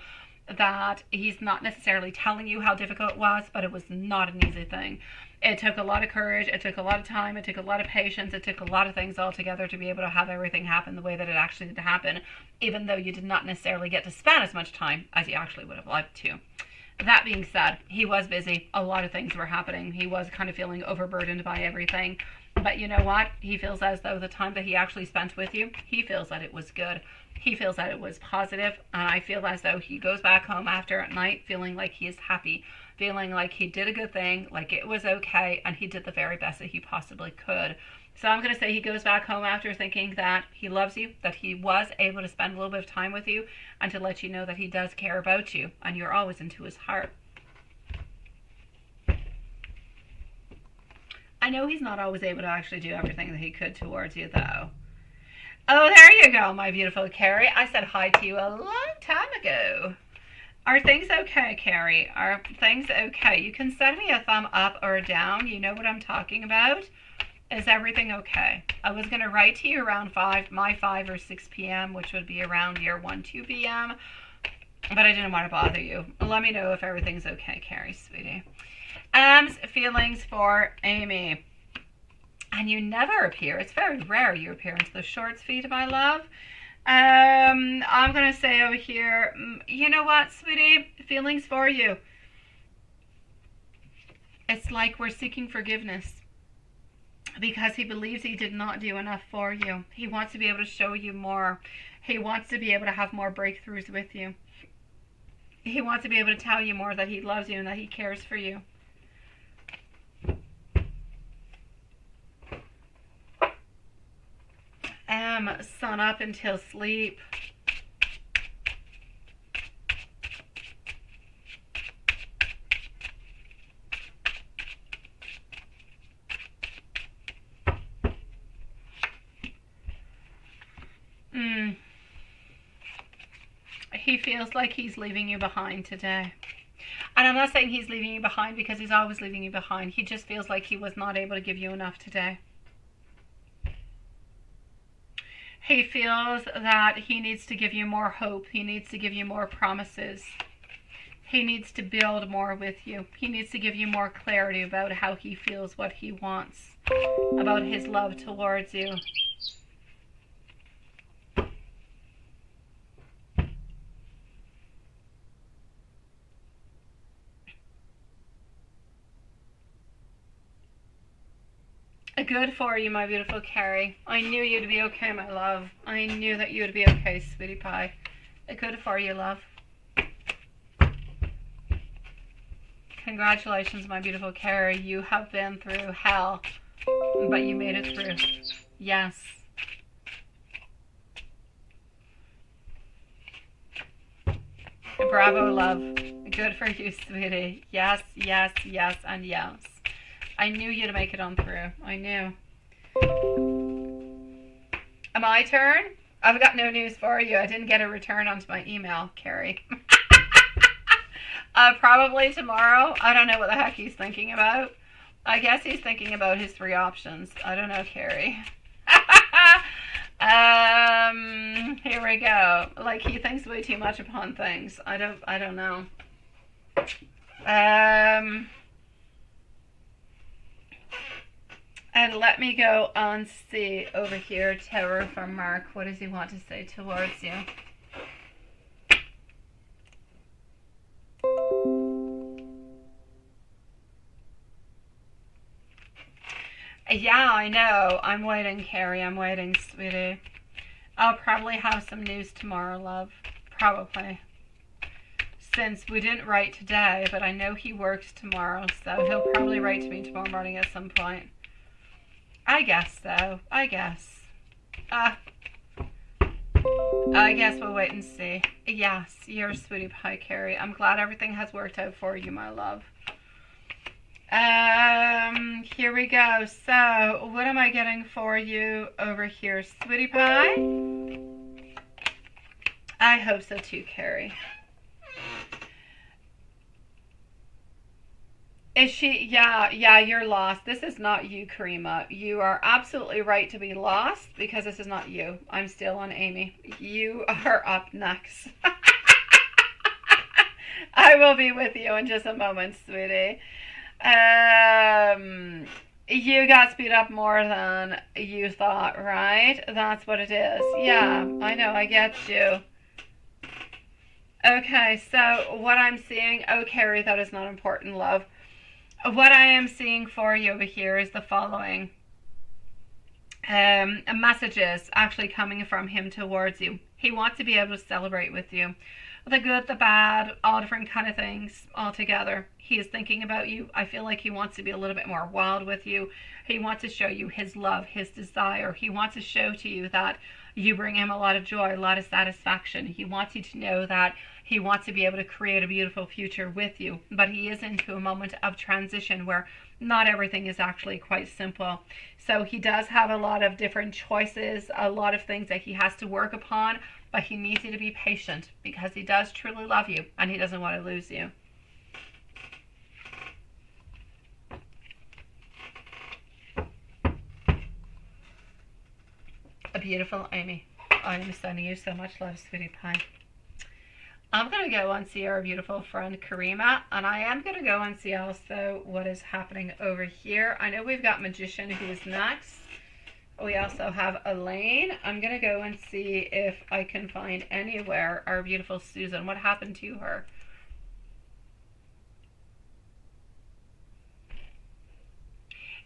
that he's not necessarily telling you how difficult it was, but it was not an easy thing. It took a lot of courage, it took a lot of time, it took a lot of patience, it took a lot of things all together to be able to have everything happen the way that it actually did happen, even though you did not necessarily get to spend as much time as you actually would have liked to. That being said, he was busy. A lot of things were happening. He was kind of feeling overburdened by everything. But you know what? He feels as though the time that he actually spent with you, he feels that it was good. He feels that it was positive. And I feel as though he goes back home after at night feeling like he is happy, feeling like he did a good thing, like it was okay, and he did the very best that he possibly could. So I'm going to say he goes back home after thinking that he loves you, that he was able to spend a little bit of time with you, and to let you know that he does care about you, and you're always into his heart. I know he's not always able to actually do everything that he could towards you, though. Oh, there you go, my beautiful Carrie. I said hi to you a long time ago. Are things okay, Carrie? Are things okay? You can send me a thumb up or down. You know what I'm talking about. Is everything okay? I was going to write to you around 5 or 6 p.m., which would be around your 2 p.m., but I didn't want to bother you. Let me know if everything's okay, Carrie, sweetie. Feelings for Amy. And you never appear. It's very rare you appear into the shorts feed, my love. I'm going to say over here, you know what, sweetie? Feelings for you. It's like we're seeking forgiveness, because he believes he did not do enough for you. He wants to be able to show you more. He wants to be able to have more breakthroughs with you. He wants to be able to tell you more that he loves you and that he cares for you. from sun up until sleep. He feels like he's leaving you behind today. And I'm not saying he's leaving you behind because he's always leaving you behind. He just feels like he was not able to give you enough today. He feels that he needs to give you more hope. He needs to give you more promises. He needs to build more with you. He needs to give you more clarity about how he feels, what he wants, about his love towards you. Good for you, my beautiful Carrie. I knew you'd be okay, my love. I knew that you'd be okay, sweetie pie. Good for you, love. Congratulations, my beautiful Carrie. You have been through hell, but you made it through. Yes. Bravo, love. Good for you, sweetie. Yes, yes, yes, and yes. I knew you'd make it on through. I knew. My turn? I've got no news for you. I didn't get a return onto my email, Carrie. Probably tomorrow. I don't know what the heck he's thinking about. I guess he's thinking about his 3 options. I don't know, Carrie. Here we go. Like, he thinks way too much upon things. I don't know. And let me go and see over here, Terror from Mark. What does he want to say towards you? Yeah, I know. I'm waiting, Carrie. I'm waiting, sweetie. I'll probably have some news tomorrow, love. Probably. Since we didn't write today, but I know he works tomorrow, so he'll probably write to me tomorrow morning at some point. I guess so. I guess. I guess we'll wait and see. Yes, you're a sweetie pie, Carrie. I'm glad everything has worked out for you, my love. Here we go. So, what am I getting for you over here, sweetie pie? I hope so too, Carrie. Is she? Yeah, you're lost. This is not you, Karima. You are absolutely right to be lost because this is not you. I'm still on Amy. You are up next. I will be with you in just a moment, sweetie. You got speed up more than you thought, right? That's what it is. Yeah, I know, I get you. Okay, so what I'm seeing, oh, Carrie, that is not important, love. What I am seeing for you over here is the following. Messages actually coming from him towards you. He wants to be able to celebrate with you. The good, the bad, all different kind of things all together. He is thinking about you. I feel like he wants to be a little bit more wild with you. He wants to show you his love, his desire. He wants to show to you that you bring him a lot of joy, a lot of satisfaction. He wants you to know that he wants to be able to create a beautiful future with you. But he is into a moment of transition where not everything is actually quite simple. So he does have a lot of different choices, a lot of things that he has to work upon. But he needs you to be patient because he does truly love you and he doesn't want to lose you. A beautiful Amy. I am sending you so much love, sweetie pie. I'm going to go and see our beautiful friend Karima, and I am going to go and see also what is happening over here. I know we've got Magician who's next. We also have Elaine. I'm going to go and see if I can find anywhere our beautiful Susan. What happened to her?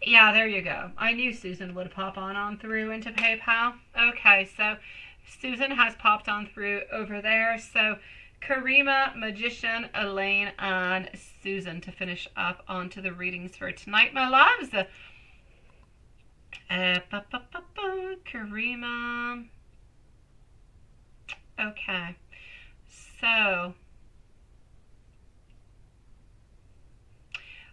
Yeah, there you go. I knew Susan would pop on through into PayPal. Okay, so Susan has popped on through over there. So Karima, Magician, Elaine, and Susan to finish up onto the readings for tonight, my loves. Karima, Karima. Okay. So,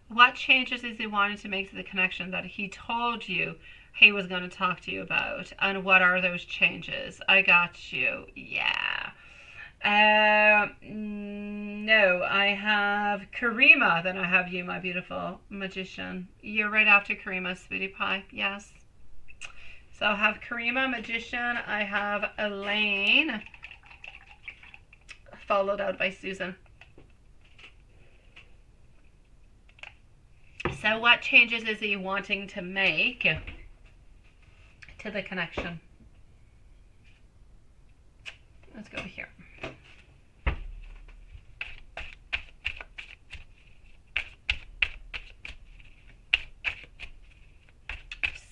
what changes is he wanting to make to the connection that he told you he was going to talk to you about? And what are those changes? I got you. Yeah. No, I have Karima, then I have you, my beautiful magician. You're right after Karima, sweetie pie. Yes. So I have Karima, magician. I have Elaine, followed out by Susan. So what changes is he wanting to make to the connection? Let's go here.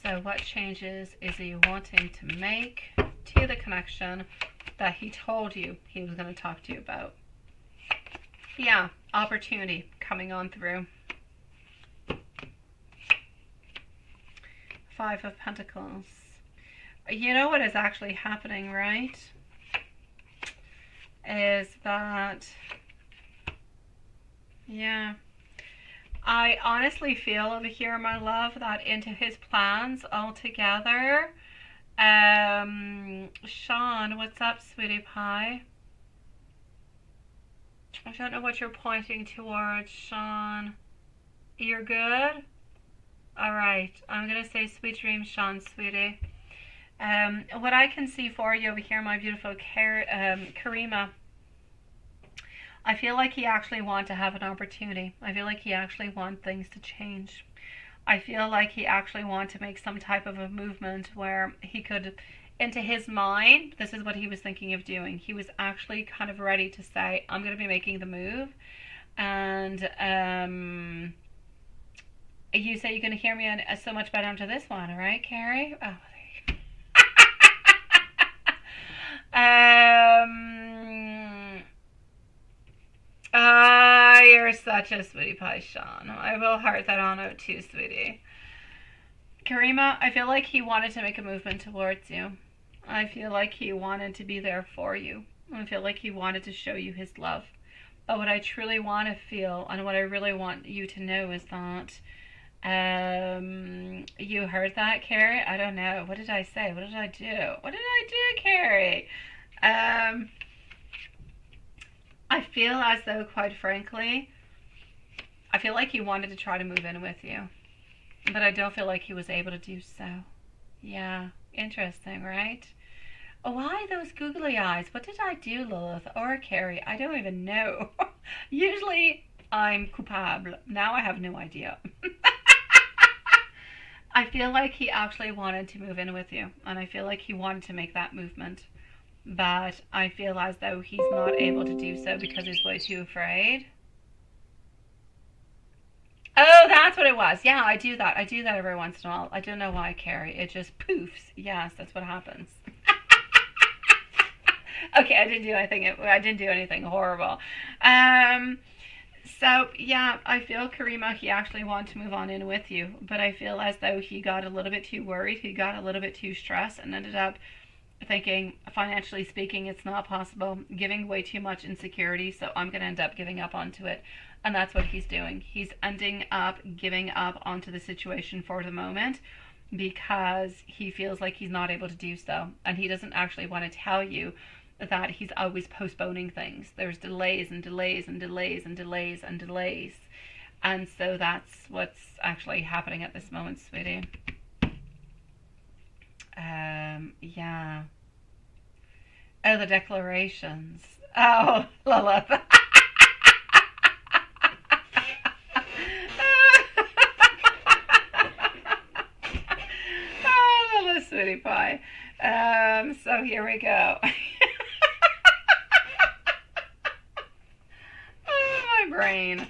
So what changes is he wanting to make to the connection that he told you he was going to talk to you about? Yeah, opportunity coming on through. Five of Pentacles. You know what is actually happening, right? Is that, yeah, I honestly feel over here, my love, that into his plans altogether. Sean, what's up, sweetie pie? I don't know what you're pointing towards, Sean. You're good? Alright, I'm going to say sweet dreams, Sean, sweetie. What I can see for you over here, my beautiful Karima, I feel like he actually wants to have an opportunity. I feel like he actually wants things to change. I feel like he actually wants to make some type of a movement where he could, into his mind, this is what he was thinking of doing. He was actually kind of ready to say, I'm going to be making the move. And you say you're going to hear me on so much better after this one, all right, Carrie? Oh, there you go. You're such a sweetie pie, Sean. I will heart that on out too, sweetie. Karima, I feel like he wanted to make a movement towards you. I feel like he wanted to be there for you. I feel like he wanted to show you his love. But what I truly want to feel, and what I really want you to know, is that you heard that, Carrie? I don't know. What did I say? What did I do? What did I do, Carrie? I feel as though, quite frankly, I feel like he wanted to try to move in with you, but I don't feel like he was able to do so. Yeah, interesting, right? Why those googly eyes? What did I do, Lilith or Carrie? I don't even know. Usually I'm coupable. Now I have no idea. I feel like he actually wanted to move in with you, and I feel like he wanted to make that movement, but I feel as though he's not able to do so because he's way too afraid. Oh, that's what it was. Yeah, I do that. I do that every once in a while. I don't know why, Carrie. It just poofs. Yes, that's what happens. Okay, I didn't do anything horrible. So yeah, I feel, Karima, he actually wanted to move on in with you, but I feel as though he got a little bit too worried. He got a little bit too stressed and ended up thinking, financially speaking, it's not possible, giving way too much insecurity, so I'm going to end up giving up onto it. And that's what he's doing. He's ending up giving up onto the situation for the moment because he feels like he's not able to do so. And he doesn't actually want to tell you that he's always postponing things. There's delays and delays and delays and delays and delays. And so that's what's actually happening at this moment, sweetie. Yeah. Oh, the declarations. Oh, Lilith. Oh, Lilith, sweetie pie. So here we go. Oh, my brain.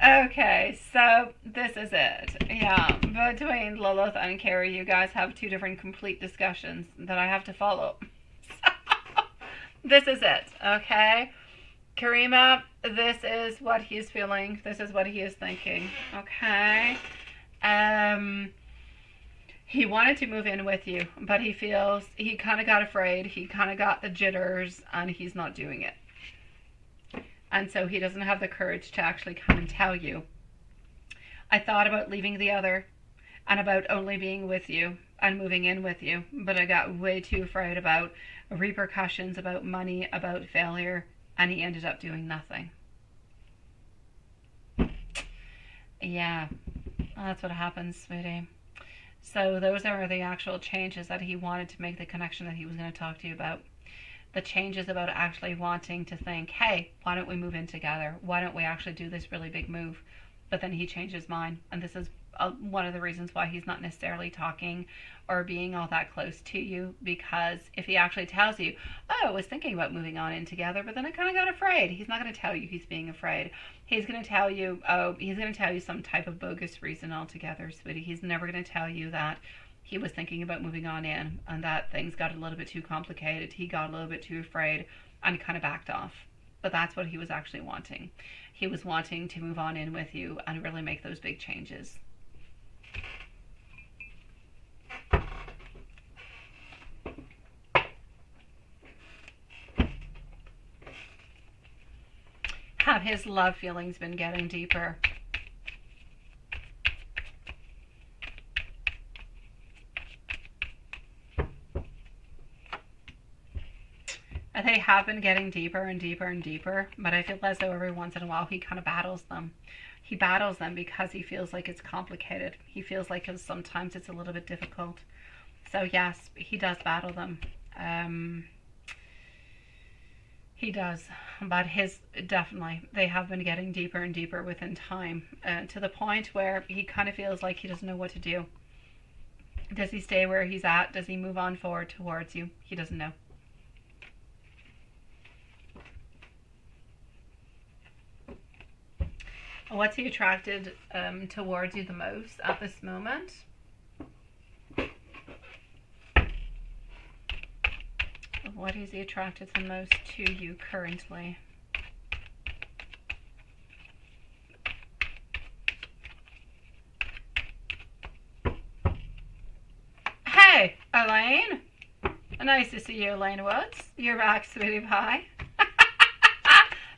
Okay, so this is it. Yeah, between Lilith and Carrie, you guys have two different complete discussions that I have to follow. So, this is it, okay? Karima, this is what he's feeling. This is what he is thinking, okay? He wanted to move in with you, but he feels he kind of got afraid. He kind of got the jitters, and he's not doing it. And so he doesn't have the courage to actually come and tell you. I thought about leaving the other and about only being with you and moving in with you, but I got way too afraid about repercussions, about money, about failure, and he ended up doing nothing. Yeah, that's what happens, sweetie. So those are the actual changes that he wanted to make, the connection that he was going to talk to you about. The changes about actually wanting to think, hey, why don't we move in together? Why don't we actually do this really big move? But then he changed his mind. And this is one of the reasons why he's not necessarily talking or being all that close to you. Because if he actually tells you, oh, I was thinking about moving on in together, but then I kind of got afraid. He's not going to tell you he's being afraid. He's going to tell you, he's going to tell you some type of bogus reason altogether, sweetie. He's never going to tell you that he was thinking about moving on in and that things got a little bit too complicated. He got a little bit too afraid and kind of backed off. But that's what he was actually wanting. He was wanting to move on in with you and really make those big changes. Have his love feelings been getting deeper? They have been getting deeper and deeper and deeper, but I feel as though every once in a while he kind of battles them. He battles them because he feels like it's complicated. He feels like sometimes it's a little bit difficult. So yes, he does battle them. He does, but definitely, they have been getting deeper and deeper within time, to the point where he kind of feels like he doesn't know what to do. Does he stay where he's at? Does he move on forward towards you? He doesn't know. What's he attracted towards you the most at this moment? What is he attracted the most to you currently? Hey, Elaine. Nice to see you, Elaine Woods. You're back, sweetie pie.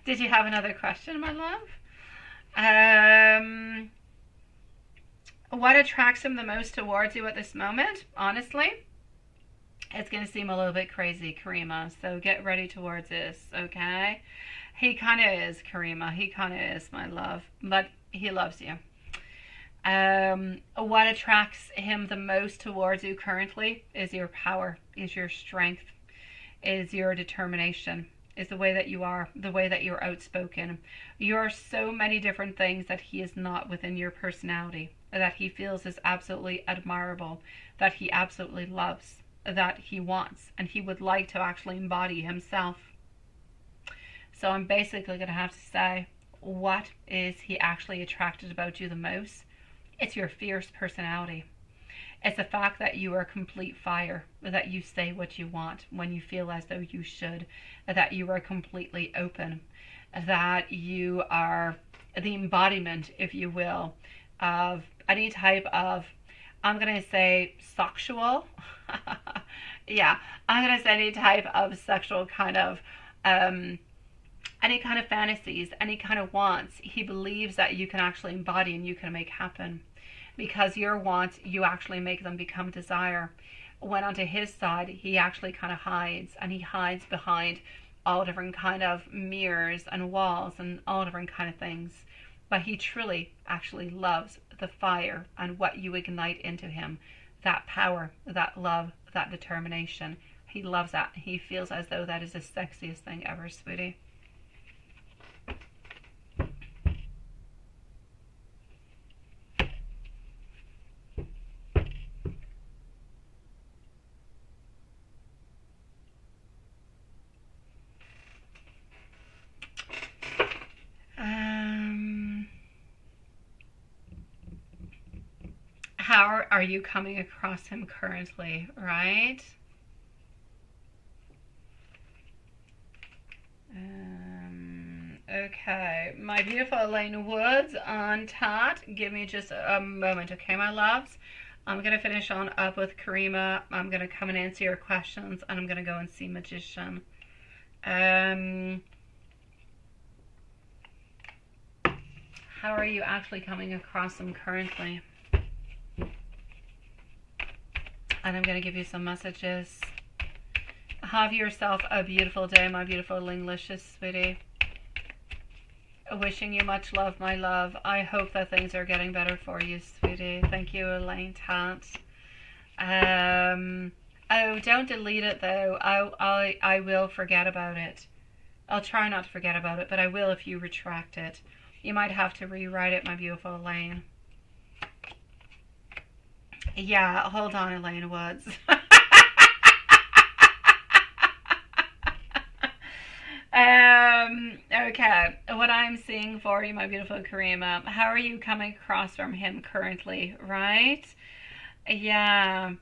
Did you have another question, my love? What attracts him the most towards you at this moment? Honestly, it's going to seem a little bit crazy, Karima, so get ready towards this, okay? He kind of is, Karima. He kind of is, my love, but he loves you. What attracts him the most towards you currently is your power, is your strength, is your determination, is the way that you are, the way that you're outspoken. You're so many different things that he is not within your personality, that he feels is absolutely admirable, that he absolutely loves, that he wants, and he would like to actually embody himself. So I'm basically going to have to say, what is he actually attracted about you the most? It's your fierce personality. It's the fact that you are complete fire, that you say what you want when you feel as though you should, that you are completely open, that you are the embodiment, if you will, of any type of, I'm going to say sexual, yeah, I'm going to say any type of sexual kind of, any kind of fantasies, any kind of wants. He believes that you can actually embody and you can make happen. Because your wants, you actually make them become desire. When onto his side, he actually kind of hides, and he hides behind all different kind of mirrors and walls and all different kind of things. But he truly actually loves the fire and what you ignite into him. That power, that love, that determination. He loves that. He feels as though that is the sexiest thing ever, sweetie. How are you coming across him currently, right? Okay, my beautiful Elaine Woods on Tot. Give me just a moment, okay, my loves? I'm going to finish on up with Karima. I'm going to come and answer your questions, and I'm going to go and see Magician. How are you actually coming across them currently? And I'm going to give you some messages. Have yourself a beautiful day, my beautiful Linglicious sweetie. Wishing you much love, my love. I hope that things are getting better for you, sweetie. Thank you, Elaine Tat. Oh, don't delete it though. I will forget about it. I'll try not to forget about it, but I will if you retract it. You might have to rewrite it, my beautiful Elaine. Yeah, hold on, Elaine Woods. Okay, what I'm seeing for you, my beautiful Karima, how are you coming across from him currently, right? Yeah.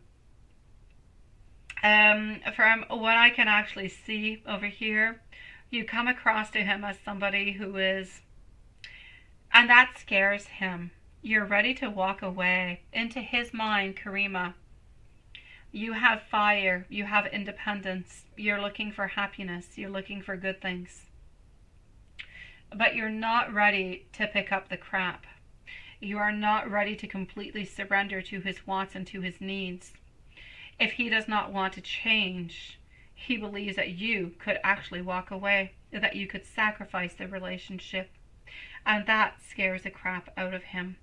From what I can actually see over here, you come across to him as somebody who is, and that scares him. You're ready to walk away. Into his mind, Karima, you have fire, you have independence, you're looking for happiness, you're looking for good things. But you're not ready to pick up the crap. You are not ready to completely surrender to his wants and to his needs. If he does not want to change, he believes that you could actually walk away, that you could sacrifice the relationship. And that scares the crap out of him.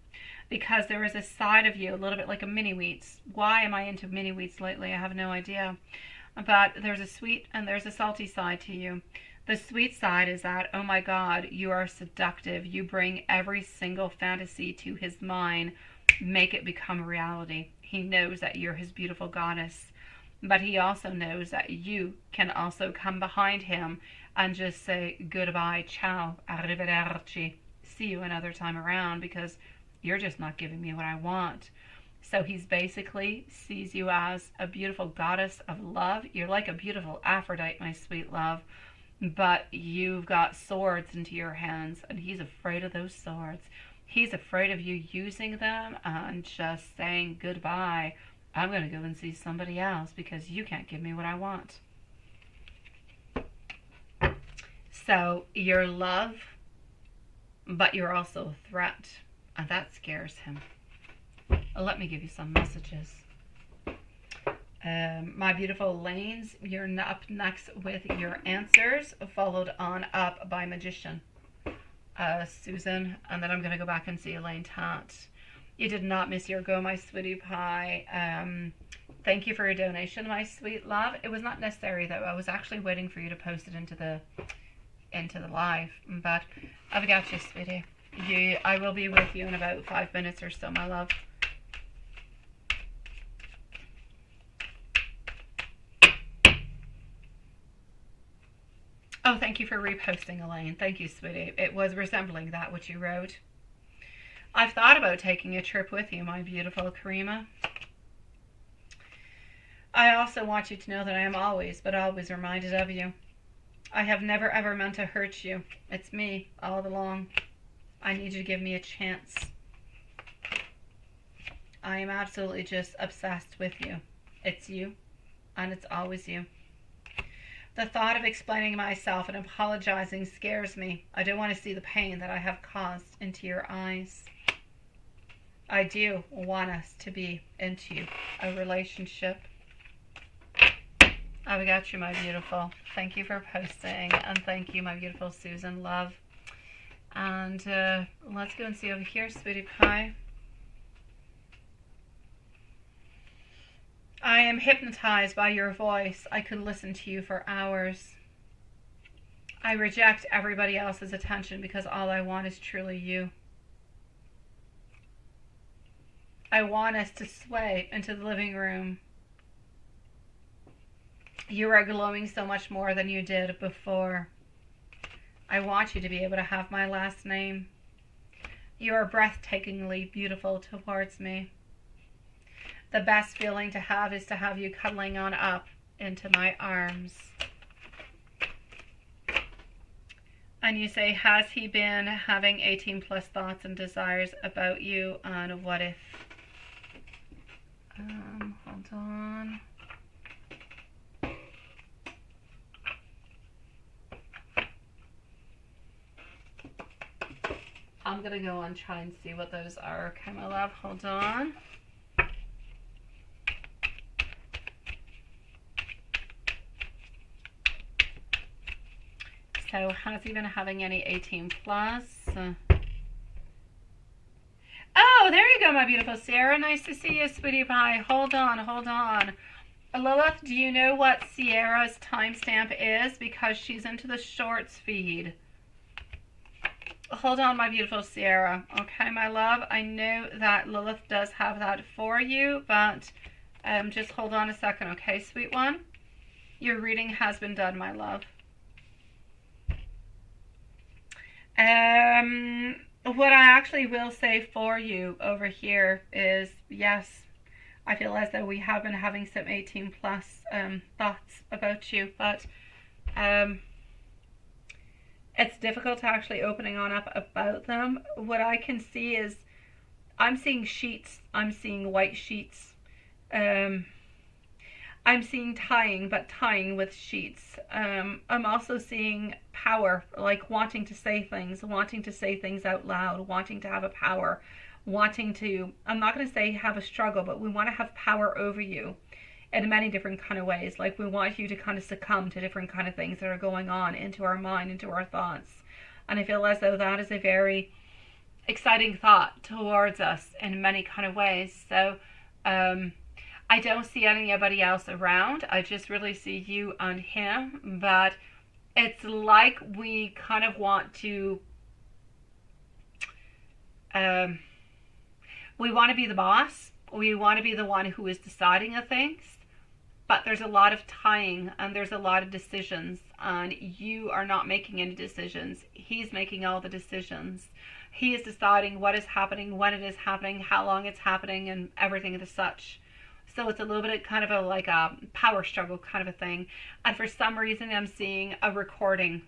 Because there is a side of you, a little bit like a mini-wheats. Why am I into mini-wheats lately? I have no idea. But there's a sweet and there's a salty side to you. The sweet side is that, oh my God, you are seductive. You bring every single fantasy to his mind. Make it become reality. He knows that you're his beautiful goddess. But he also knows that you can also come behind him and just say, goodbye, ciao, arrivederci. See you another time around, because you're just not giving me what I want. So he's basically sees you as a beautiful goddess of love. You're like a beautiful Aphrodite, my sweet love. But you've got swords into your hands, and he's afraid of those swords. He's afraid of you using them and just saying goodbye. I'm going to go and see somebody else because you can't give me what I want. So you're love, but you're also a threat. And that scares him. Let me give you some messages. My beautiful Lanes, you're up next with your answers, followed on up by Magician. Susan, and then I'm going to go back and see Elaine Tat. You did not miss your go, my sweetie pie. Thank you for your donation, my sweet love. It was not necessary, though. I was actually waiting for you to post it into the live, but I've got you, sweetie. I will be with you in about 5 minutes or so, my love. Oh, thank you for reposting, Elaine. Thank you, sweetie. It was resembling that which you wrote. I've thought about taking a trip with you, my beautiful Karima. I also want you to know that I am always, but always reminded of you. I have never ever meant to hurt you. It's me, all along. I need you to give me a chance. I am absolutely just obsessed with you. It's you, and it's always you. The thought of explaining myself and apologizing scares me. I don't want to see the pain that I have caused into your eyes. I do want us to be into a relationship. I got you, my beautiful. Thank you for posting, and thank you, my beautiful Susan, love. And let's go and see over here, sweetie pie. I am hypnotized by your voice. I could listen to you for hours. I reject everybody else's attention because all I want is truly you. I want us to sway into the living room. You are glowing so much more than you did before. I want you to be able to have my last name. You are breathtakingly beautiful towards me. The best feeling to have is to have you cuddling on up into my arms. And you say, has he been having 18 plus thoughts and desires about you, and what if? Hold on. I'm gonna go and try and see what those are. Okay, my love, hold on. So, has he been having any 18 plus? Oh, there you go, my beautiful Sierra. Nice to see you, sweetie pie. Hold on, hold on. Lilith, do you know what Sierra's timestamp is? Because she's into the shorts feed. Hold on, my beautiful Sierra. Okay, my love. I know that Lilith does have that for you, but just hold on a second, okay, sweet one? Your reading has been done, my love. What I actually will say for you over here is, yes, I feel as though we have been having some 18 plus thoughts about you, but it's difficult to actually opening on up about them. What I can see is, I'm seeing sheets, I'm seeing white sheets, I'm seeing tying, but tying with sheets. I'm also seeing power, like wanting to say things out loud, wanting to have a power, wanting to, I'm not going to say have a struggle, but we want to have power over you in many different kind of ways. Like we want you to kind of succumb to different kind of things that are going on into our mind, into our thoughts. And I feel as though that is a very exciting thought towards us in many kind of ways. So, I don't see anybody else around. I just really see you and him, but it's like we kind of want to, we want to be the boss. We want to be the one who is deciding of things, but there's a lot of tying and there's a lot of decisions, and you are not making any decisions. He's making all the decisions. He is deciding what is happening, when it is happening, how long it's happening, and everything as such. So it's a little bit kind of a like a power struggle kind of a thing. And for some reason I'm seeing a recording.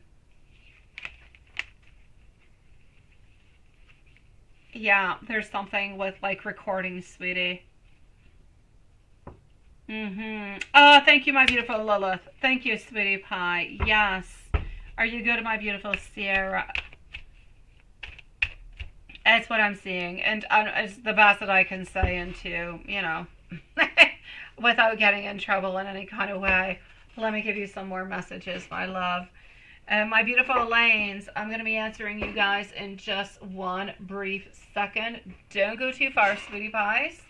Yeah, there's something with like recording, sweetie. Oh, thank you, my beautiful Lilith. Thank you, sweetie pie. Yes. Are you good, my beautiful Sierra? That's what I'm seeing. And it's the best that I can say into, you know, without getting in trouble in any kind of way. Let me give you some more messages, my love. My beautiful Elaines, I'm going to be answering you guys in just one brief second. Don't go too far, sweetie pies.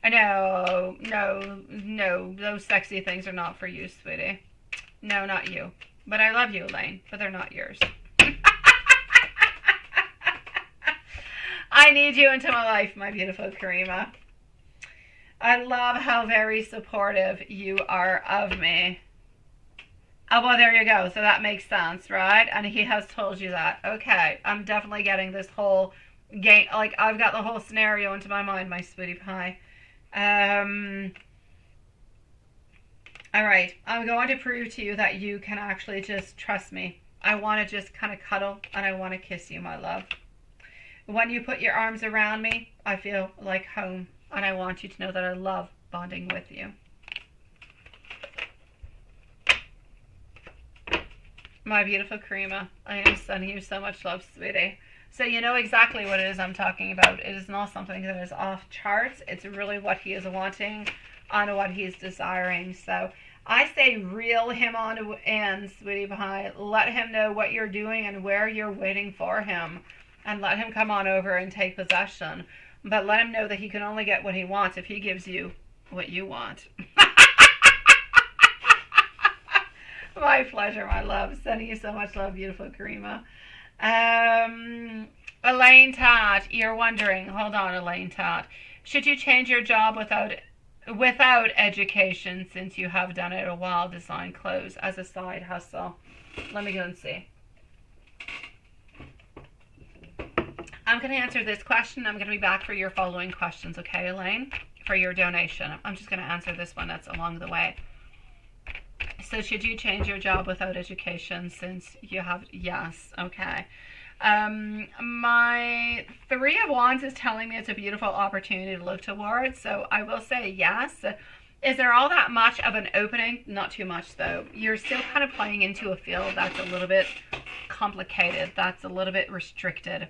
No, those sexy things are not for you, sweetie. No, not you. But I love you, Elaine, but they're not yours. I need you into my life, my beautiful Karima. I love how very supportive you are of me. Oh, well, there you go. So that makes sense, right? And he has told you that. Okay, I'm definitely getting this whole game. Like, I've got the whole scenario into my mind, my sweetie pie. All right, I'm going to prove to you that you can actually just trust me. I want to just kind of cuddle and I want to kiss you, my love. When you put your arms around me, I feel like home, and I want you to know that I love bonding with you. My beautiful Karima, I am sending you so much love, sweetie. So you know exactly what it is I'm talking about. It is not something that is off charts. It's really what he is wanting and what he's desiring. So I say reel him on in, sweetie pie. Let him know what you're doing and where you're waiting for him. And let him come on over and take possession. But let him know that he can only get what he wants if he gives you what you want. My pleasure, my love. Sending you so much love, beautiful Karima. Elaine Todd, you're wondering. Hold on, Elaine Todd. Should you change your job without education, since you have done it a while, design clothes as a side hustle? Let me go and see. I'm going to answer this question. I'm going to be back for your following questions, okay, Elaine? For your donation. I'm just going to answer this one that's along the way. So should you change your job without education, since you have, yes, okay. My Three of Wands is telling me it's a beautiful opportunity to look towards, so I will say yes. Is there all that much of an opening? Not too much, though. You're still kind of playing into a field that's a little bit complicated, that's a little bit restricted.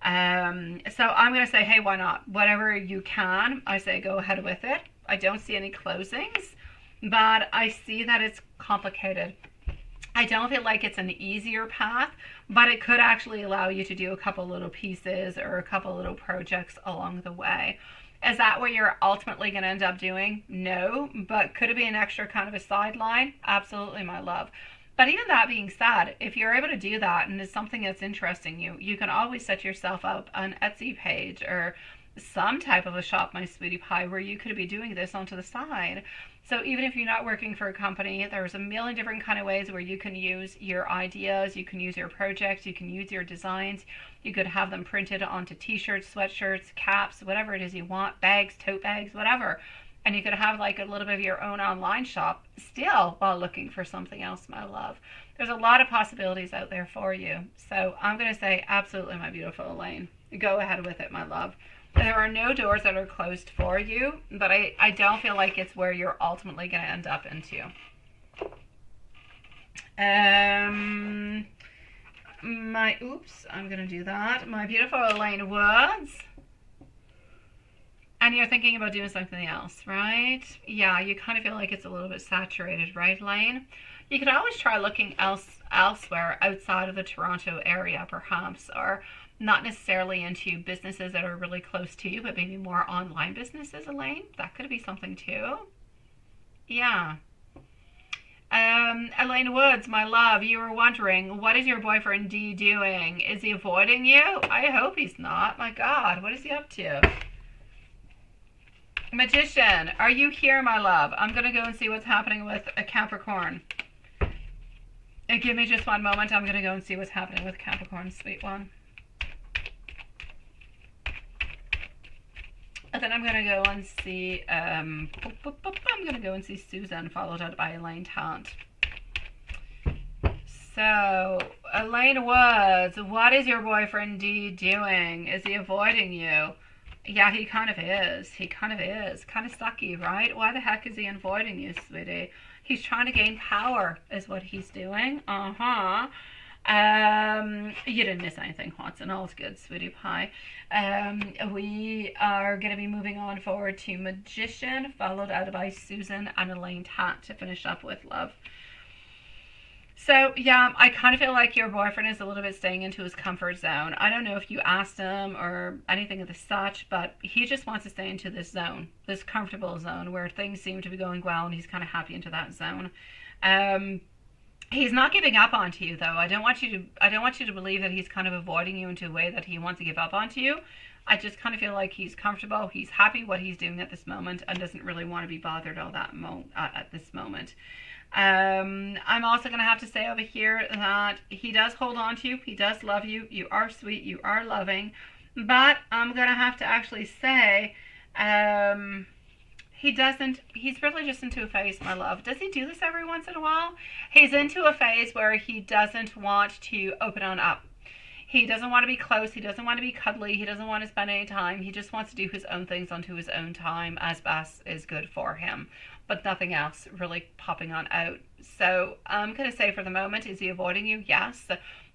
So I'm going to say, hey, why not? Whatever you can, I say go ahead with it. I don't see any closings, but I see that it's complicated. I don't feel like it's an easier path, but it could actually allow you to do a couple little pieces or a couple little projects along the way. Is that what you're ultimately going to end up doing? No, but could it be an extra kind of a sideline? Absolutely, my love. But even that being said, if you're able to do that and it's something that's interesting you, you can always set yourself up an Etsy page or some type of a shop, my sweetie pie, where you could be doing this onto the side. So even if you're not working for a company, there's a million different kind of ways where you can use your ideas, you can use your projects, you can use your designs. You could have them printed onto t-shirts, sweatshirts, caps, whatever it is you want, bags, tote bags, whatever. And you could have like a little bit of your own online shop still while looking for something else, my love. There's a lot of possibilities out there for you. So I'm going to say absolutely, my beautiful Elaine. Go ahead with it, my love. There are no doors that are closed for you, but I don't feel like it's where you're ultimately going to end up into. I'm going to do that. My beautiful Elaine Woods. And you're thinking about doing something else, right? Yeah, you kind of feel like it's a little bit saturated, right, Elaine? You could always try looking elsewhere outside of the Toronto area, perhaps, or not necessarily into businesses that are really close to you, but maybe more online businesses, Elaine. That could be something too. Yeah. Elaine Woods, my love, you were wondering, what is your boyfriend D doing? Is he avoiding you? I hope he's not. My God, what is he up to? Magician, are you here, my love? I'm going to go and see what's happening with a Capricorn. Give me just one moment. I'm going to go and see what's happening with Capricorn, sweet one. And then I'm going to go and see, I'm going to go and see Susan, followed out by Elaine Tant. So, Elaine Woods, what is your boyfriend D doing? Is he avoiding you? Yeah, he kind of is. He kind of is. Kind of sucky, right? Why the heck is he avoiding you, sweetie? He's trying to gain power is what he's doing. You didn't miss anything, Watson. All's good, sweetie pie. We are going to be moving on forward to Magician, followed out by Susan and Elaine Tat to finish up with love. So, yeah, I kind of feel like your boyfriend is a little bit staying into his comfort zone. I don't know if you asked him or anything of the such, but he just wants to stay into this zone, this comfortable zone where things seem to be going well, and he's kind of happy into that zone. He's not giving up onto you, though. I don't want you to believe that he's kind of avoiding you into a way that he wants to give up onto you. I just kind of feel like he's comfortable, he's happy what he's doing at this moment, and doesn't really want to be bothered all that at this moment. I'm also going to have to say over here that he does hold on to you. He does love you. You are sweet. You are loving. But I'm going to have to actually say he's really just into a phase, my love. Does he do this every once in a while? He's into a phase where he doesn't want to open on up. He doesn't want to be close. He doesn't want to be cuddly. He doesn't want to spend any time. He just wants to do his own things onto his own time as best is good for him. But nothing else really popping on out. So I'm going to say for the moment, is he avoiding you? Yes.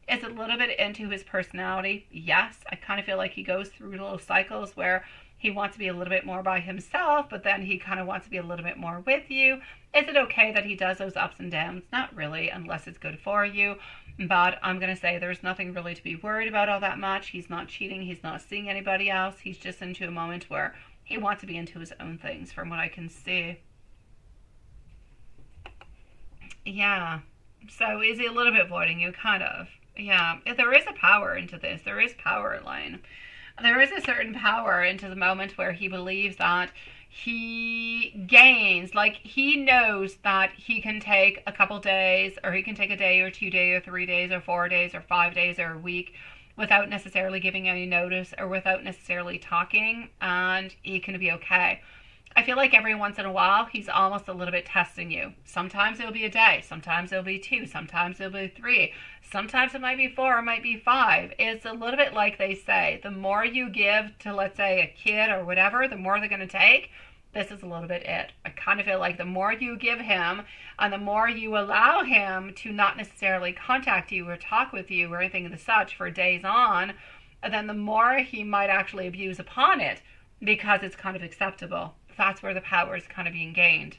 Is it a little bit into his personality? Yes. I kind of feel like he goes through little cycles where he wants to be a little bit more by himself, but then he kind of wants to be a little bit more with you. Is it okay that he does those ups and downs? Not really, unless it's good for you. But I'm going to say there's nothing really to be worried about all that much. He's not cheating. He's not seeing anybody else. He's just into a moment where he wants to be into his own things from what I can see. Yeah. So is he a little bit avoiding you? Kind of. Yeah. There is a power into this. There is power, Elaine. There is a certain power into the moment where he believes that he gains, like he knows that he can take a couple days, or he can take a day or 2 days or 3 days or 4 days or 5 days or a week without necessarily giving any notice or without necessarily talking, and he can be okay. I feel like every once in a while, he's almost a little bit testing you. Sometimes it'll be a day. Sometimes it'll be 2. Sometimes it'll be 3. Sometimes it might be 4. It might be 5. It's a little bit like they say, the more you give to, let's say, a kid or whatever, the more they're going to take. This is a little bit it. I kind of feel like the more you give him and the more you allow him to not necessarily contact you or talk with you or anything of the such for days on, then the more he might actually abuse upon it because it's kind of acceptable. That's where the power is kind of being gained.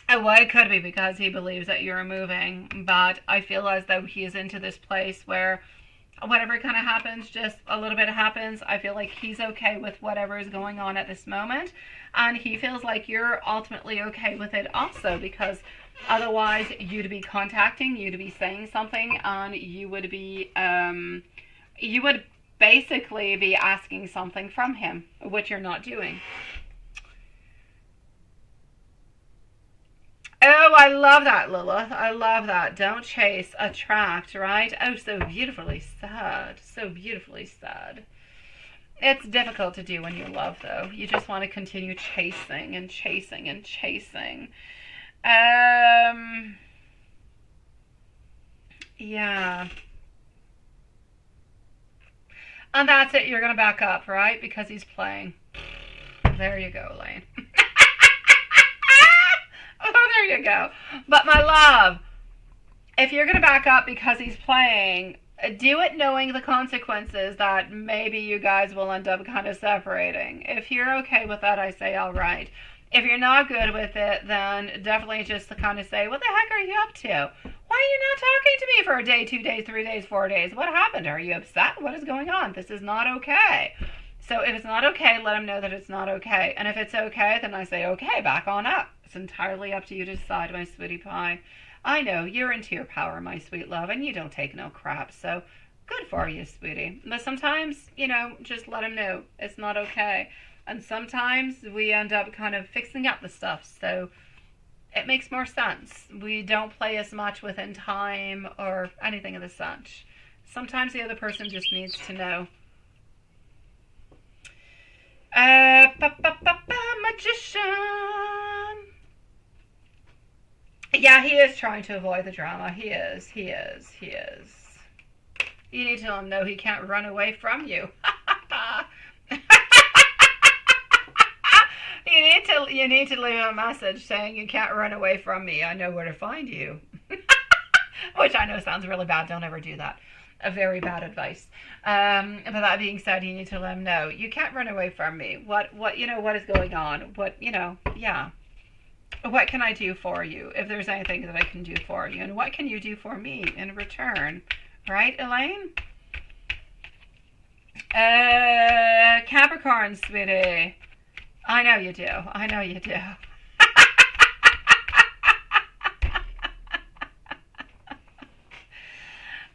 And well, it could be because he believes that you're moving, but I feel as though he is into this place where whatever kind of happens, just a little bit happens. I feel like he's okay with whatever is going on at this moment, and he feels like you're ultimately okay with it also, because otherwise you'd be contacting, you'd be saying something, and you would basically be asking something from him, which you're not doing. Oh, I love that, Lilith. I love that. Don't chase, attract, right? Oh, so beautifully said. So beautifully said. It's difficult to do when you love, though. You just want to continue chasing and chasing and chasing. Yeah. And that's it. You're going to back up, right? Because he's playing. There you go, Elaine. Oh, there you go. But my love, if you're going to back up because he's playing, do it knowing the consequences that maybe you guys will end up kind of separating. If you're okay with that, I say all right. If you're not good with it, then definitely just to kind of say, what the heck are you up to? Why are you not talking to me for a day, 2 days, 3 days, 4 days? What happened? Are you upset? What is going on? This is not okay. So if it's not okay, let him know that it's not okay. And if it's okay, then I say, okay, back on up. It's entirely up to you to decide, my sweetie pie. I know you're into your power, my sweet love, and you don't take no crap. So good for you, sweetie. But sometimes, just let him know it's not okay. And sometimes we end up kind of fixing up the stuff. So it makes more sense. We don't play as much within time or anything of the such. Sometimes the other person just needs to know. Magician. Yeah, he is trying to avoid the drama. He is. You need to let him know he can't run away from you. You need to leave a message saying you can't run away from me. I know where to find you. Which I know sounds really bad. Don't ever do that. A very bad advice. But that being said, you need to let him know you can't run away from me. What is going on? Yeah. What can I do for you? If there's anything that I can do for you, and what can you do for me in return? Right, Elaine? Capricorn, sweetie. I know you do.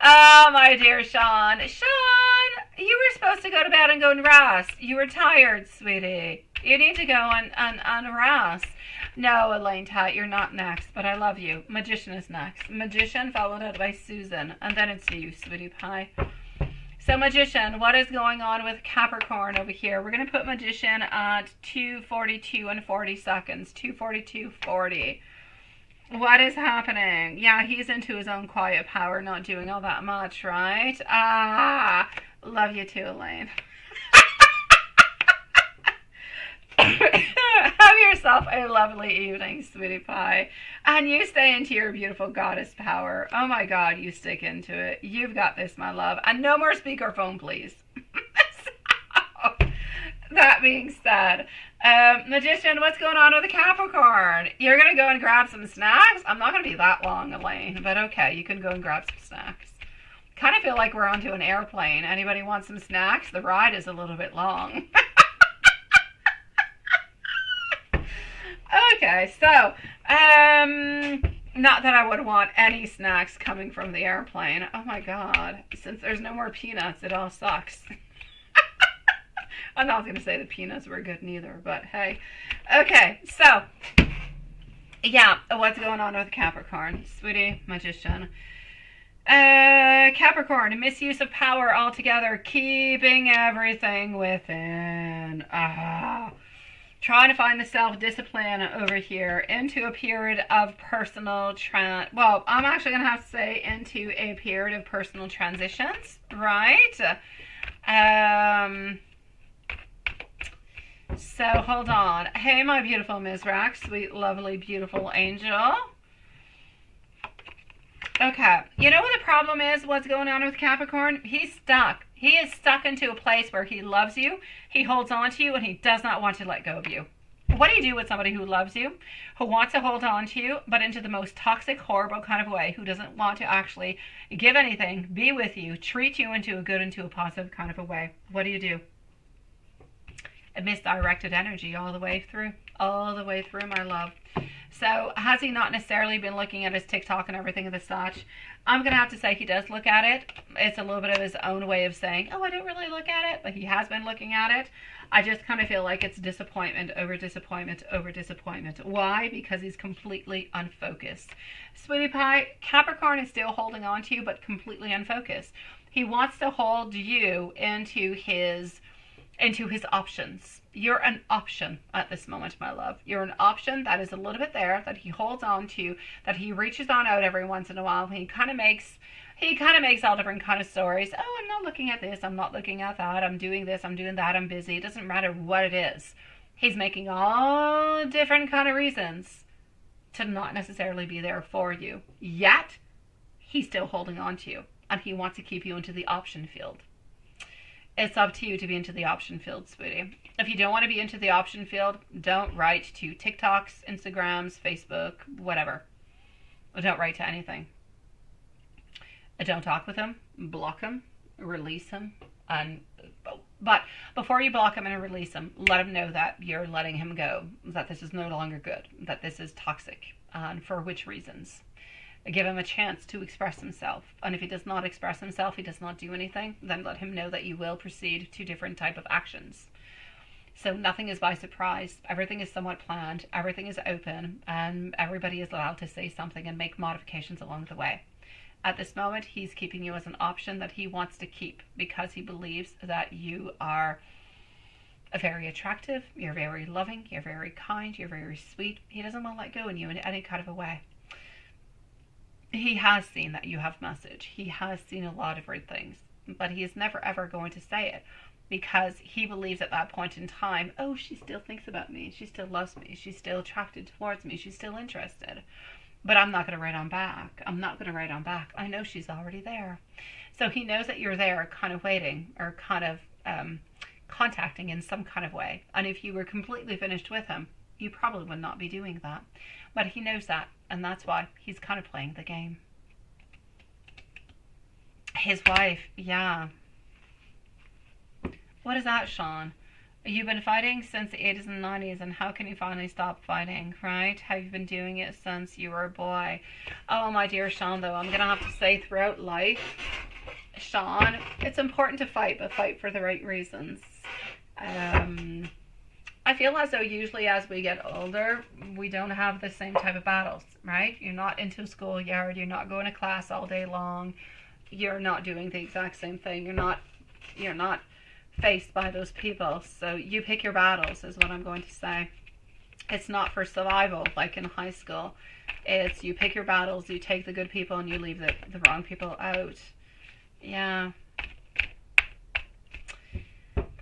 Oh, my dear Sean. Sean, you were supposed to go to bed and go and rest. You were tired, sweetie. You need to go and rest. No, Elaine Tat, you're not next, but I love you. Magician is next. Magician followed up by Susan, and then it's you, sweetie pie. So Magician, what is going on with Capricorn over here? We're going to put Magician at 2:42 and 40 seconds. 2:42:40. What is happening? Yeah, he's into his own quiet power, not doing all that much, right? Love you too, Elaine. Have yourself a lovely evening, sweetie pie. And you stay into your beautiful goddess power. Oh my God, you stick into it. You've got this, my love. And no more speakerphone, please. So, that being said, Magician, what's going on with the Capricorn? You're going to go and grab some snacks? I'm not going to be that long, Elaine, but okay, you can go and grab some snacks. Kind of feel like we're onto an airplane. Anybody want some snacks? The ride is a little bit long. Okay, so, not that I would want any snacks coming from the airplane. Oh my God, since there's no more peanuts, it all sucks. I'm not going to say the peanuts were good neither, but hey. Okay, so, yeah, what's going on with Capricorn? Sweetie, Magician. Capricorn, misuse of power altogether, keeping everything within. Trying to find the self-discipline over here into a period of personal well, I'm actually going to have to say into a period of personal transitions, right? So hold on. Hey, my beautiful Ms. Rack, sweet, lovely, beautiful angel. Okay, you know what the problem is? What's going on with Capricorn? He's stuck. He is stuck into a place where he loves you, he holds on to you, and he does not want to let go of you. What do you do with somebody who loves you, who wants to hold on to you, but into the most toxic, horrible kind of way, who doesn't want to actually give anything, be with you, treat you into a good, into a positive kind of a way? What do? A misdirected energy all the way through, my love. So has he not necessarily been looking at his TikTok and everything of the such? I'm going to have to say he does look at it. It's a little bit of his own way of saying, oh, I don't really look at it, but he has been looking at it. I just kind of feel like it's disappointment over disappointment over disappointment. Why? Because he's completely unfocused. Sweetie pie, Capricorn is still holding on to you, but completely unfocused. He wants to hold you into his options. You're an option at this moment, my love. You're an option that is a little bit there, that he holds on to, that he reaches on out every once in a while. He kind of makes all different kind of stories. Oh, I'm not looking at this, I'm not looking at that, I'm doing this, I'm doing that, I'm busy. It doesn't matter what it is. He's making all different kind of reasons to not necessarily be there for you. Yet, he's still holding on to you, and he wants to keep you into the option field. It's up to you to be into the option field, sweetie. If you don't want to be into the option field, don't write to TikToks, Instagrams, Facebook, whatever. Don't write to anything. Don't talk with him, block him, release him. But before you block him and release him, let him know that you're letting him go, that this is no longer good, that this is toxic, and for which reasons. Give him a chance to express himself. And if he does not express himself, he does not do anything, then let him know that you will proceed to different type of actions. So nothing is by surprise. Everything is somewhat planned. Everything is open. And everybody is allowed to say something and make modifications along the way. At this moment, he's keeping you as an option that he wants to keep because he believes that you are very attractive, you're very loving, you're very kind, you're very sweet. He doesn't want to let go of you in any kind of a way. He has seen that you have message. He has seen a lot of different things, but he is never ever going to say it because he believes at that point in time, oh, she still thinks about me. She still loves me. She's still attracted towards me. She's still interested. But I'm not going to write on back. I'm not going to write on back. I know she's already there. So he knows that you're there kind of waiting or kind of contacting in some kind of way. And if you were completely finished with him, you probably would not be doing that. But he knows that, and that's why he's kind of playing the game. His wife, yeah. What is that, Sean? You've been fighting since the 80s and 90s, and how can you finally stop fighting, right? Have you been doing it since you were a boy? Oh, my dear Sean, though, I'm going to have to say throughout life, Sean, it's important to fight, but fight for the right reasons. I feel as though usually as we get older, we don't have the same type of battles, right? You're not into a schoolyard, you're not going to class all day long, you're not doing the exact same thing, you're not faced by those people. So you pick your battles is what I'm going to say. It's not for survival like in high school. It's you pick your battles, you take the good people and you leave the wrong people out. Yeah.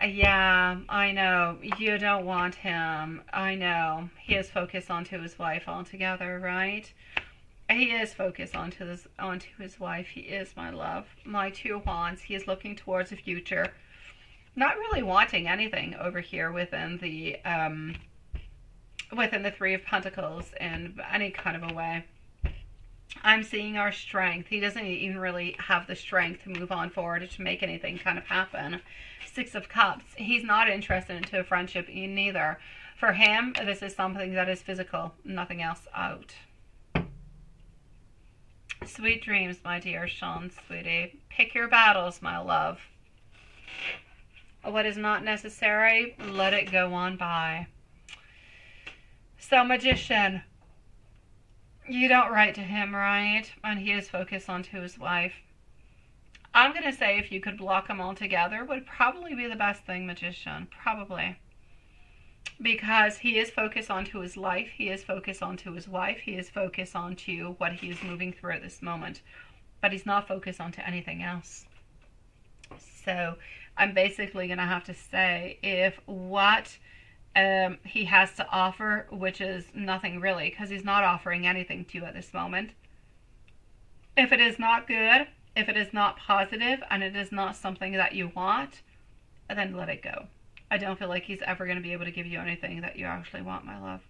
Yeah, I know. You don't want him. I know. He is focused onto his wife altogether, right? He is focused onto his wife. He is my love. My two of wands. He is looking towards the future. Not really wanting anything over here within the Three of Pentacles in any kind of a way. I'm seeing our strength. He doesn't even really have the strength to move on forward or to make anything kind of happen. Six of Cups. He's not interested into a friendship neither. For him, this is something that is physical, nothing else out. Sweet dreams, my dear Sean, sweetie. Pick your battles, my love. What is not necessary, let it go on by. So, Magician. You don't write to him, right? And he is focused onto his wife. I'm going to say if you could block them all together would probably be the best thing, Magician. Probably. Because he is focused onto his life. He is focused onto his wife. He is focused onto what he is moving through at this moment. But he's not focused onto anything else. So I'm basically going to have to say if what he has to offer, which is nothing really, because he's not offering anything to you at this moment. If it is not good, if it is not positive, and it is not something that you want, then let it go. I don't feel like he's ever going to be able to give you anything that you actually want, my love.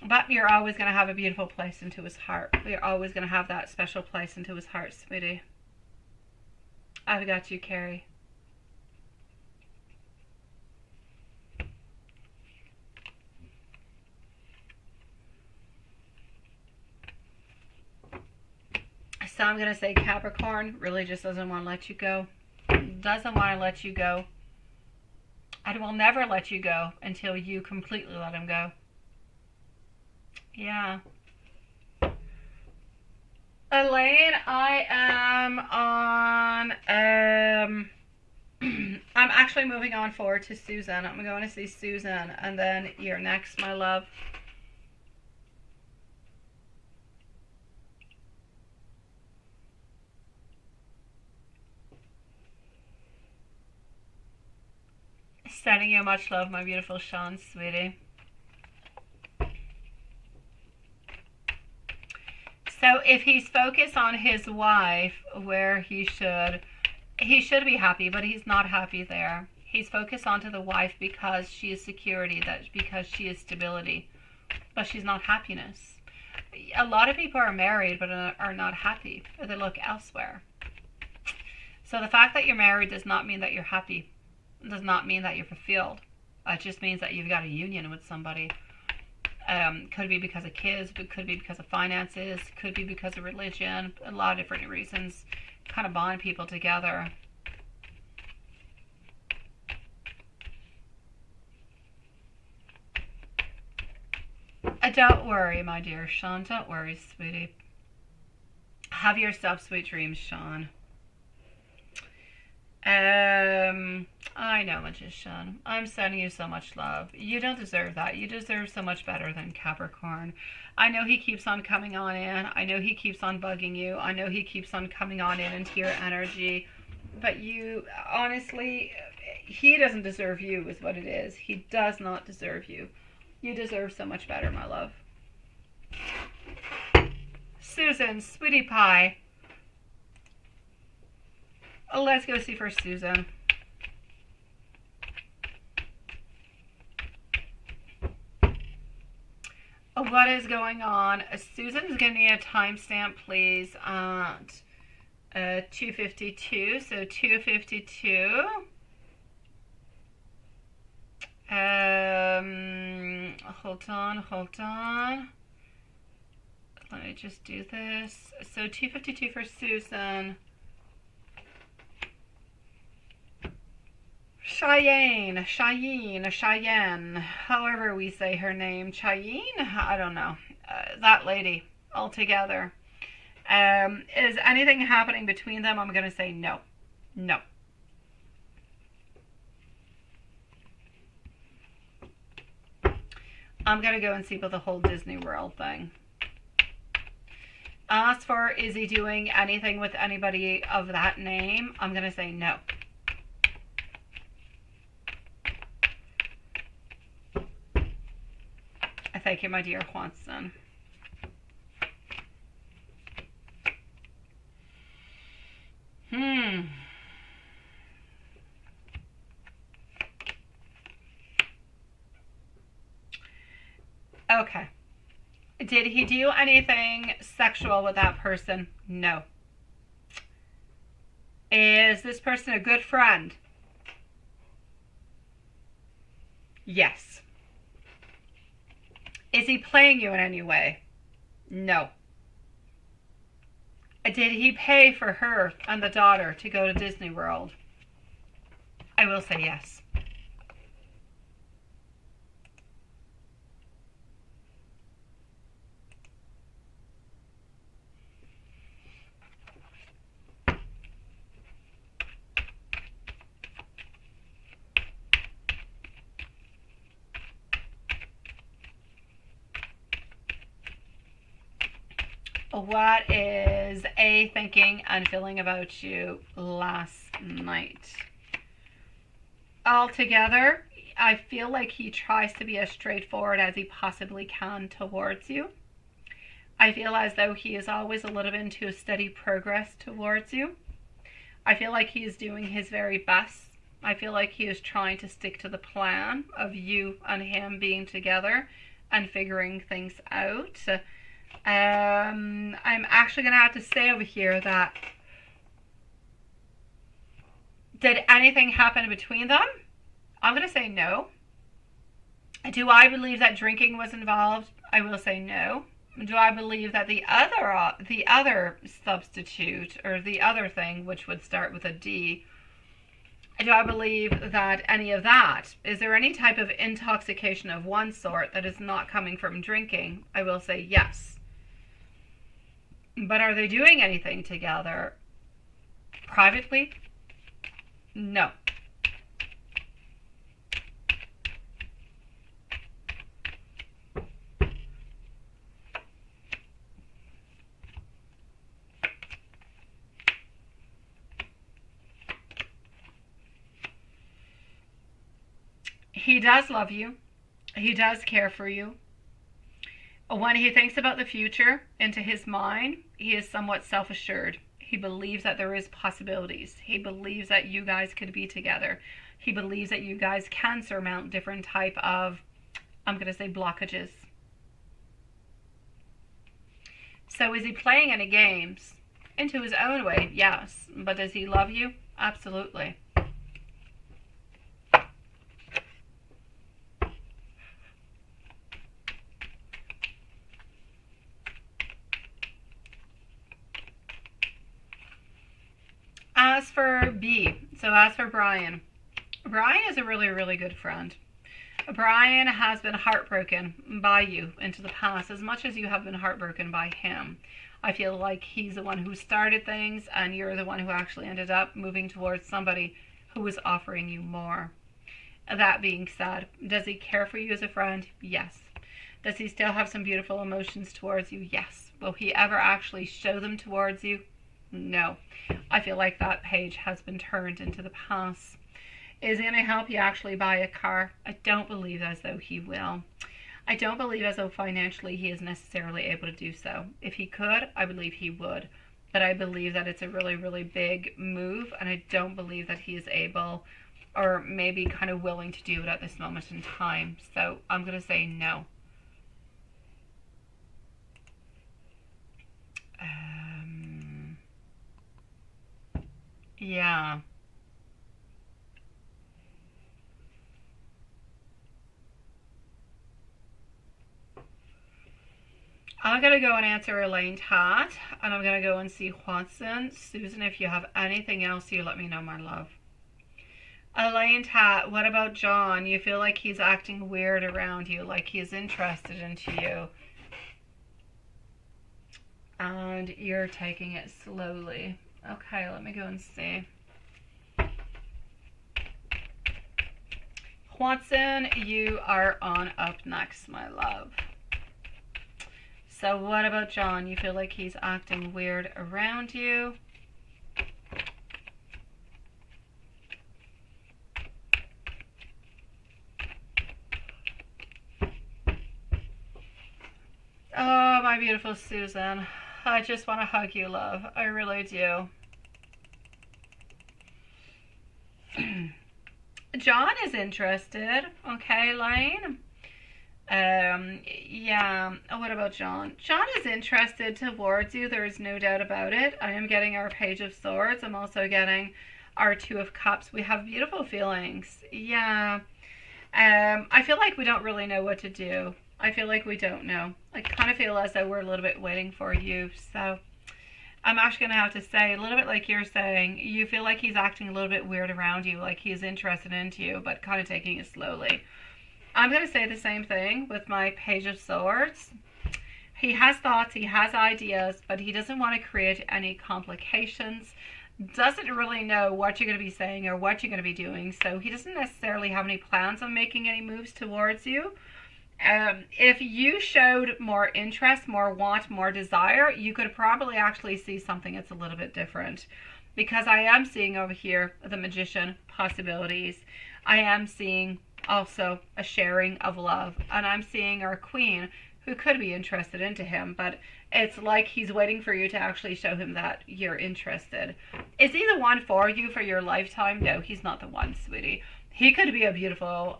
But you're always going to have a beautiful place into his heart. You're always going to have that special place into his heart, sweetie. I've got you, Carrie. So I'm going to say Capricorn really just doesn't want to let you go. Doesn't want to let you go. And will never let you go until you completely let him go. Yeah. Elaine, I am on... I'm actually moving on forward to Susan. I'm going to see Susan, and then you're next, my love. Sending you much love, my beautiful Sean, sweetie. So if he's focused on his wife, where he should be happy, but he's not happy there. He's focused onto the wife because she is security, because she is stability, but she's not happiness. A lot of people are married but are not happy, or they look elsewhere. So the fact that you're married does not mean that you're happy. It does not mean that you're fulfilled. It just means that you've got a union with somebody. Could be because of kids, but could be because of finances, could be because of religion. A lot of different reasons kind of bond people together. Don't worry, my dear Sean. Don't worry, sweetie. Have yourself sweet dreams, Sean. I know, Magician. I'm sending you so much love. You don't deserve that. You deserve so much better than Capricorn. I know he keeps on coming on in. I know he keeps on bugging you. I know he keeps on coming on in into your energy. But you, honestly, he doesn't deserve you is what it is. He does not deserve you. You deserve so much better, my love. Susan, sweetie pie. Let's go see first Susan. What is going on? Susan's going to need a timestamp, please, at 2:52. So 2:52. Hold on. Let me just do this. So 2:52 for Susan. Cheyenne, however we say her name. Cheyenne? I don't know. That lady altogether. Is anything happening between them? I'm going to say no. No. I'm going to go and see about the whole Disney World thing. As for is he doing anything with anybody of that name, I'm going to say no. Thank you, my dear Juanson. Okay. Did he do anything sexual with that person? No. Is this person a good friend? Yes. Is he playing you in any way? No. Did he pay for her and the daughter to go to Disney World? I will say yes. What is A thinking and feeling about you last night? Altogether, I feel like he tries to be as straightforward as he possibly can towards you. I feel as though he is always a little bit into steady progress towards you. I feel like he is doing his very best. I feel like he is trying to stick to the plan of you and him being together and figuring things out. I'm actually going to have to say over here that, did anything happen between them? I'm going to say no. Do I believe that drinking was involved? I will say no. Do I believe that the other substitute, or the other thing, which would start with a D, do I believe that any of that? Is there any type of intoxication of one sort that is not coming from drinking? I will say yes. But are they doing anything together privately? No. He does love you. He does care for you. When he thinks about the future, into his mind, he is somewhat self-assured. He believes that there is possibilities. He believes that you guys could be together. He believes that you guys can surmount different type of, I'm going to say, blockages. So is he playing any games? Into his own way, yes. But does he love you? Absolutely. As for B, so as for Brian is a really, really good friend. Brian has been heartbroken by you into the past as much as you have been heartbroken by him. I feel like he's the one who started things and you're the one who actually ended up moving towards somebody who was offering you more. That being said, does he care for you as a friend? Yes. Does he still have some beautiful emotions towards you? Yes. Will he ever actually show them towards you? No. I feel like that page has been turned into the past. Is he going to help you actually buy a car? I don't believe as though he will. I don't believe as though financially he is necessarily able to do so. If he could, I believe he would. But I believe that it's a really, really big move, and I don't believe that he is able or maybe kind of willing to do it at this moment in time. So I'm going to say no. Yeah. I'm going to go and answer Elaine Tat, and I'm going to go and see Watson. Susan, if you have anything else, you let me know, my love. Elaine Tat, what about John? You feel like he's acting weird around you, like he's interested into you. And you're taking it slowly. Okay, let me go and see. Watson, you are on up next, my love. So what about John? You feel like he's acting weird around you. Oh, my beautiful Susan. I just want to hug you, love. I really do. John is interested. Okay, Elaine. Yeah. What about John? John is interested towards you. There is no doubt about it. I am getting our Page of Swords. I'm also getting our Two of Cups. We have beautiful feelings. Yeah. I feel like we don't really know what to do. I feel like we don't know. I kind of feel as though we're a little bit waiting for you. So I'm actually going to have to say, a little bit like you're saying, you feel like he's acting a little bit weird around you, like he's interested into you, but kind of taking it slowly. I'm going to say the same thing with my Page of Swords. He has thoughts, he has ideas, but he doesn't want to create any complications. Doesn't really know what you're going to be saying or what you're going to be doing. So he doesn't necessarily have any plans on making any moves towards you. If you showed more interest, more want, more desire, you could probably actually see something that's a little bit different. Because I am seeing over here the magician possibilities. I am seeing also a sharing of love. And I'm seeing our queen who could be interested into him. But it's like he's waiting for you to actually show him that you're interested. Is he the one for you for your lifetime? No, he's not the one, sweetie. He could be a beautiful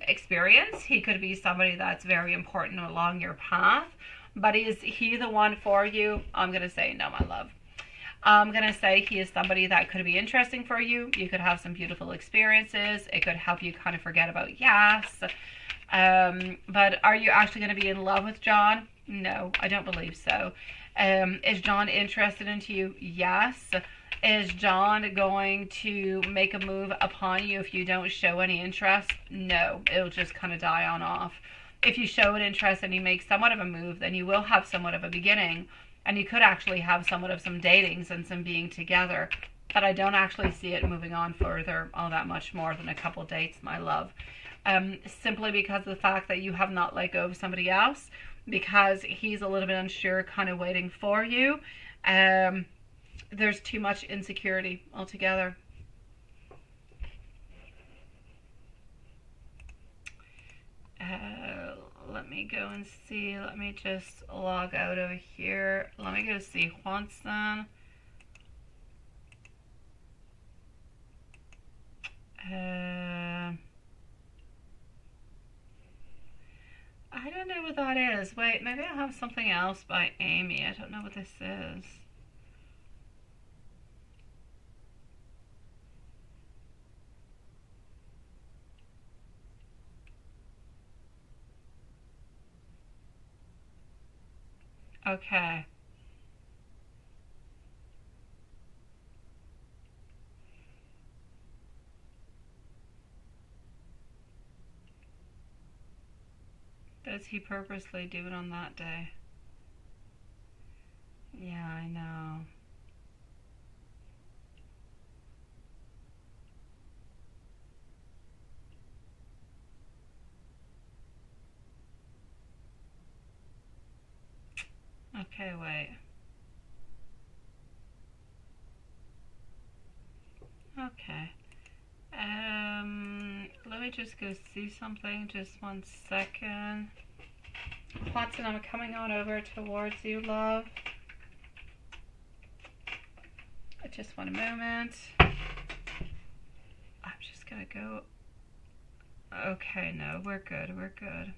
experience. He could be somebody that's very important along your path. But is he the one for you? I'm going to say no, my love. I'm going to say he is somebody that could be interesting for you. You could have some beautiful experiences. It could help you kind of forget about yes. But are you actually going to be in love with John? No, I don't believe so. Is John interested into you? Yes. Is John going to make a move upon you if you don't show any interest? No, it'll just kind of die on off. If you show an interest and you make somewhat of a move, then you will have somewhat of a beginning. And you could actually have somewhat of some datings and some being together. But I don't actually see it moving on further all that much more than a couple dates, my love. Simply because of the fact that you have not let go of somebody else. Because he's a little bit unsure, kind of waiting for you. There's too much insecurity altogether. Let me go and see. Let me just log out over here. Let me go see Juanson. I don't know what that is. Wait, maybe I have something else by Amy. I don't know what this is. Okay. Does he purposely do it on that day? Yeah, I know. Okay, wait. Okay. Let me just go see something. Just 1 second. Watson, I'm coming on over towards you, love. Just 1 moment. I'm just gonna go. Okay, no, we're good. We're good.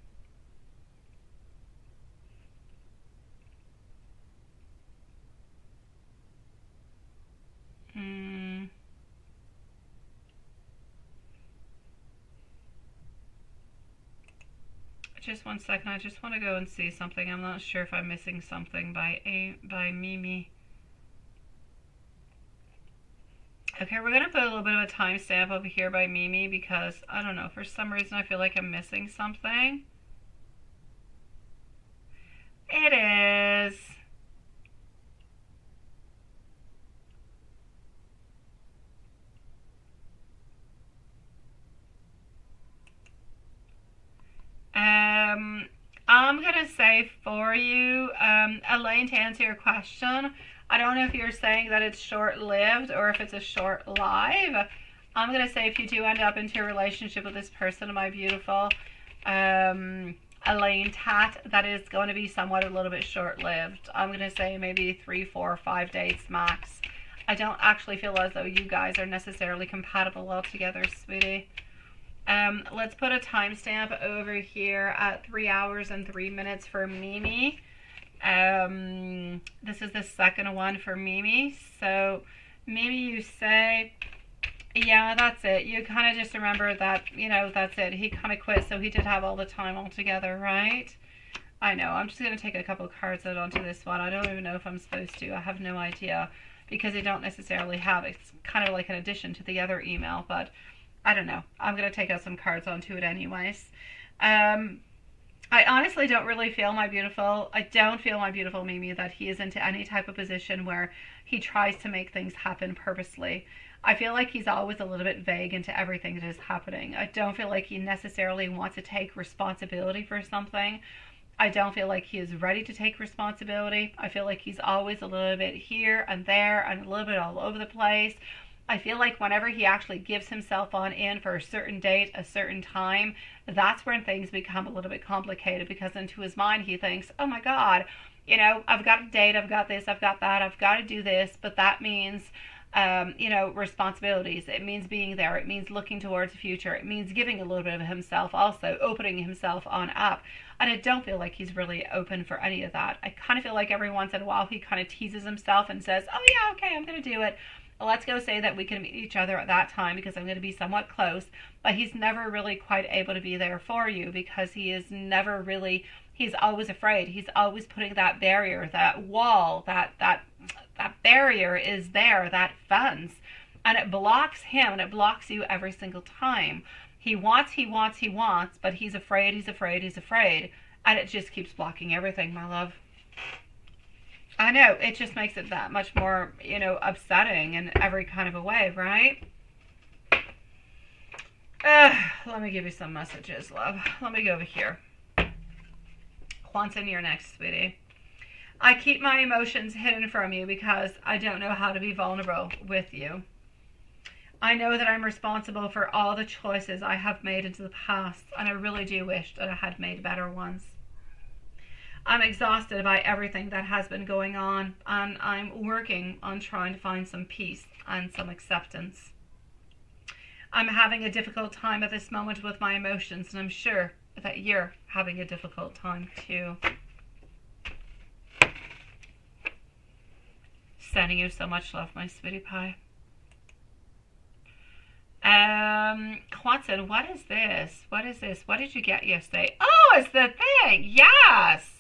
Just 1 second. I just want to go and see something. I'm not sure if I'm missing something by Mimi. Okay, we're gonna put a little bit of a timestamp over here by Mimi because I don't know, for some reason I feel like I'm missing something. It is. I'm gonna say for you, Elaine, to answer your question, I don't know if you're saying that it's short-lived or if it's a short live. I'm gonna say if you do end up into a relationship with this person, my beautiful Elaine Tat, that is going to be somewhat a little bit short-lived. I'm gonna say maybe 3, 4, 5 dates max. I don't actually feel as though you guys are necessarily compatible altogether, sweetie. Let's put a timestamp over here at 3 hours and 3 minutes for Mimi. This is the second one for Mimi. So, Mimi, you say, yeah, that's it. You kind of just remember that, you know, that's it. He kind of quit, so he did have all the time altogether, right? I know. I'm just going to take a couple cards out onto this one. I don't even know if I'm supposed to. I have no idea because I don't necessarily have it. It's kind of like an addition to the other email, but I don't know. I'm going to take out some cards onto it anyways. I honestly don't really feel my beautiful Mimi that he is into any type of position where he tries to make things happen purposely. I feel like he's always a little bit vague into everything that is happening. I don't feel like he necessarily wants to take responsibility for something. I don't feel like he is ready to take responsibility. I feel like he's always a little bit here and there and a little bit all over the place. I feel like whenever he actually gives himself on in for a certain date, a certain time, that's when things become a little bit complicated, because into his mind he thinks, oh my God, you know, I've got a date, I've got this, I've got that, I've got to do this, but that means, you know, responsibilities. It means being there. It means looking towards the future. It means giving a little bit of himself also, opening himself on up. And I don't feel like he's really open for any of that. I kind of feel like every once in a while he kind of teases himself and says, oh yeah, okay, I'm going to do it. Let's go say that we can meet each other at that time because I'm going to be somewhat close. But he's never really quite able to be there for you, because he is never really, he's always afraid. He's always putting that barrier, that wall, that barrier is there, that fence. And it blocks him and it blocks you every single time. He wants, but he's afraid. And it just keeps blocking everything, my love. I know, it just makes it that much more, you know, upsetting in every kind of a way, right? Let me give you some messages, love. Let me go over here. Quantum, you're next, sweetie. I keep my emotions hidden from you because I don't know how to be vulnerable with you. I know that I'm responsible for all the choices I have made into the past, and I really do wish that I had made better ones. I'm exhausted by everything that has been going on, and I'm working on trying to find some peace and some acceptance. I'm having a difficult time at this moment with my emotions, and I'm sure that you're having a difficult time too. Sending you so much love, my sweetie pie. Quantum, what is this? What is this? What did you get yesterday? Oh, it's the thing. Yes.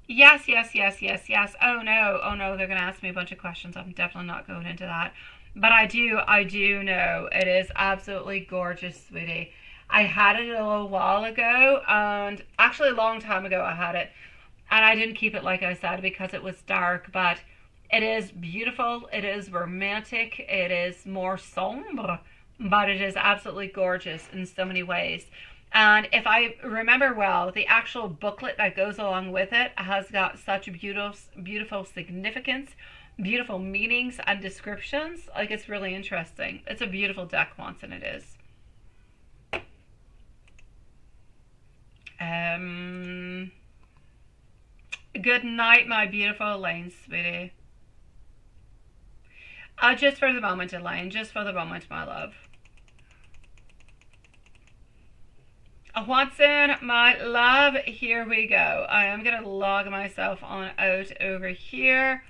Yes. Oh no, they're going to ask me a bunch of questions. I'm definitely not going into that. But I do know it is absolutely gorgeous, sweetie. I had it a little while ago, and actually a long time ago I had it. And I didn't keep it, like I said, because it was dark, but it is beautiful. It is romantic. It is more somber, but it is absolutely gorgeous in so many ways. And if I remember well, the actual booklet that goes along with it has got such beautiful significance, beautiful meanings and descriptions. Like, it's really interesting. It's a beautiful deck, Quantum, it is. Good night, my beautiful Elaine, sweetie. Just for the moment, Elaine. Just for the moment, my love. Watson, my love, here we go. I am going to log myself on out over here,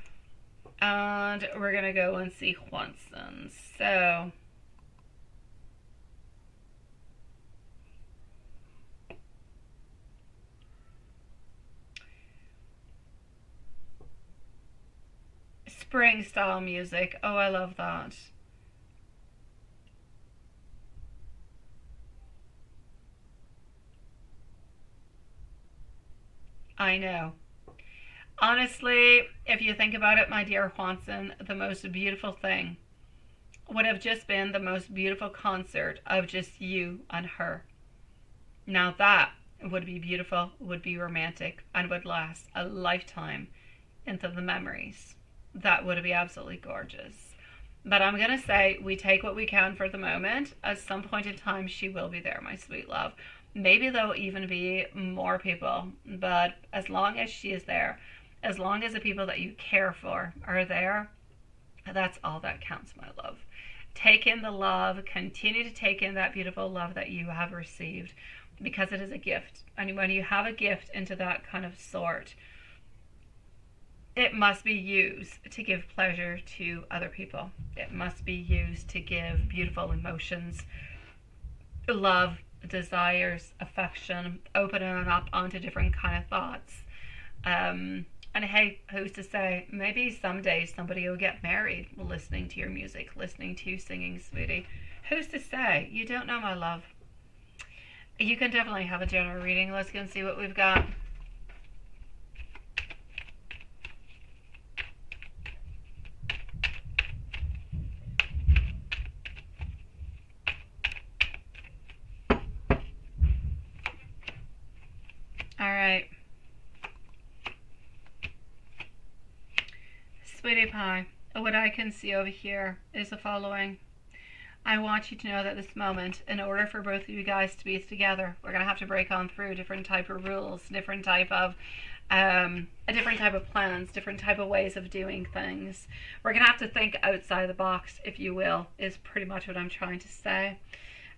and we're going to go and see Watson. So, spring style music. Oh, I love that. I know. Honestly, if you think about it, my dear Watson, the most beautiful thing would have just been the most beautiful concert of just you and her. Now that would be beautiful, would be romantic, and would last a lifetime into the memories. That would be absolutely gorgeous. But I'm going to say we take what we can for the moment. At some point in time, she will be there, my sweet love. Maybe there'll even be more people, but as long as she is there, as long as the people that you care for are there, that's all that counts, my love. Take in the love, continue to take in that beautiful love that you have received, because it is a gift. And when you have a gift into that kind of sort, it must be used to give pleasure to other people. It must be used to give beautiful emotions, love, desires, affection, opening up onto different kind of thoughts. And hey, who's to say, maybe someday somebody will get married listening to your music, listening to you singing, sweetie. Who's to say? You don't know, my love. You can definitely have a general reading. Let's go and see what we've got. right. Sweetie pie, what I can see over here is the following. I want you to know that this moment, in order for both of you guys to be together, we're going to have to break on through different type of rules, different type of plans, different type of ways of doing things. We're going to have to think outside the box, if you will, is pretty much what I'm trying to say.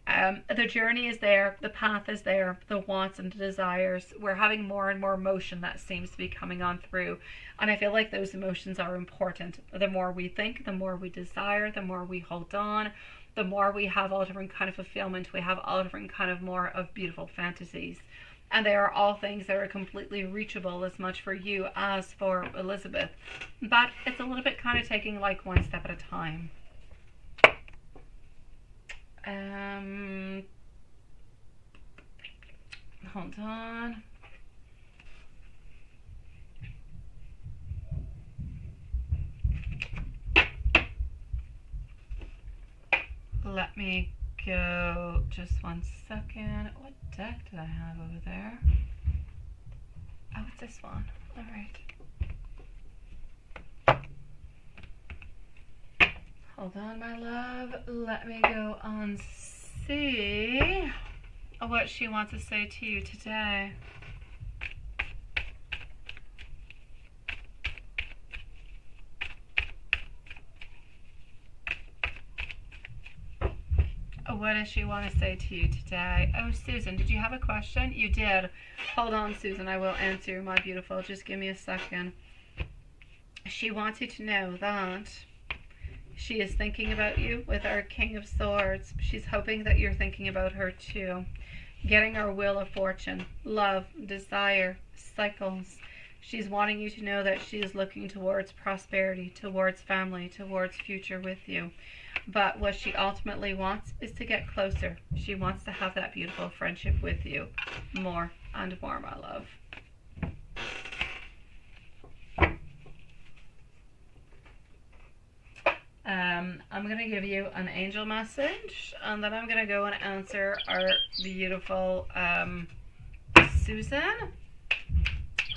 The journey is there, the path is there, the wants and the desires. We're having more and more emotion that seems to be coming on through. And I feel like those emotions are important. The more we think, the more we desire, the more we hold on, the more we have all different kind of fulfillment. We have all different kind of more of beautiful fantasies. And they are all things that are completely reachable, as much for you as for Elizabeth. But it's a little bit kind of taking like one step at a time. Hold on. Let me go just 1 second. What deck did I have over there? Oh, it's this one. All right. Hold on, my love. Let me go and see what she wants to say to you today. What does she want to say to you today? Oh, Susan, did you have a question? You did. Hold on, Susan. I will answer, my beautiful. Just give me a second. She wants you to know that she is thinking about you with our King of Swords. She's hoping that you're thinking about her too. Getting our Wheel of Fortune, love, desire, cycles. She's wanting you to know that she is looking towards prosperity, towards family, towards future with you. But what she ultimately wants is to get closer. She wants to have that beautiful friendship with you. More and more, my love. I'm going to give you an angel message, and then I'm going to go and answer our beautiful Susan.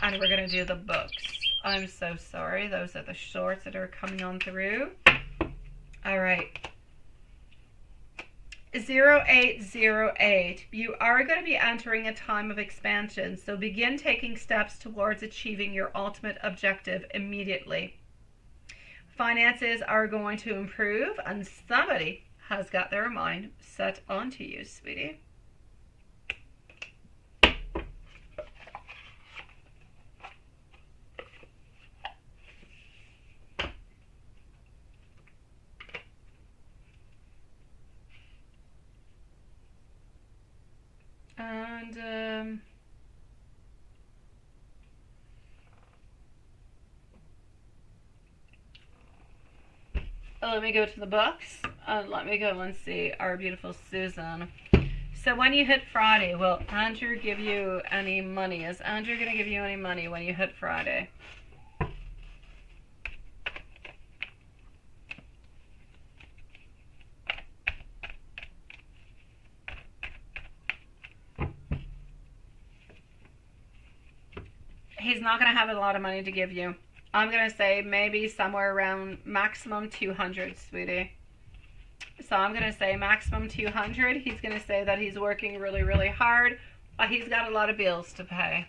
And we're going to do the books. I'm so sorry. Those are the shorts that are coming on through. All right. 0808. You are going to be entering a time of expansion. So begin taking steps towards achieving your ultimate objective immediately. Finances are going to improve, and somebody has got their mind set onto you, sweetie. And let me go to the books, and let me go and see our beautiful Susan. So when you hit Friday, will Andrew give you any money? Is Andrew going to give you any money when you hit Friday? He's not going to have a lot of money to give you. I'm going to say maybe somewhere around maximum 200, sweetie. So I'm going to say maximum 200. He's going to say that he's working really, really hard, but he's got a lot of bills to pay.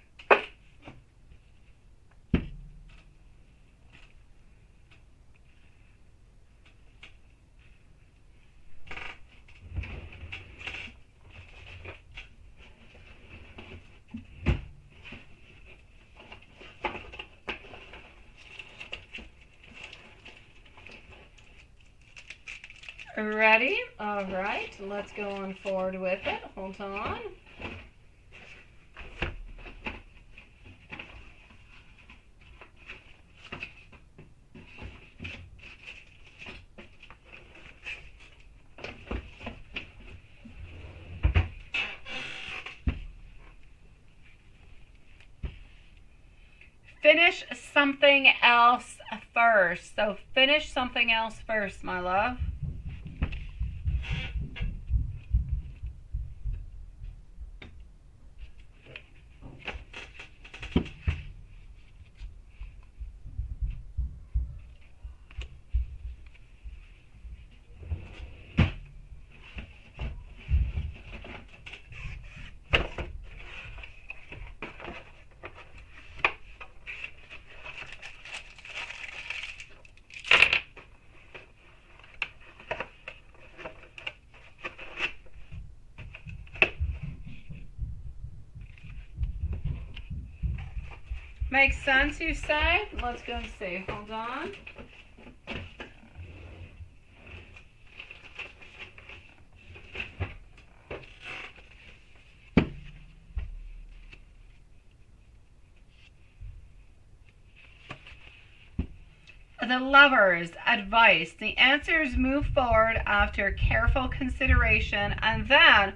Ready? All right, let's go on forward with it. Hold on. Finish something else first. So finish something else first, my love. Makes sense, you say? Let's go and see. Hold on. The Lover's advice. The answers move forward after careful consideration, and then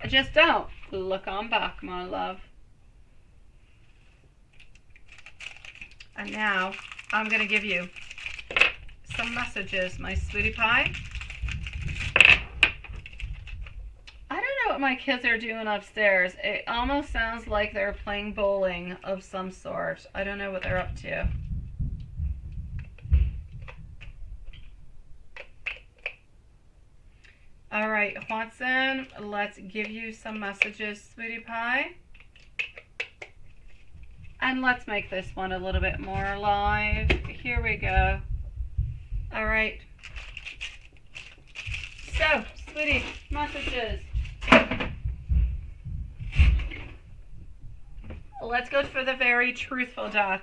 just don't look on back, my love. And now I'm going to give you some messages, my sweetie pie. I don't know what my kids are doing upstairs. It almost sounds like they're playing bowling of some sort. I don't know what they're up to. All right, Watson, let's give you some messages, sweetie pie. And let's make this one a little bit more live. Here we go. All right. So, sweetie, messages. Let's go for the very truthful deck.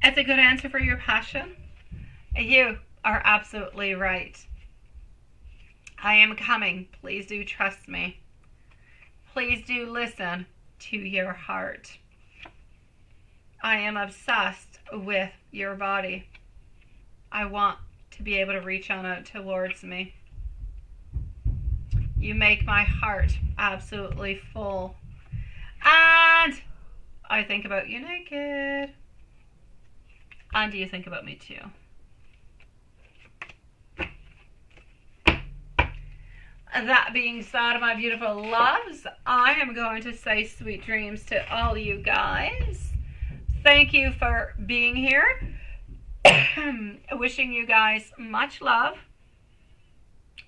It's a good answer for your passion. You are absolutely right. I am coming. Please do trust me. Please do listen to your heart. I am obsessed with your body. I want to be able to reach on out towards me. You make my heart absolutely full. And I think about you naked. And do you think about me too? That being said, my beautiful loves, I am going to say sweet dreams to all you guys. Thank you for being here. Wishing you guys much love.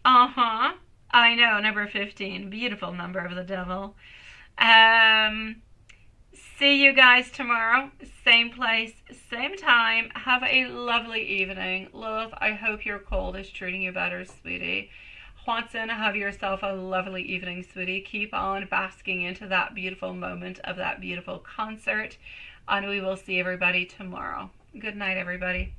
I know, number 15. Beautiful number of the devil. See you guys tomorrow. Same place, same time. Have a lovely evening. Lilith, I hope your cold is treating you better, sweetie. Watson, have yourself a lovely evening, sweetie. Keep on basking into that beautiful moment of that beautiful concert. And we will see everybody tomorrow. Good night, everybody.